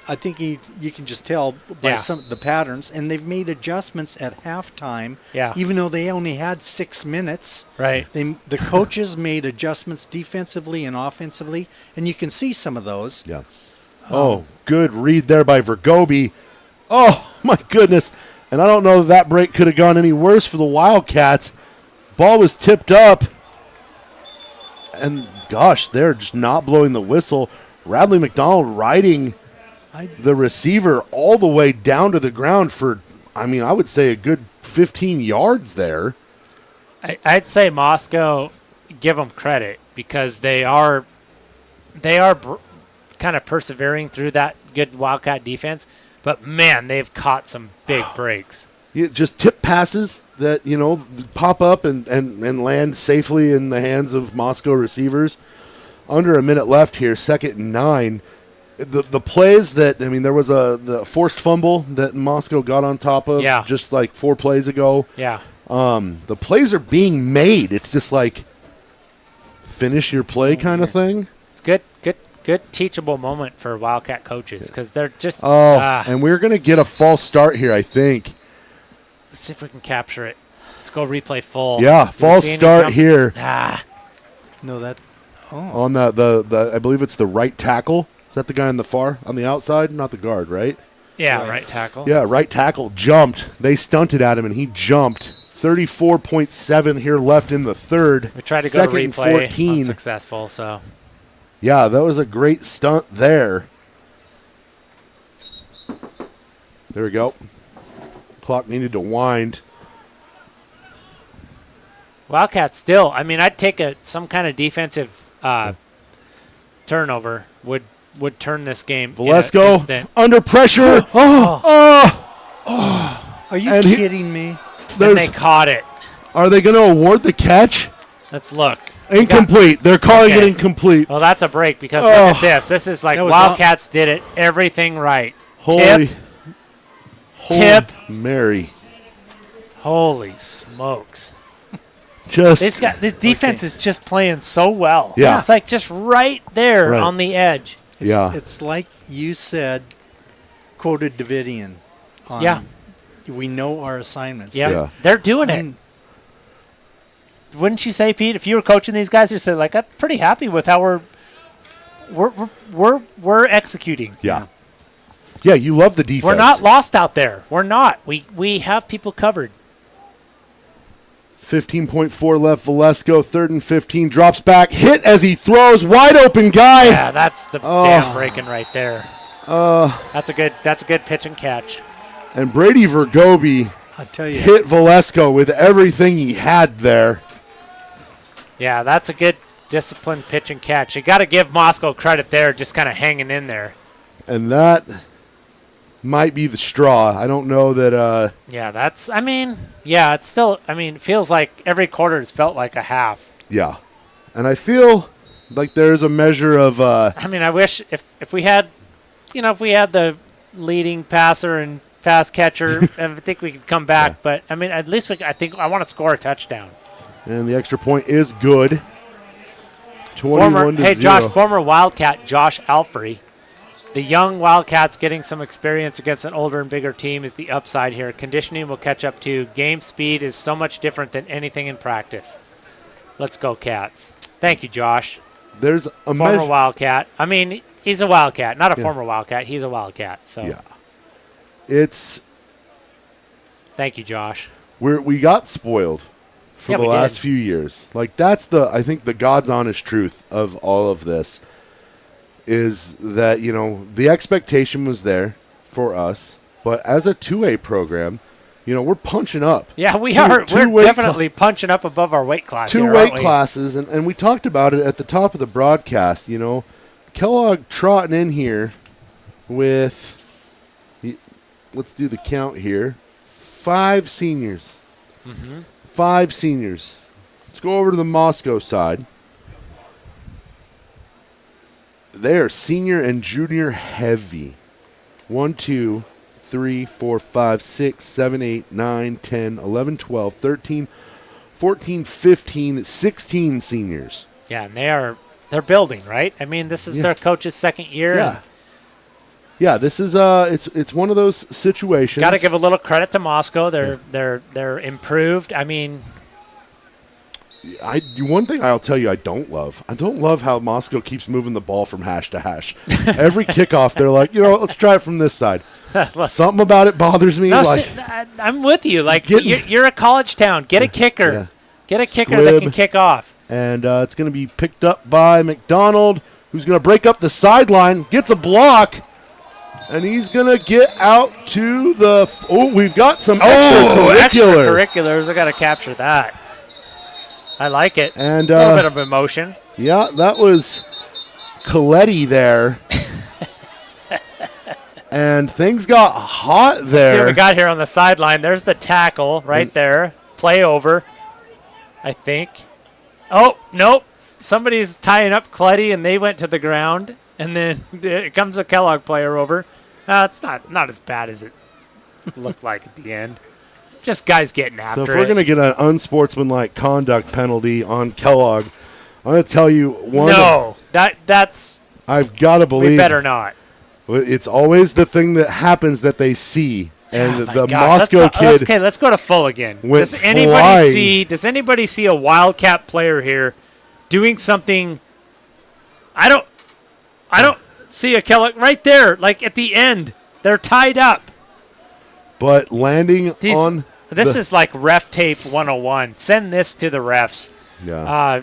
I think you can just tell by Yeah. some of the patterns, and they've made adjustments at halftime. Yeah. Even though they only had 6 minutes, Right. the coaches made adjustments defensively and offensively, and you can see some of those. Yeah. Oh, good read there by Vergobi. Oh, my goodness. And I don't know if that break could have gone any worse for the Wildcats. Ball was tipped up. And, gosh, they're just not blowing the whistle. Radley McDonald riding the receiver all the way down to the ground for, I would say a good 15 yards there. I'd say Moscow, give them credit because they are kind of persevering through that good Wildcat defense. But, man, they've caught some big breaks. Just tip passes that, pop up and land safely in the hands of Moscow receivers. Under a minute left here, 2nd and 9. The plays that, there was the forced fumble that Moscow got on top of just like 4 plays ago. Yeah. The plays are being made. It's just like finish your play kind of thing. It's good teachable moment for Wildcat coaches because they're just and we're going to get a false start here, I think. let's see if we can capture it. Let's go replay full. Yeah, Do we false see any start jump? here No, that. Oh, on the I believe it's the right tackle. Is that the guy on the outside? Not the guard, right? Yeah, right tackle. Yeah, right tackle jumped. They stunted at him, and he jumped. 34.7 here left in the third. We tried to go to 2nd and replay, 14. unsuccessful, so. Yeah, that was a great stunt there. There we go. Clock needed to wind. Wildcats still, I'd take some kind of defensive turnover would turn this game in an Valesco instant. under pressure. are you And kidding me? Then they caught it. Are they going to award the catch? Let's look. Incomplete. They're calling it Okay. incomplete. Well, that's a break because look at this. This is like That was Wildcats did it everything right. Holy Tip. Mary. Holy smokes. Just This defense is just playing so well. Yeah. It's like just right there Right. on the edge. Yeah. It's like you said, quoted Davidian. On, Yeah. We know our assignments. Yeah. Yeah. They're doing I it. mean, Wouldn't you say, Pete, if you were coaching these guys, you'd say, like, I'm pretty happy with how we're executing. Yeah. Yeah, you love the defense. We're not lost out there. We're not. We have people covered. 15.4 left. Valesco, 3rd and 15. Drops back. Hit as he throws. Wide open guy. Yeah, that's the damn breaking right there. That's a good pitch and catch. And Brady Vergobi I tell you, hit Valesco with everything he had there. Yeah, that's a good disciplined pitch and catch. You got to give Moscow credit there, just kind of hanging in there. And that might be the straw. I don't know that. Yeah, it's still, it feels like every quarter has felt like a half. Yeah. And I feel like there's a measure of. I wish if we had, if we had the leading passer and pass catcher, I think we could come back. Yeah. But, at least I want to score a touchdown. And the extra point is good. 21 to 0. Josh, former Wildcat Josh Alfrey. The young Wildcats getting some experience against an older and bigger team is the upside here. Conditioning will catch up to. Game speed is so much different than anything in practice. Let's go, Cats. Thank you, Josh. There's a Former Wildcat. He's a Wildcat, not a former Wildcat. He's a Wildcat. So Yeah. It's. Thank you, Josh. We got spoiled for the we last did. few years. Like, that's I think the God's honest truth of all of this is that, the expectation was there for us, but as a 2A program, we're punching up. Yeah, we Two- are. two We're weight definitely punching up above our weight class. Two here, weight aren't we? classes, and we talked about it at the top of the broadcast. Kellogg trotting in here with, let's do the count here, 5 seniors. Mm-hmm. 5 seniors. Let's go over to the Moscow side. They are senior and junior heavy. 1, 2, 3, 4, 5, 6, 7, 8, 9, 10, 11, 12, 13, 14, 15, 16 seniors. Yeah, and they're building, right? This is their coach's second year. Yeah. yeah, this is it's one of those situations. Got to give a little credit to Moscow. They're improved. I mean, One thing I'll tell you I don't love how Moscow keeps moving the ball from hash to hash. Every kickoff, they're like, let's try it from this side. Something about it bothers me. no, like I'm with you. Like you're a college town. Get a kicker. Yeah. Get a kicker that can kick off. And it's going to be picked up by McDonald, who's going to break up the sideline, gets a block, and he's going to get out to the we've got some Extracurriculars. I got to capture that. I like it. And a little bit of emotion. Yeah, that was Coletti there. And things got hot there. Let's see what we got here on the sideline. There's the tackle right there. Play over, I think. Oh, nope. Somebody's tying up Coletti, and they went to the ground. And then it comes a Kellogg player over. It's not as bad as it looked like at the end. Just guys getting after it. So if we're going to get an unsportsmanlike conduct penalty on Kellogg, I'm going to tell you that's I've got to believe. We better not. It's always the thing that happens that they see. And the gosh, Moscow kid. Okay, let's go to full again. Does anybody see a Wildcat player here doing something? I don't see a Kellogg right there, like at the end. They're tied up. But landing on this is like ref tape 101. Send this to the refs. Yeah.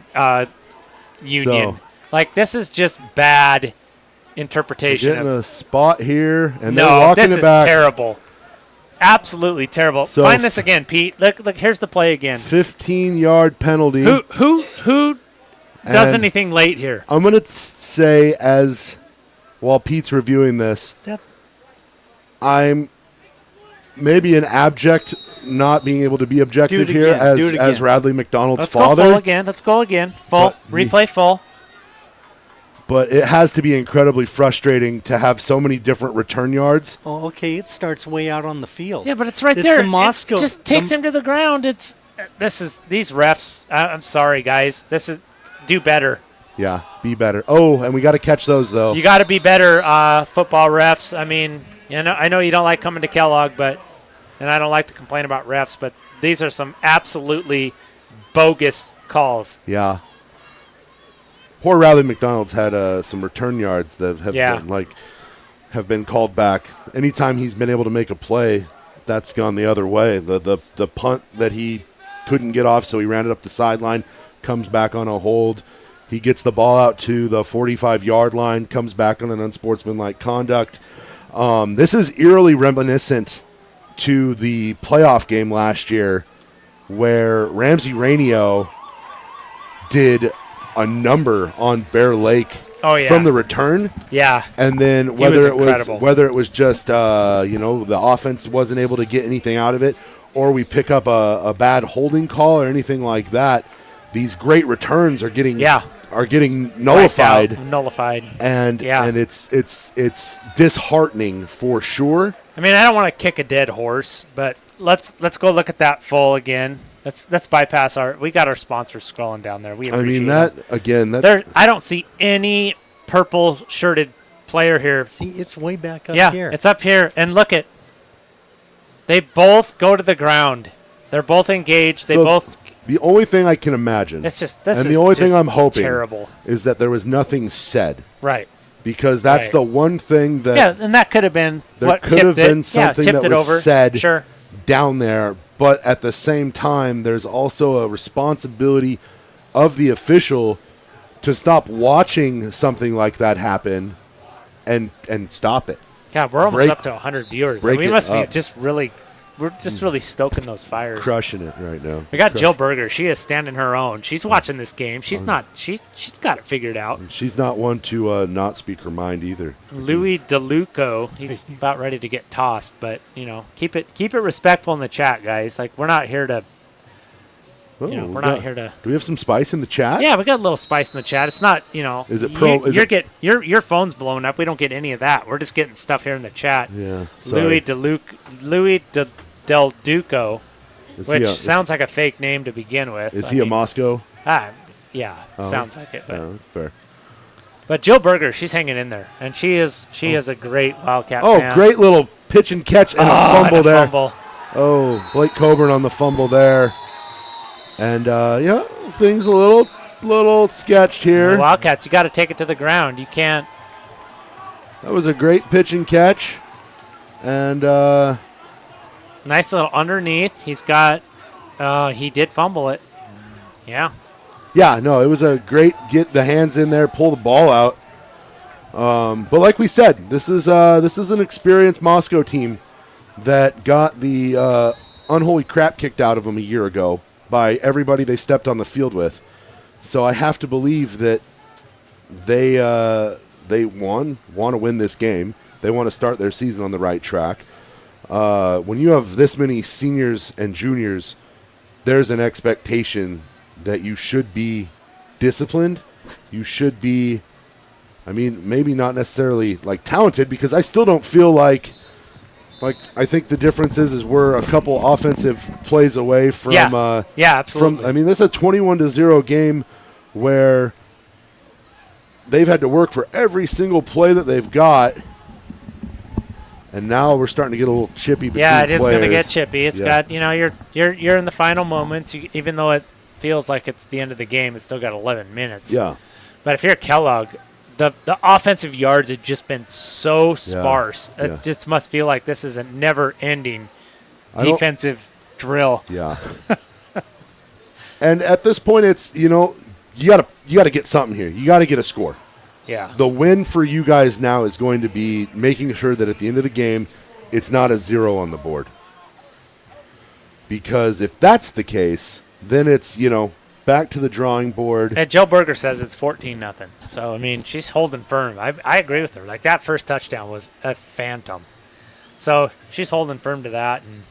Union. So, like this is just bad interpretation. Getting a spot here, and they're walking this it is back. Terrible. Absolutely terrible. So find this again, Pete. Look. Here's the play again. 15-yard penalty. Who does anything late here? I'm gonna say while Pete's reviewing this, I'm maybe an abject not being able to be objective here as Radley McDonald's father. Let's go again. Full. Replay full. But it has to be incredibly frustrating to have so many different return yards. Oh, okay. It starts way out on the field. Yeah, but it's right there. Moscow. It just takes him to the ground. These refs. I'm sorry, guys. Do better. Yeah, be better. Oh, and we got to catch those though. You got to be better, football refs. I mean, I know you don't like coming to Kellogg, and I don't like to complain about refs, but these are some absolutely bogus calls. Yeah. Poor Radley McDonald's had some return yards that have been called back. Anytime he's been able to make a play, that's gone the other way. The punt that he couldn't get off, so he ran it up the sideline, comes back on a hold. He gets the ball out to the 45-yard line, comes back on an unsportsmanlike conduct. This is eerily reminiscent to the playoff game last year where Ramsey Rainio did a number on Bear Lake from the return. Yeah. And then whether it was just the offense wasn't able to get anything out of it, or we pick up a bad holding call or anything like that, these great returns are getting nullified. And it's disheartening for sure. I mean, I don't want to kick a dead horse, but let's go look at that full again. Let's bypass we got our sponsors scrolling down there. I don't see any purple shirted player here. See, it's way back up here. Yeah, it's up here. And look they both go to the ground. They're both engaged. The only thing I can imagine, the only thing I'm hoping is that there was nothing said. Right. Because that's the one thing that... Yeah, and that could have been what tipped it. There could have been something that was said sure. down there. But at the same time, there's also a responsibility of the official to stop watching something like that happen and stop it. God, we're almost up to 100 viewers. We must be we're just really stoking those fires. Crushing it right now. We got Jill Berger. She is standing her own. She's watching this game. She's got it figured out. She's not one to not speak her mind either. Louis DeLuco, he's about ready to get tossed, but keep it respectful in the chat, guys. Like we're not here to Do we have some spice in the chat? Yeah, we got a little spice in the chat. It's not, Is it pro? Your phone's blown up. We don't get any of that. We're just getting stuff here in the chat. Yeah. Louis Del Duco, which sounds like a fake name to begin with. Is he a Moscow? Yeah, sounds like it. But. Fair. But Jill Berger, she's hanging in there, and she is a great Wildcat fan. Great little pitch and catch and a fumble there. Fumble. Oh, Blake Coburn on the fumble there. And, things a little sketched here. The Wildcats, you got to take it to the ground. You can't. That was a great pitch and catch. And Nice little underneath. He's got he did fumble it. Yeah. yeah, no, it was a great get the hands in there, pull the ball out. But like we said, this is an experienced Moscow team that got the unholy crap kicked out of them a year ago by everybody they stepped on the field with. So I have to believe that they want to win this game. They want to start their season on the right track. When you have this many seniors and juniors, there's an expectation that you should be disciplined. You should be, maybe not necessarily like talented, because I still don't feel like I think the difference is we're a couple offensive plays away from absolutely. This is a 21-0 game where they've had to work for every single play that they've got, and now we're starting to get a little chippy between it is going to players. get chippy. It's got you're in the final moments. Even though it feels like it's the end of the game, it's still got 11 minutes. Yeah, but if you're Kellogg, the offensive yards have just been so sparse. It just must feel like this is a never-ending defensive drill. Yeah. And at this point, it's you gotta get something here. You got to get a score. Yeah. The win for you guys now is going to be making sure that at the end of the game, it's not a 0 on the board. Because if that's the case, then it's, back to the drawing board. And Jill Berger says it's 14-0. So, she's holding firm. I agree with her. Like, that first touchdown was a phantom. So, she's holding firm to that. And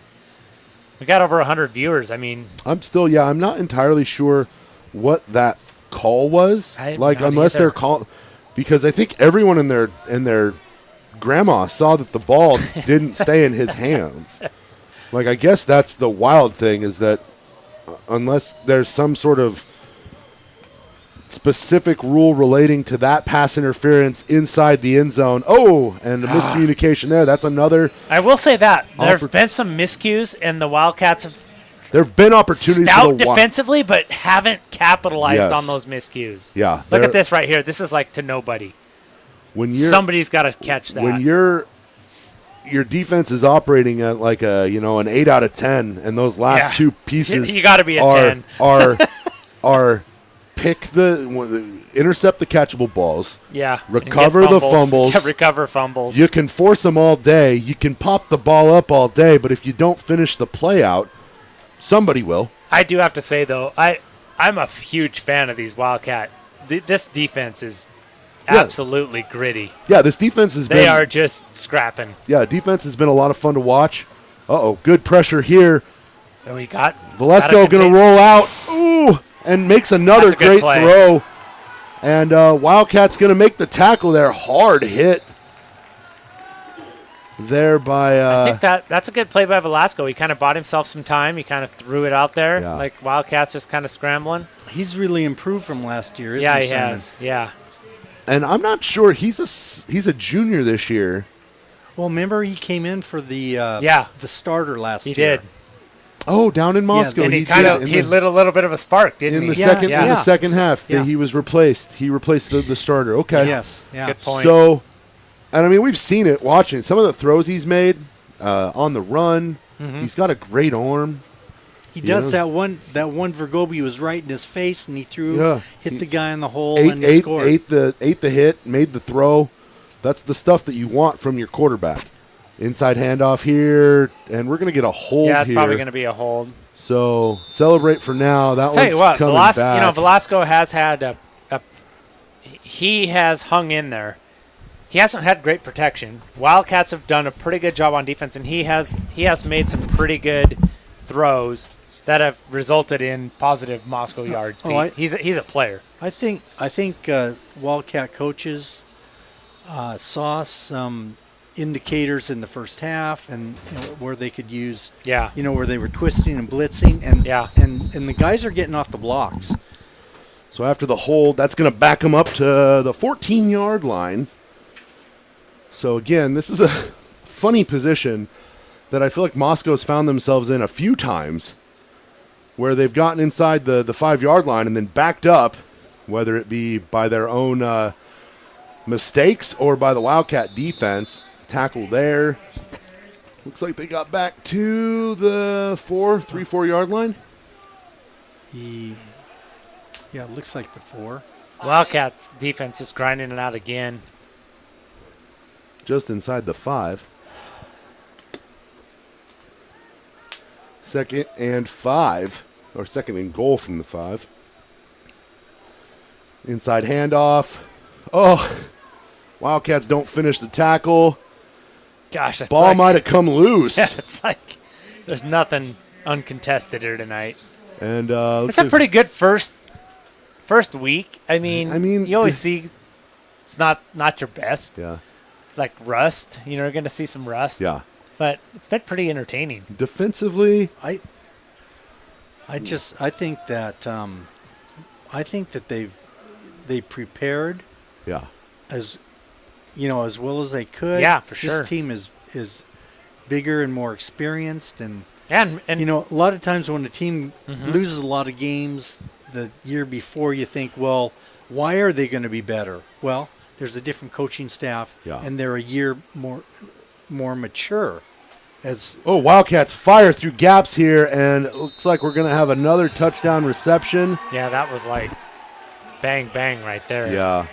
we got over 100 viewers. I'm not entirely sure what that call was. Unless they're call, because I think everyone in their grandma saw that the ball didn't stay in his hands. I guess that's the wild thing, is that unless there's some sort of specific rule relating to that pass interference inside the end zone. Oh, and a miscommunication there. That's another. I will say that there have been some miscues, and the Wildcats have there have been opportunities stout defensively, but haven't capitalized on those miscues. Yeah. Look at this right here. This is like to nobody. Somebody's got to catch that. When your defense is operating at like an 8 out of 10, and those last two pieces you got to be a 10. are intercept the catchable balls. Yeah. Recover the fumbles. Recover fumbles. You can force them all day. You can pop the ball up all day, but if you don't finish the play out, somebody will. I do have to say, though, I'm a huge fan of these Wildcat. This defense is absolutely gritty. Yeah, this defense has been. They are just scrapping. Yeah, defense has been a lot of fun to watch. Good pressure here. We got Valesco going to roll out. Ooh, and makes another great throw. And Wildcats going to make the tackle there. Hard hit there by. I think that's a good play by Velasco. He kind of bought himself some time. He kind of threw it out there. Yeah. Like Wildcats just kind of scrambling. He's really improved from last year, isn't he? he, Simon? Has. Yeah. And I'm not sure he's a junior this year. Well, remember he came in for the starter last year. He did. Oh, down in Moscow. And he lit a little bit of a spark, didn't he? In the second half, he was replaced. He replaced the starter. Okay. Yes. Yeah. Good point. So, and we've seen it watching some of the throws he's made on the run. Mm-hmm. He's got a great arm. He does that one. That one Vergobi was right in his face, and he hit the guy in the hole, and he scored. Ate the hit, made the throw. That's the stuff that you want from your quarterback. Inside handoff here, and we're going to get a hold here. Yeah, it's probably going to be a hold. So celebrate for now. That one's coming back. Velasco has had he has hung in there. He hasn't had great protection. Wildcats have done a pretty good job on defense, and he has made some pretty good throws that have resulted in positive Moscow yards. He's a player. I think Wildcat coaches saw some indicators in the first half, and where they could use, where they were twisting and blitzing, and the guys are getting off the blocks. So after the hold, that's going to back them up to the 14-yard line. So again, this is a funny position that I feel like Moscow's found themselves in a few times, where they've gotten inside the 5-yard line and then backed up, whether it be by their own mistakes or by the Wildcat defense. Tackle there. Looks like they got back to the 3-4-yard line. Yeah, it looks like the 4. Wildcats defense is grinding it out again. Just inside the 5. 2nd and 5, or 2nd and goal from the 5. Inside handoff. Oh, Wildcats don't finish the tackle. Gosh, that's Ball might have come loose. Yeah, it's like there's nothing uncontested here tonight. And It's a pretty good first week. I mean, you always see it's not your best. Yeah. Like rust, you're going to see some rust. Yeah. But it's been pretty entertaining. Defensively, I think that they prepared yeah. as well as they could. Yeah, for sure. This team is bigger and more experienced, and And a lot of times when a team loses a lot of games the year before, you think, well, why are they going to be better? Well, there's a different coaching staff, and they're a year more mature. Wildcats fire through gaps here, and it looks like we're going to have another touchdown reception. yeah, that was like bang, bang right there. Yeah.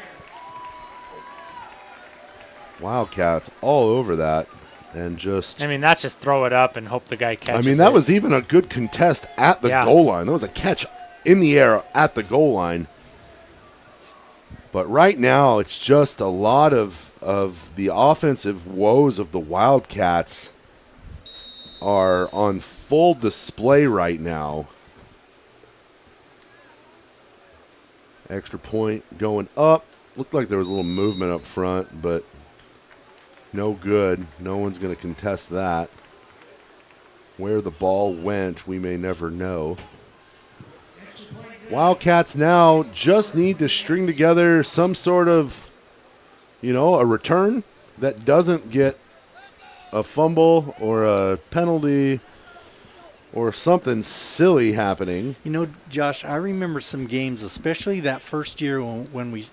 Wildcats all over that, and just... that's just throw it up and hope the guy catches that it. was even a good contest at the goal line. There was a catch in the air at the goal line. But right now, it's just a lot of the offensive woes of the Wildcats are on full display right now. Extra point going up. Looked like there was a little movement up front, but no good. No one's going to contest that. Where the ball went, we may never know. Wildcats now just need to string together some sort of, a return that doesn't get a fumble or a penalty or something silly happening. Josh, I remember some games, especially that first year when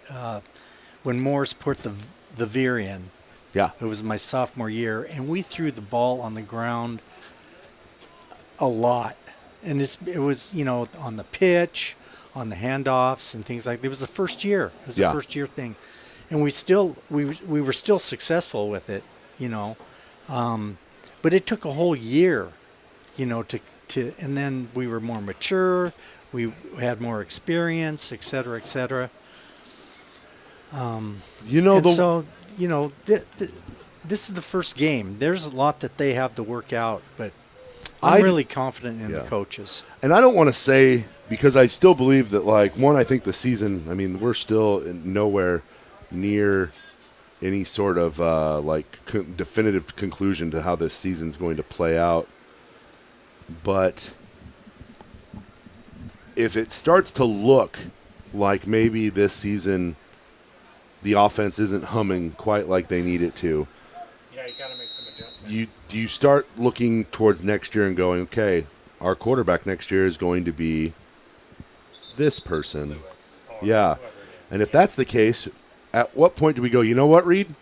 Morris put the veer in. Yeah. It was my sophomore year, and we threw the ball on the ground a lot. And it was, on the pitch, on the handoffs and things like that. It was the first year. It was the first year thing. And we were still successful with it, but it took a whole year, and then we were more mature, we had more experience, et cetera, et cetera. This is the first game. There's a lot that they have to work out, but I'm really confident in the coaches. And I don't want to say, because I still believe that, I think the season, we're still nowhere near any sort of definitive conclusion to how this season's going to play out. But if it starts to look like maybe this season the offense isn't humming quite like they need it to, Yeah, you got to make some adjustments. you start looking towards next year and going, okay, our quarterback next year is going to be this person. Yeah. And if that's the case, at what point do we go, you know what, Reed?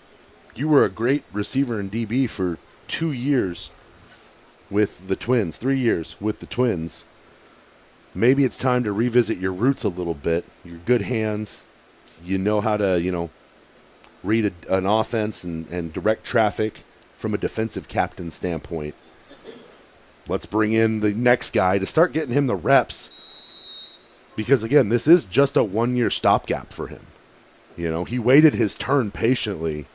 You were a great receiver in DB for 2 years with the Twins, 3 years with the Twins. Maybe it's time to revisit your roots a little bit. Your good hands. You know how to, read an offense and direct traffic from a defensive captain standpoint. Let's bring in the next guy to start getting him the reps. Because, again, this is just a 1-year stopgap for him. He waited his turn patiently,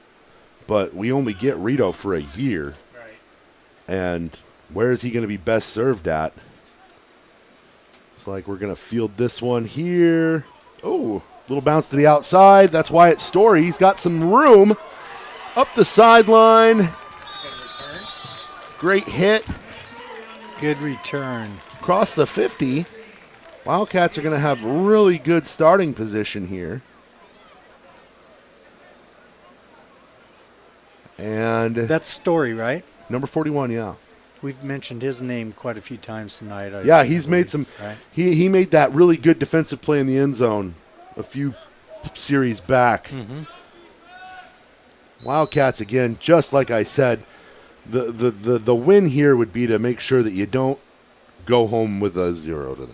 but we only get Rito for a year. Right. And where is he going to be best served at? It's like we're going to field this one here. Oh, little bounce to the outside. That's Wyatt Story. He's got some room up the sideline. Great hit. Good return. Across the 50. Wildcats are going to have really good starting position here. And That's Story, right? number 41, yeah. We've mentioned his name quite a few times tonight. Yeah, he's made some right? he made that really good defensive play in the end zone a few series back. Wildcats, again, just like I said, the win here would be to make sure that you don't go home with a 0 tonight.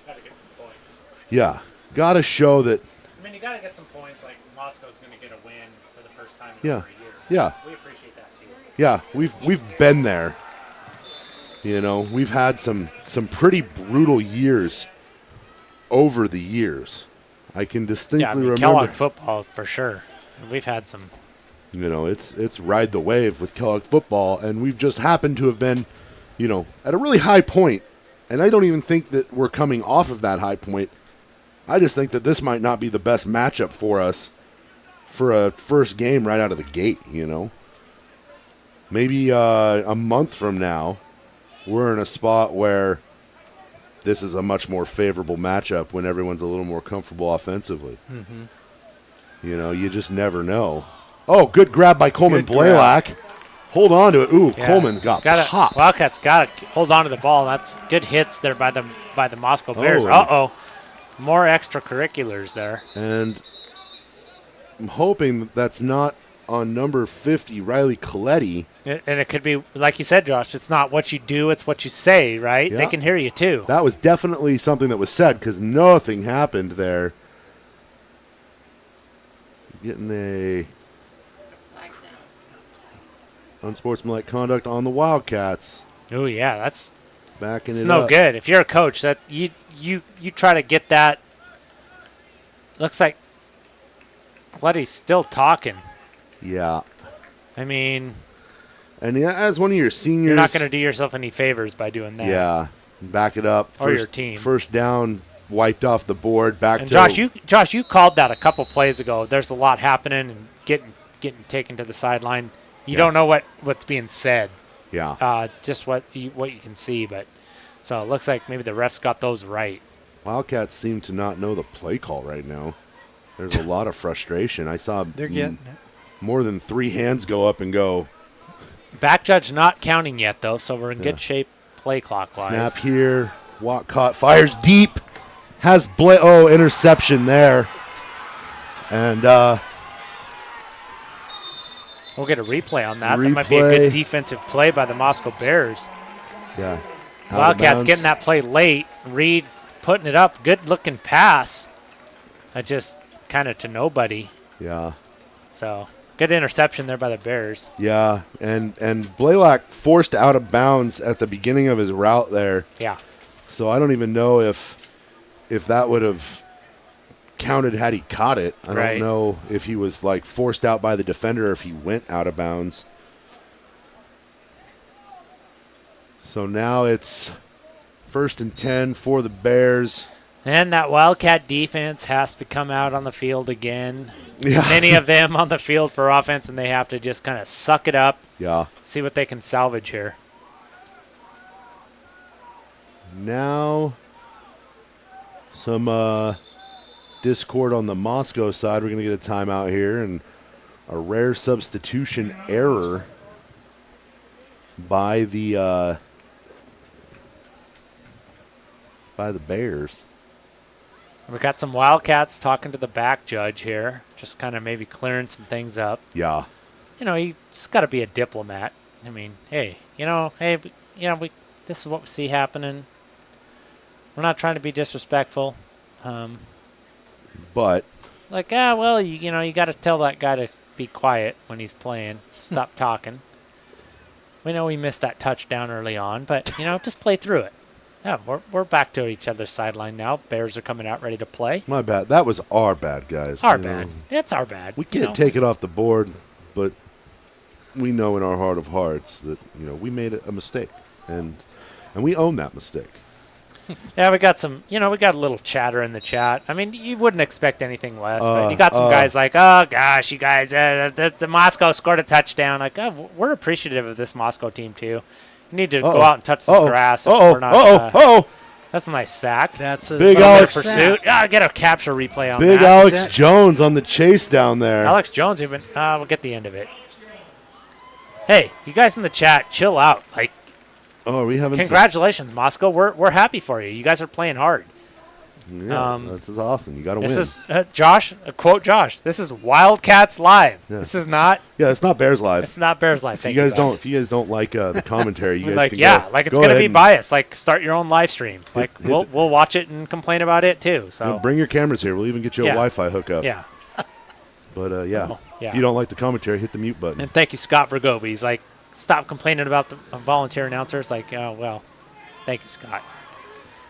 Got to get some points. Yeah, got to show that. I mean, you got to get some points. Like Moscow's going to get a win for the first time in Yeah. over a year. Yeah. We appreciate that too. Yeah, we've been there. You know, we've had some pretty brutal years over the years. I can distinctly Yeah, I mean, remember. Kellogg football for sure. We've had some. You know, it's ride the wave with Kellogg football, and we've just happened to have been, you know, at a really high point. And I don't even think that we're coming off of that high point. I just think that this might not be the best matchup for us for a first game right out of the gate, you know. Maybe a month from now, we're in a spot where this is a much more favorable matchup when everyone's a little more comfortable offensively. You know, you just never know. Oh, good grab by Coleman Good grab. Blaylock. Hold on to it. Ooh, Yeah. Coleman got popped. Wildcats got to hold on to the ball. That's good hits there by the Moscow Bears. Oh. Uh-oh. More extracurriculars there. And I'm hoping that that's not on number 50, Riley Coletti. And it could be, like you said, Josh, it's not what you do, it's what you say, right? Yeah. They can hear you too. That was definitely something that was said because nothing happened there. Getting a unsportsmanlike conduct on the Wildcats. Oh, yeah, that's Backing it's it no up. good. If you're a coach, that you try to get that. Looks like Coletti's still talking. Yeah. I mean, And as one of your seniors. you're not going to do yourself any favors by doing that. Yeah. Back it up. Or your team. First down, wiped off the board. Back And to Josh, you called that a couple plays ago. There's a lot happening and getting taken to the sideline. You Yeah. don't know what's being said. Yeah. Just what you can see, but so it looks like maybe the refs got those right. Wildcats seem to not know the play call right now. There's a lot of frustration. I saw They're getting it. more than 3 hands go up and go. Back judge not counting yet though, so we're in good shape play clockwise. Snap here. Walcott fires deep. Has interception there. And We'll get a replay on that. That might be a Replay. good defensive play by the Moscow Bears. yeah. Out of Wildcats bounds. getting that play late. Reed putting it up. Good looking pass. Just kind of to nobody. Yeah. So good interception there by the Bears. Yeah. And Blaylock forced out of bounds at the beginning of his route there. Yeah. So I don't even know if that would have counted had he caught it. I Right. don't know if he was like forced out by the defender or if he went out of bounds. So now it's 1st and 10 for the Bears. And that Wildcat defense has to come out on the field again. Yeah. Many of them on the field for offense, and they have to just kind of suck it up, Yeah. see what they can salvage here. Now some discord on the Moscow side. We're going to get a timeout here and a rare substitution error by the Bears. We got some Wildcats talking to the back judge here, just kind of maybe clearing some things up. Yeah. You know, you just got to be a diplomat. I mean, hey, this is what we see happening. We're not trying to be disrespectful. But You got to tell that guy to be quiet when he's playing. Stop talking. We know we missed that touchdown early on, but, just play through it. Yeah, we're back to each other's sideline now. Bears are coming out ready to play. my bad. That was our bad, guys. Our You bad. know, It's our bad. we can't take it off the board, but we know in our heart of hearts that, we made a mistake. And we own that mistake. Yeah, we got a little chatter in the chat. I mean, you wouldn't expect anything less, but you got some guys like, oh, gosh, you guys, the Moscow scored a touchdown. Like, we're appreciative of this Moscow team, too. You need to go out and touch some grass. If we're not, That's a nice sack. That's a Big little Alex Pursuit. Get a capture replay on Big that. Alex that- Jones on the chase down there. Alex Jones even. We'll get the end of it. Hey, you guys in the chat, chill out. Like, Oh, are we having congratulations, Moscow. We're happy for you. You guys are playing hard. Yeah, that's awesome. You got to win. This is Josh. Quote Josh. This is Wildcats live. Yeah. This is not. Yeah, it's not Bears live. It's not Bears live. If Thank you guys buddy. don't, if you guys don't like the commentary, you guys Like, can yeah, go, like it's go gonna ahead be and biased. Like, start your own live stream. Like, hit we'll watch it and complain about it too. So bring your cameras here. We'll even get you a Yeah. Wi-Fi hookup. yeah. But yeah. if you don't like the commentary, hit the mute button. And thank you, Scott Vergobi. He's like, stop complaining about the volunteer announcers. Like, oh well, thank you, Scott.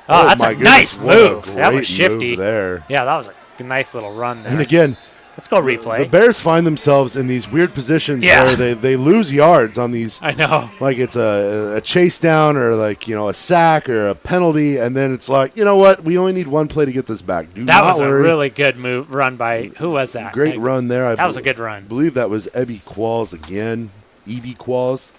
Oh, that's my a goodness, nice what a move. That great was shifty. move there. Yeah, that was a nice little run there. And again, Let's go replay. the Bears find themselves in these weird positions Yeah. where they lose yards on these. I know. Like it's a chase down or like, a sack or a penalty. And then it's like, you know what? We only need one play to get this back. Do That not was worry. a really good move run by, who was that? Great run there. That was a good run. I believe that was Ebby Qualls again. EB Qualls.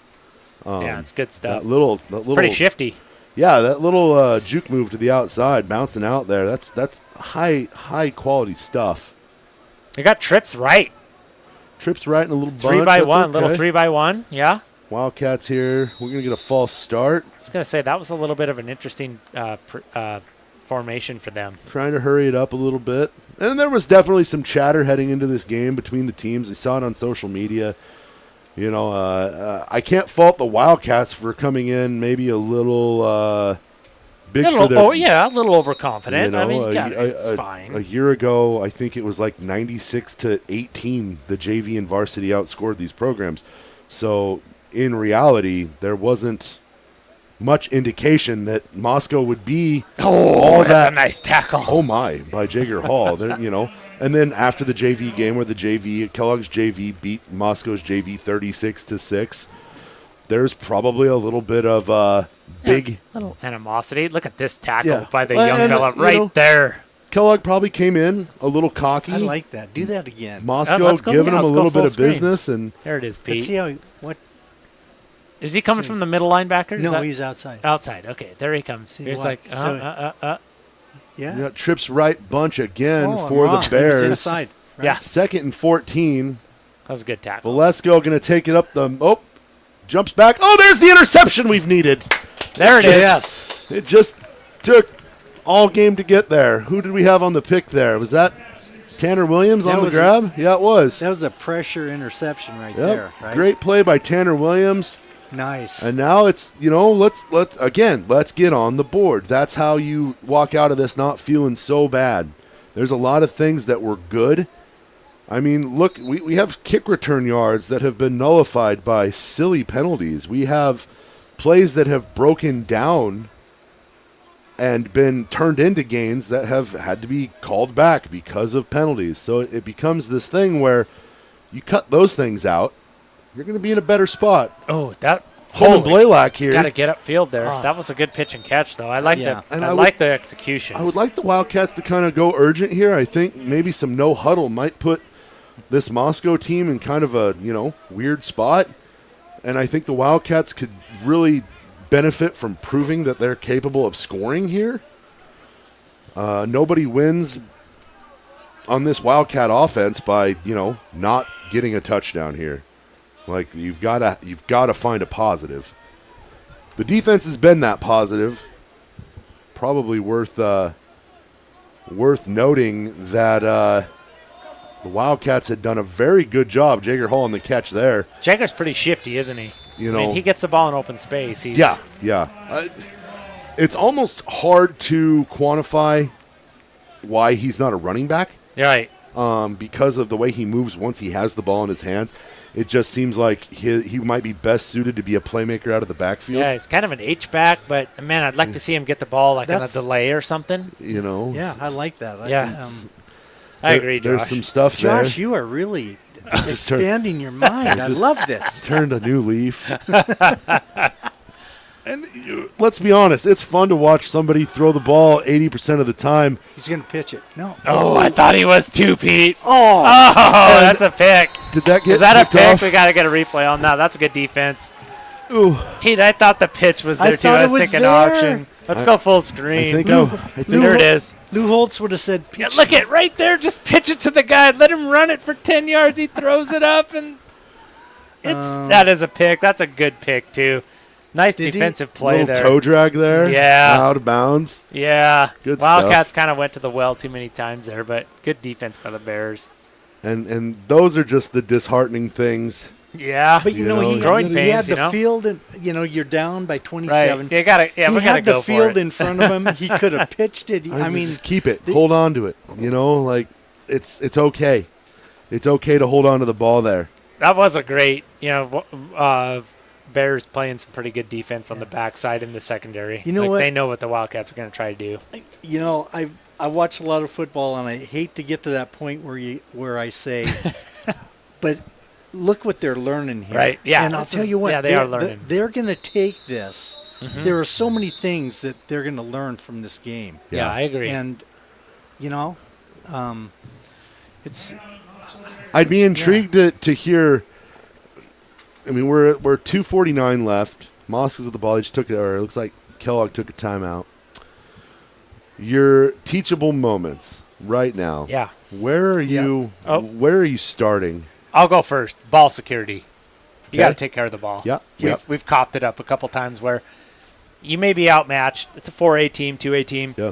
Yeah, it's good stuff. That little Pretty shifty. Yeah, that little juke move to the outside, bouncing out there. That's high quality stuff. You got trips right. Trips right in a little bunch. 3x1, that's little okay. 3x1. Yeah. Wildcats here. We're gonna get a false start. I was gonna say that was a little bit of an interesting formation for them. Trying to hurry it up a little bit. And there was definitely some chatter heading into this game between the teams. I saw it on social media. I can't fault the Wildcats for coming in maybe a little big for their. A little overconfident. I mean, it's a fine. year ago, I think it was like 96-18. The JV and Varsity outscored these programs. So in reality, there wasn't much indication that Moscow would be all That's that. a nice tackle. Oh my! By Jager Hall, and then after the JV game where Kellogg's JV beat Moscow's JV 36-6, there's probably a little bit of big little animosity. Look at this tackle Yeah. by the Well, young and, fella right there. Kellogg probably came in a little cocky. I like that. Do that again. Moscow Let's go- giving yeah, him a let's go little bit full of screen. business, and There it is, Let's Pete. see how what. Is he coming from the middle linebacker? Is No, that- he's outside. outside. Okay, there he comes. See He's what? like, Yeah. trips right bunch again Oh, I'm for wrong. the He was Bears. inside. Right? Yeah. 2nd and 14. that was a good tackle. Valesco going to take it up jumps back. Oh, there's the interception we've needed. There it is. Yes. It just took all game to get there. Who did we have on the pick there? Was that Tanner Williams That on the was grab? Yeah, it was. That was a pressure interception right Yep. there. Right. Great play by Tanner Williams. Nice. And now it's, let's get on the board. That's how you walk out of this not feeling so bad. There's a lot of things that were good. I mean, look, we have kick return yards that have been nullified by silly penalties. We have plays that have broken down and been turned into gains that have had to be called back because of penalties. So it becomes this thing where you cut those things out, you're going to be in a better spot. Oh, that Holman Blaylock here. Got to get upfield there. That was a good pitch and catch, though. I like Yeah. the And I I like the execution. I would like the Wildcats to kind of go urgent here. I think maybe some no huddle might put this Moscow team in kind of a, weird spot. And I think the Wildcats could really benefit from proving that they're capable of scoring here. Nobody wins on this Wildcat offense by, not getting a touchdown here. Like you've got to find a positive. The defense has been that positive. Probably worth noting that the Wildcats had done a very good job. Jager Hall on the catch there. Jagger's pretty shifty, isn't he? I mean, he gets the ball in open space. He's, Yeah. It's almost hard to quantify why he's not a running back. Right. Because of the way he moves once he has the ball in his hands. It just seems like he might be best suited to be a playmaker out of the backfield. Yeah, he's kind of an H-back, but, man, I'd like to see him get the ball like on a delay or something. Yeah, I like that. I agree, Josh. There's some stuff Josh, there. you are really expanding your mind. I love this. Turned a new leaf. And let's be honest, it's fun to watch somebody throw the ball 80% of the time. He's going to pitch it. No. Oh, I thought he was too, Pete. Oh. That's a pick. Did that get Is that a picked pick? off? We got to get a replay on that. That's a good defense. Ooh. Pete, I thought the pitch was there, too. thought I it was was thinking there. option. Let's go full screen. I think there it is. Lou Holtz would have said, Yeah, pitch. look at right there. Just pitch it to the guy. Let him run it for 10 yards. He throws it up, and that is a pick. That's a good pick, too. Nice Did he- defensive play little there. toe drag there. Yeah. Out of bounds. Yeah. Good Wildcats stuff. kind of went to the well too many times there, but good defense by the Bears. And those are just the disheartening things. Yeah. But, You know, growing he pains, had the you know? field, and, you're down by Right. 27. We gotta he go had the for field it. in front of him. He could have pitched it. I mean, just keep it. Hold on to it. Like it's okay. It's okay to hold on to the ball there. That was a great, Bears playing some pretty good defense on the backside in the secondary. You know what? They know what the Wildcats are going to try to do. I watch a lot of football, and I hate to get to that point where I say, but look what they're learning here. Right, yeah. And I'll tell you what. Yeah, they are learning. They're going to take this. There are so many things that they're going to learn from this game. Yeah, I agree. And, it's I'd be intrigued to hear. I mean, we're 2:49 left. Moscow's with the ball. He just took it, or it looks like Kellogg took a timeout. Your teachable moments right now. Yeah. Where are you? Oh. Where are you starting? I'll go first. Ball security. You got to Okay. take care of the ball. Yeah, yep. We've coughed it up a couple times where you may be outmatched. It's a 4A team, 2A team. Yeah.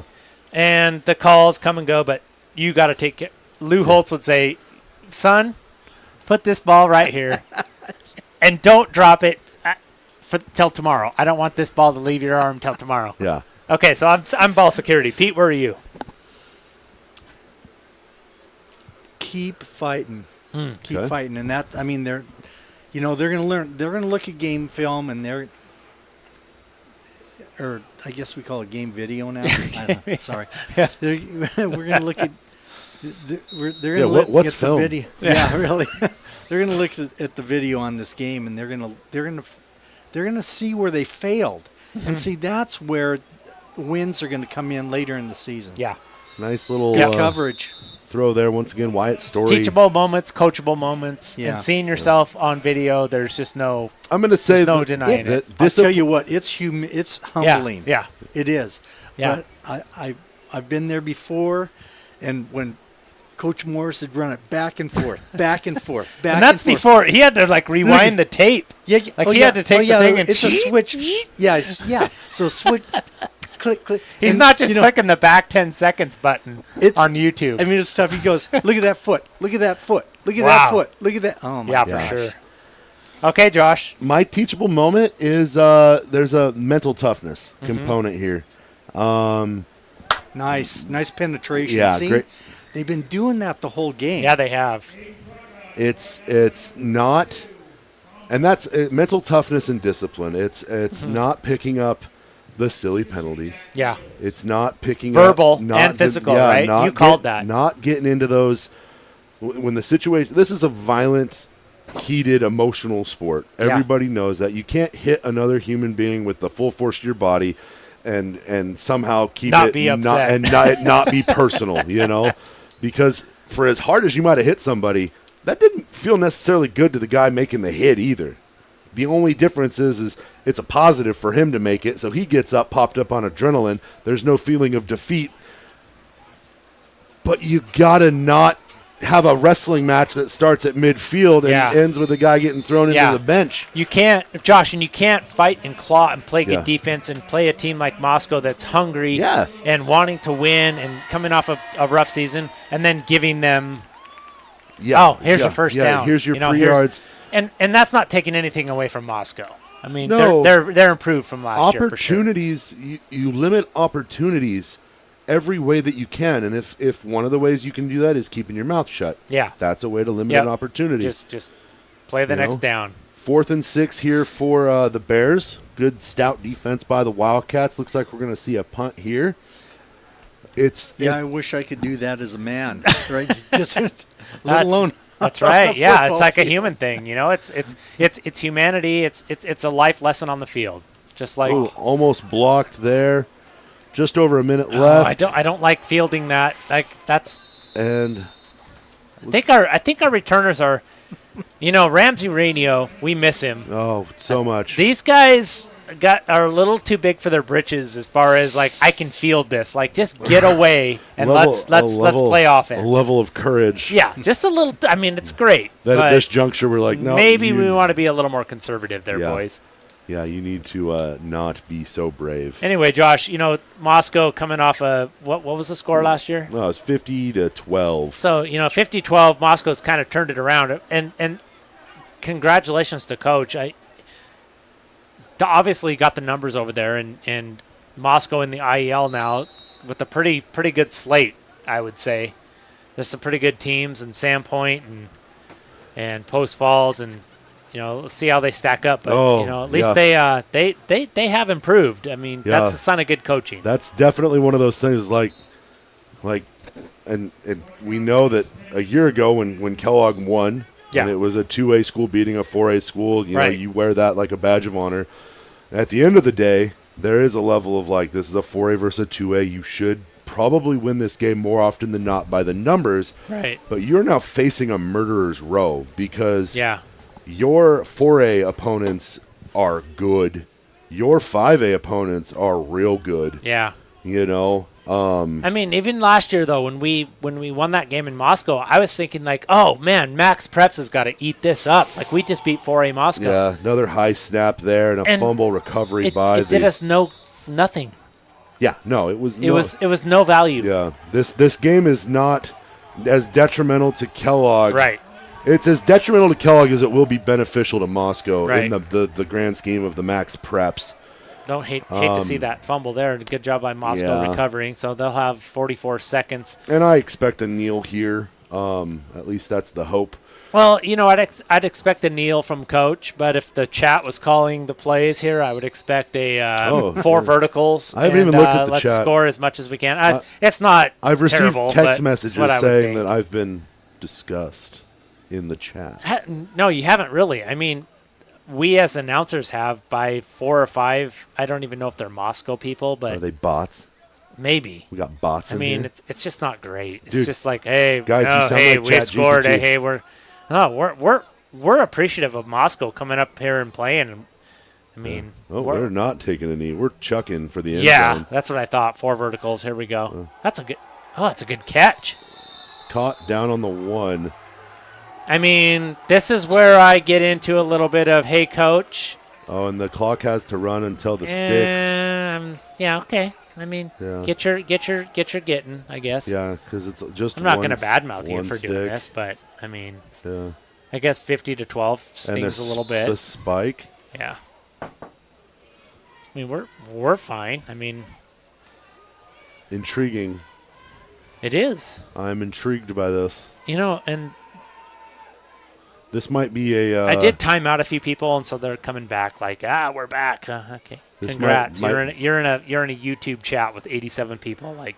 And the calls come and go, but you got to take it. Lou Holtz would say, son, put this ball right here and don't drop it till tomorrow. I don't want this ball to leave your arm till tomorrow. Yeah. Okay, so I'm ball security. Pete, where are you? keep fighting. Keep Okay. fighting. And that, I mean, they're going to learn. They're going to look at game film, and or I guess we call it game video now. I don't know. Sorry. We're going to look at. They're going to look what's at film? the video. Yeah, really. They're going to look at the video on this game, and they're going to see where they failed, and see that's where wins are going to come in later in the season. Yeah. Nice little Good coverage. throw there once again. Wyatt Story. Teachable moments, coachable moments, Yeah. and seeing yourself on video, there's just no. I'm going to say There's no denying it. I'll tell you what, it's humbling. Yeah. It is. Yeah. But I've been there before, and when Coach Morris had run it back and forth, back and forth, back And that's and forth. before he had to rewind the tape. Yeah, Like he had to take the thing and it's a switch. Yeah. So switch, click, click. He's And, not just clicking the back 10 seconds button on YouTube. I mean, it's tough. He goes, look at that foot. Look at that foot. Look at Wow. that foot. Look at that. Oh my yeah, gosh. for sure. Okay, Josh. My teachable moment is there's a mental toughness component here. Nice penetration. Yeah, See? great. They've been doing that the whole game. Yeah, they have. It's not, and that's mental toughness and discipline. It's not picking up the silly penalties. Yeah. It's not picking Verbal up not and physical, right? not You called that. Not getting into those when the situation. This is a violent, heated, emotional sport. Yeah. Everybody knows that you can't hit another human being with the full force of your body, and somehow keep Not it be upset. not be personal. Because for as hard as you might have hit somebody, that didn't feel necessarily good to the guy making the hit either. The only difference is it's a positive for him to make it, so he gets up, popped up on adrenaline. There's no feeling of defeat. But you gotta not have a wrestling match that starts at midfield and Yeah. ends with a guy getting thrown Yeah. into the bench. You can't, Josh, and you can't fight and claw and play Yeah. good defense and play a team like Moscow that's hungry Yeah. and wanting to win and coming off a rough season and then giving them, here's your first down. Here's your free yards. And that's not taking anything away from Moscow. I mean, No. they're improved from last year for sure. Opportunities, you limit opportunities every way that you can, and if one of the ways you can do that is keeping your mouth shut, Yeah. that's a way to limit Yep. an opportunity. Just play the You next know? down. 4th and 6 here for the Bears. Good stout defense by the Wildcats. Looks like we're going to see a punt here. I wish I could do that as a man, right? Just let That's- alone. That's on right. the Yeah, it's football like a field. human thing. It's humanity. It's a life lesson on the field. Just like almost blocked there. Just over a minute Oh, left. I don't like fielding that. Like that's. And I think our returners are, Ramsey Radio. We miss him. so much. These guys, are a little too big for their britches as far as like I can field this. Like just get away and let's play offense. A level of courage. Yeah, just a little. I mean, it's great. That at but this juncture, we're like, no. maybe we want to be a little more conservative there, Yeah. boys. Yeah, you need to not be so brave. Anyway, Josh, Moscow coming off a what was the score last year? No, it was 50-12. So 50-12. Moscow's kind of turned it around, and congratulations to Coach. Obviously got the numbers over there, and Moscow in the IEL now with a pretty good slate, I would say. There's some pretty good teams in Sandpoint and Post Falls, and let's see how they stack up. But at least they have improved. I mean, that's a sign of good coaching. That's definitely one of those things and we know that a year ago when Kellogg won, and it was a 2A school beating a 4A school, you wear that like a badge of honor. At the end of the day, there is a level of like, this is a 4A versus a 2A. You should probably win this game more often than not by the numbers. Right. But you're now facing a murderer's row because your 4A opponents are good. Your 5A opponents are real good. Yeah. I mean, even last year though, when we won that game in Moscow, I was thinking like, oh man, Max Preps has got to eat this up. Like we just beat 4A Moscow. Yeah, another high snap there and a fumble recovery it did us nothing. Yeah, no, it was no value. Yeah, this game is not as detrimental to Kellogg. Right. It's as detrimental to Kellogg as it will be beneficial to Moscow in Right. the grand scheme of the Max Preps. Don't hate to see that fumble there. Good job by Moscow recovering. So they'll have 44 seconds. And I expect a kneel here. At least that's the hope. Well, I'd expect a kneel from Coach, but if the chat was calling the plays here, I would expect a 4 verticals. I haven't even looked at the let's chat. Let's score as much as we can. It's not I've received terrible, text but messages it's what I would saying think. that I've been discussed in the chat. No, you haven't really. I mean, we as announcers have by 4 or 5. I don't even know if they're Moscow people, but Are they bots? maybe. We got bots in I mean, here. it's just not great. It's Dude, just like, hey, guys, you sound like we scored. ChatGPT. Hey, we're appreciative of Moscow coming up here and playing. I mean, we're not taking a knee. We're chucking for the end zone. That's what I thought. 4 verticals. Here we go. That's a good catch. Caught down on the 1. I mean, this is where I get into a little bit of, hey, Coach. Oh, and the clock has to run until the sticks. Yeah, okay. I mean, get your getting, I guess. Yeah, because it's just I'm not going to badmouth you for doing this, but I mean, yeah. I guess 50-12 stings a little bit. The spike. Yeah. I mean, we're fine. I mean, Intriguing. it is. I'm intrigued by this. And This might be a. I did time out a few people, and so they're coming back. Like, we're back. Okay, This congrats. might- you're in a YouTube chat with 87 people. Like,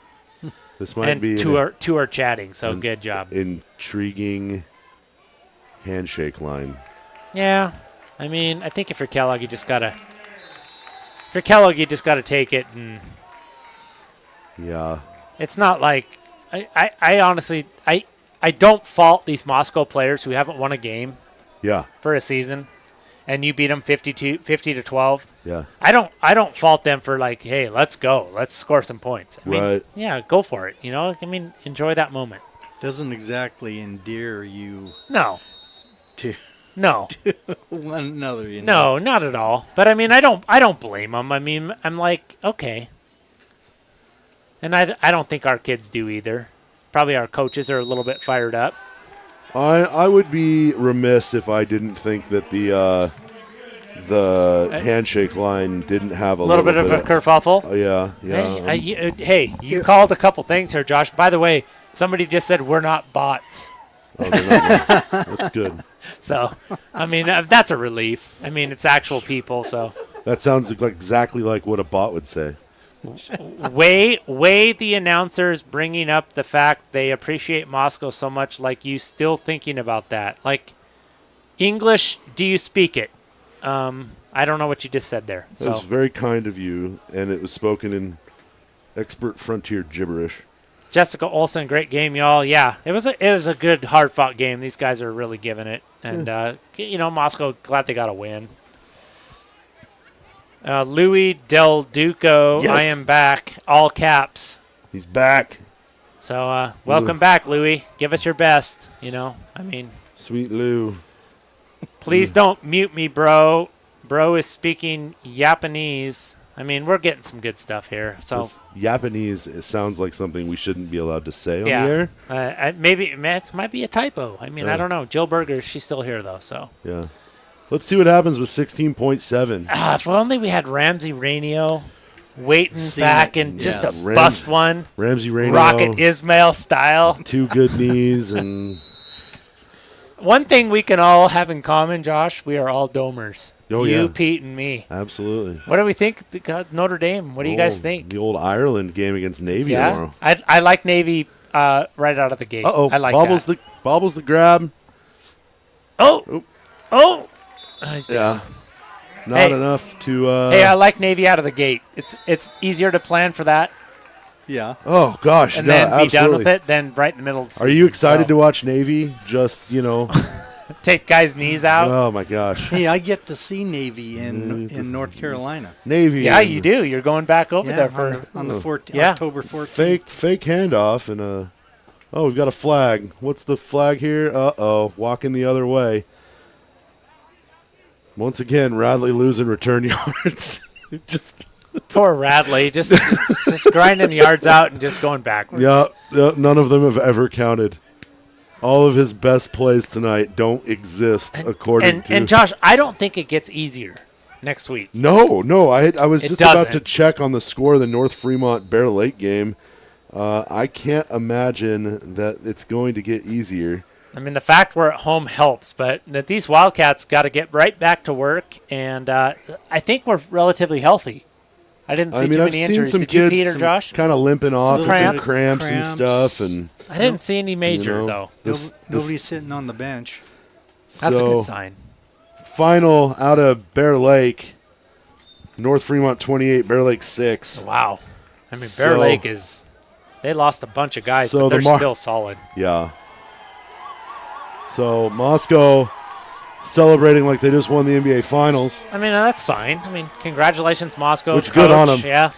This might and be two are chatting. So good job. Intriguing handshake line. Yeah, I mean, I think if you're Kellogg, you just gotta. If you're Kellogg, you just gotta take it, and Yeah. it's not like I honestly I don't fault these Moscow players who haven't won a game Yeah. for a season, and you beat them 50-12. Yeah. I don't fault them for like, hey, let's go, let's score some points. I mean, Right. yeah, go for it. I mean, enjoy that moment. Doesn't exactly endear you No, to no, one another. no, not at all. But I mean, I don't blame them. I mean, I'm like, okay, and I don't think our kids do either. Probably our coaches are a little bit fired up. I would be remiss if I didn't think that the handshake line didn't have a little bit of a kerfuffle. Yeah. Hey, you called a couple things here, Josh. By the way, somebody just said we're not bots. That's good. So, I mean, that's a relief. I mean, it's actual people. So, That sounds exactly like what a bot would say. way the announcers bringing up the fact they appreciate Moscow so much, like you still thinking about that. Like, English, do you speak it? I don't know what you just said there. It was very kind of you, and it was spoken in expert frontier gibberish. Jessica Olsen, great game, y'all. Yeah, it was a good, hard-fought game. These guys are really giving it. And, Moscow, glad they got a win. Louis Del Duco, Yes. I am back, all caps. He's back. So welcome back, Louis. Give us your best. I mean, Sweet Lou. please don't mute me, bro. Bro is speaking Japanese. I mean, we're getting some good stuff here. So This Japanese, it sounds like something we shouldn't be allowed to say on yeah, the air. maybe it might be a typo. I mean, Yeah. I don't know. Jill Berger, she's still here though. So Yeah. Let's see what happens with 16.7. if only we had Ramsey Rainio waiting Seen back it, and just yes. to bust one, Ramsey Rainio. Rocket Ismail style. 2 good knees and One thing we can all have in common, Josh, we are all domers. Oh, you, yeah. Pete, and me. absolutely. What do we think? Notre Dame. What do you guys Oh, think? The old Ireland game against Navy Yeah, tomorrow. I like Navy right out of the gate. Uh-oh. I like Bobbles that. Bobbles the grab. Oh, Oop. oh. He's down. Yeah. Not Hey. enough to Hey, I like Navy out of the gate. It's easier to plan for that Yeah. Oh gosh, and yeah, then be done with absolutely. it than right in the middle of the Are you season. excited So, to watch Navy? Just, take guys' knees out? oh my gosh. Hey, I get to see Navy in North Carolina. Navy. Yeah, and you do. You're going back over Yeah, there for on the 14th, Yeah. October 14th. Fake handoff and oh, we've got a flag. What's the flag here? Uh-oh, walking the other way. Once again, Radley losing return yards. Just poor Radley, just grinding yards out and just going backwards. yeah, none of them have ever counted. All of his best plays tonight don't exist according to. And Josh, I don't think it gets easier next week. No, I was It just about doesn't. to check on the score of the North Fremont Bear Lake game. I can't imagine that it's going to get easier. I mean, the fact we're at home helps, but that these Wildcats got to get right back to work, and I think we're relatively healthy. I didn't see too I've many seen injuries. some Did you, kids Pete or Josh? kind of limping off and some cramps. cramps and stuff, and I didn't see any major, though. Nobody's sitting on the bench. That's a so good sign. Final out of Bear Lake, North Fremont 28, Bear Lake 6. Wow. I mean, Bear So- Lake is – they lost a bunch of guys, So but the they're still solid. Yeah. So Moscow celebrating like they just won the NBA Finals. I mean, that's fine. I mean, congratulations, Moscow. Which good on 'em. Yeah,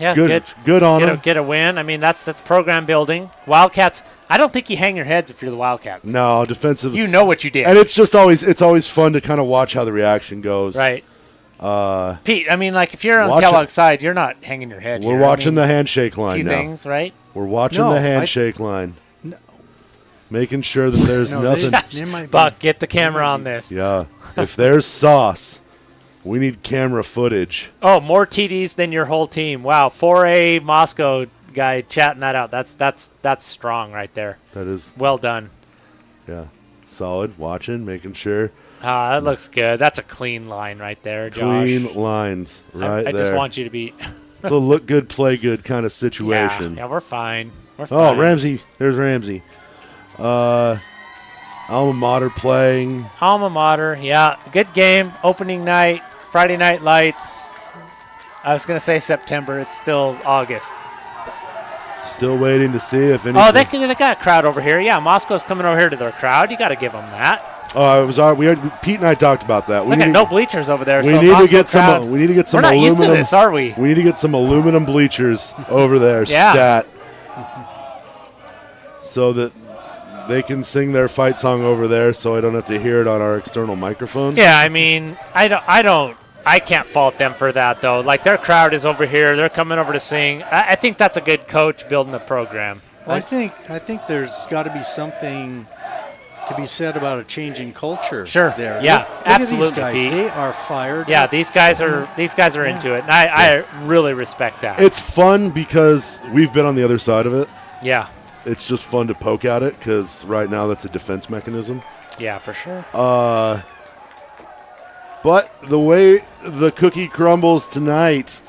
Good on them. Get a win. I mean, that's program building. Wildcats, I don't think you hang your heads if you're the Wildcats. No, defensive. You know what you did. And it's always fun to kind of watch how the reaction goes. Right. Pete, I mean, like, if you're on watch Kellogg's side, you're not hanging your head We're here. watching I the mean, handshake a line few now. things, right? We're watching No, the handshake line. No. Making sure that there's No, nothing. they might be- Buck, get the camera on this. Yeah. If there's sauce, we need camera footage. Oh, more TDs than your whole team. Wow, 4A Moscow guy chatting that out. That's strong right there. That is, Well done. yeah, solid. Watching, making sure. That looks good. That's a clean line right there, Josh. Clean lines right I there. just want you to be. It's a look good, play good kind of situation. Yeah, we're fine. We're Oh, fine. Ramsey. There's Ramsey. Alma Mater playing. Alma Mater. Yeah, good game. Opening night. Friday Night Lights. I was gonna say September. It's still August. Still waiting to see if anything. Oh, they got a crowd over here. Yeah, Moscow's coming over here to their crowd. You got to give them that. Oh, it was Pete and I talked about that. Look at no bleachers over there. We so need to Moscow get crowd, some. We need to get some We're not aluminum. used to this, are we? We need to get some aluminum bleachers over there. Yeah. Stat. So that they can sing their fight song over there, so I don't have to hear it on our external microphone. Yeah, I mean, I can't fault them for that though. Like their crowd is over here. They're coming over to sing. I think that's a good coach building the program. Well, I think there's got to be something to be said about a change in culture. Sure. There. Yeah, Look absolutely, at these guys. Pete. They are fired. Yeah, up. these guys are into it, and I really respect that. It's fun because we've been on the other side of it. Yeah, It's just fun to poke at it because right now that's a defense mechanism. yeah, for sure. But the way the cookie crumbles tonight,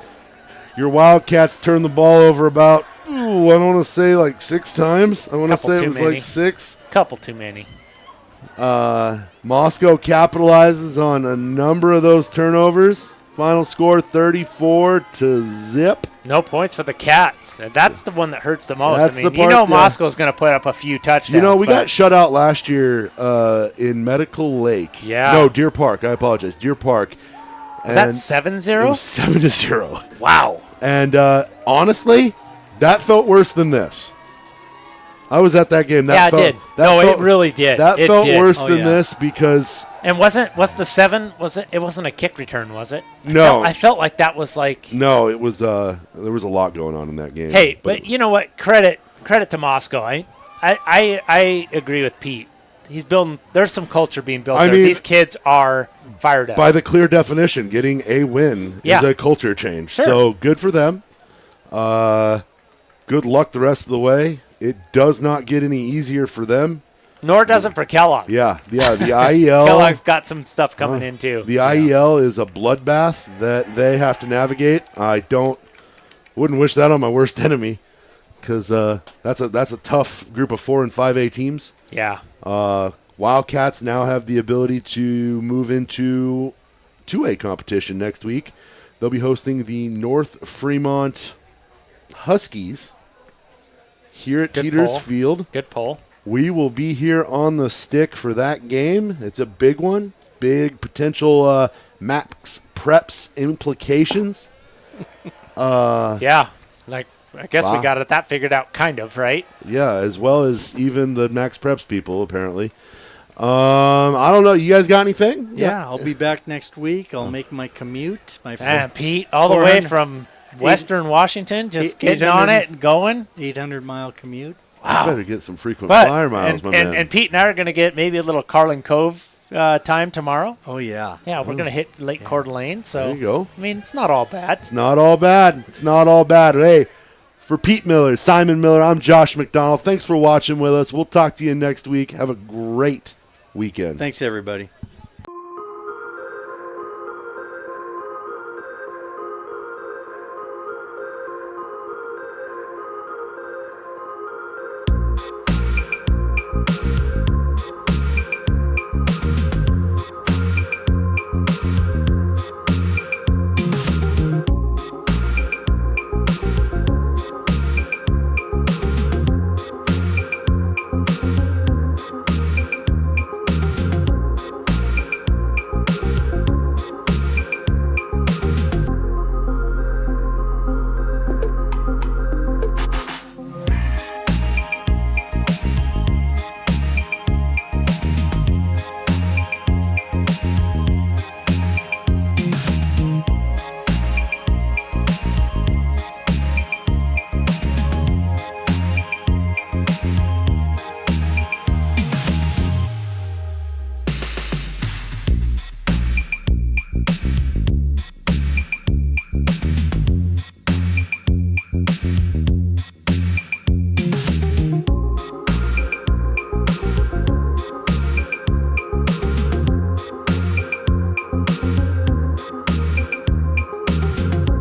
your Wildcats turn the ball over about, I want to say like 6 times. I want to Couple say it too was many. like 6. Couple too many. Moscow capitalizes on a number of those turnovers. Final score 34-0. No points for the Cats. And that's the one that hurts the most. That's I mean, the part, yeah. Moscow's going to put up a few touchdowns. You know, we but got shut out last year in Medical Lake. Yeah. No, Deer Park. I apologize. Deer Park. Is that And 7-0? It was 7-0. Wow. And honestly, that felt worse than this. I was at that game. Yeah, it did. No, it really did. That It felt did. worse Oh, than yeah. this because And was the 7, was it? It wasn't a kick return, was it? No. I felt like that was like, no, it was there was a lot going on in that game. hey, but you know what? Credit to Moscow. I agree with Pete. He's building. There's some culture being built I there. mean, These kids are fired up. by the clear definition, getting a win Yeah. is a culture change. Sure. So good for them. Good luck the rest of the way. It does not get any easier for them. Nor does it for Kellogg. Yeah, the IEL. Kellogg's got some stuff coming in too. The IEL is a bloodbath that they have to navigate. Wouldn't wish that on my worst enemy, because that's a tough group of 4 and 5A teams. Yeah. Wildcats now have the ability to move into 2A competition next week. They'll be hosting the North Fremont Huskies here at Good Teeters poll. Field. Good poll. We will be here on the stick for that game. It's a big one. Big potential Max Preps implications. Yeah. Like, I guess we Wow. got that figured out, kind of, right? Yeah, as well as even the Max Preps people, apparently. I don't know. You guys got anything? Yeah, I'll be back next week. I'll make my commute. My And Pete, all the way 400 from Western Washington, just Eight- getting on 800 it and going. 800-mile commute. You better get some frequent But flyer miles, my man. and Pete and I are going to get maybe a little Carlin Cove time tomorrow. Oh, yeah. Yeah, we're going to hit Lake Coeur d'Alene. So There you go. I mean, it's not all bad. It's not all bad. It's not all bad. Hey, for Pete Miller, Simon Miller, I'm Josh McDonald. Thanks for watching with us. We'll talk to you next week. Have a great weekend. Thanks, everybody.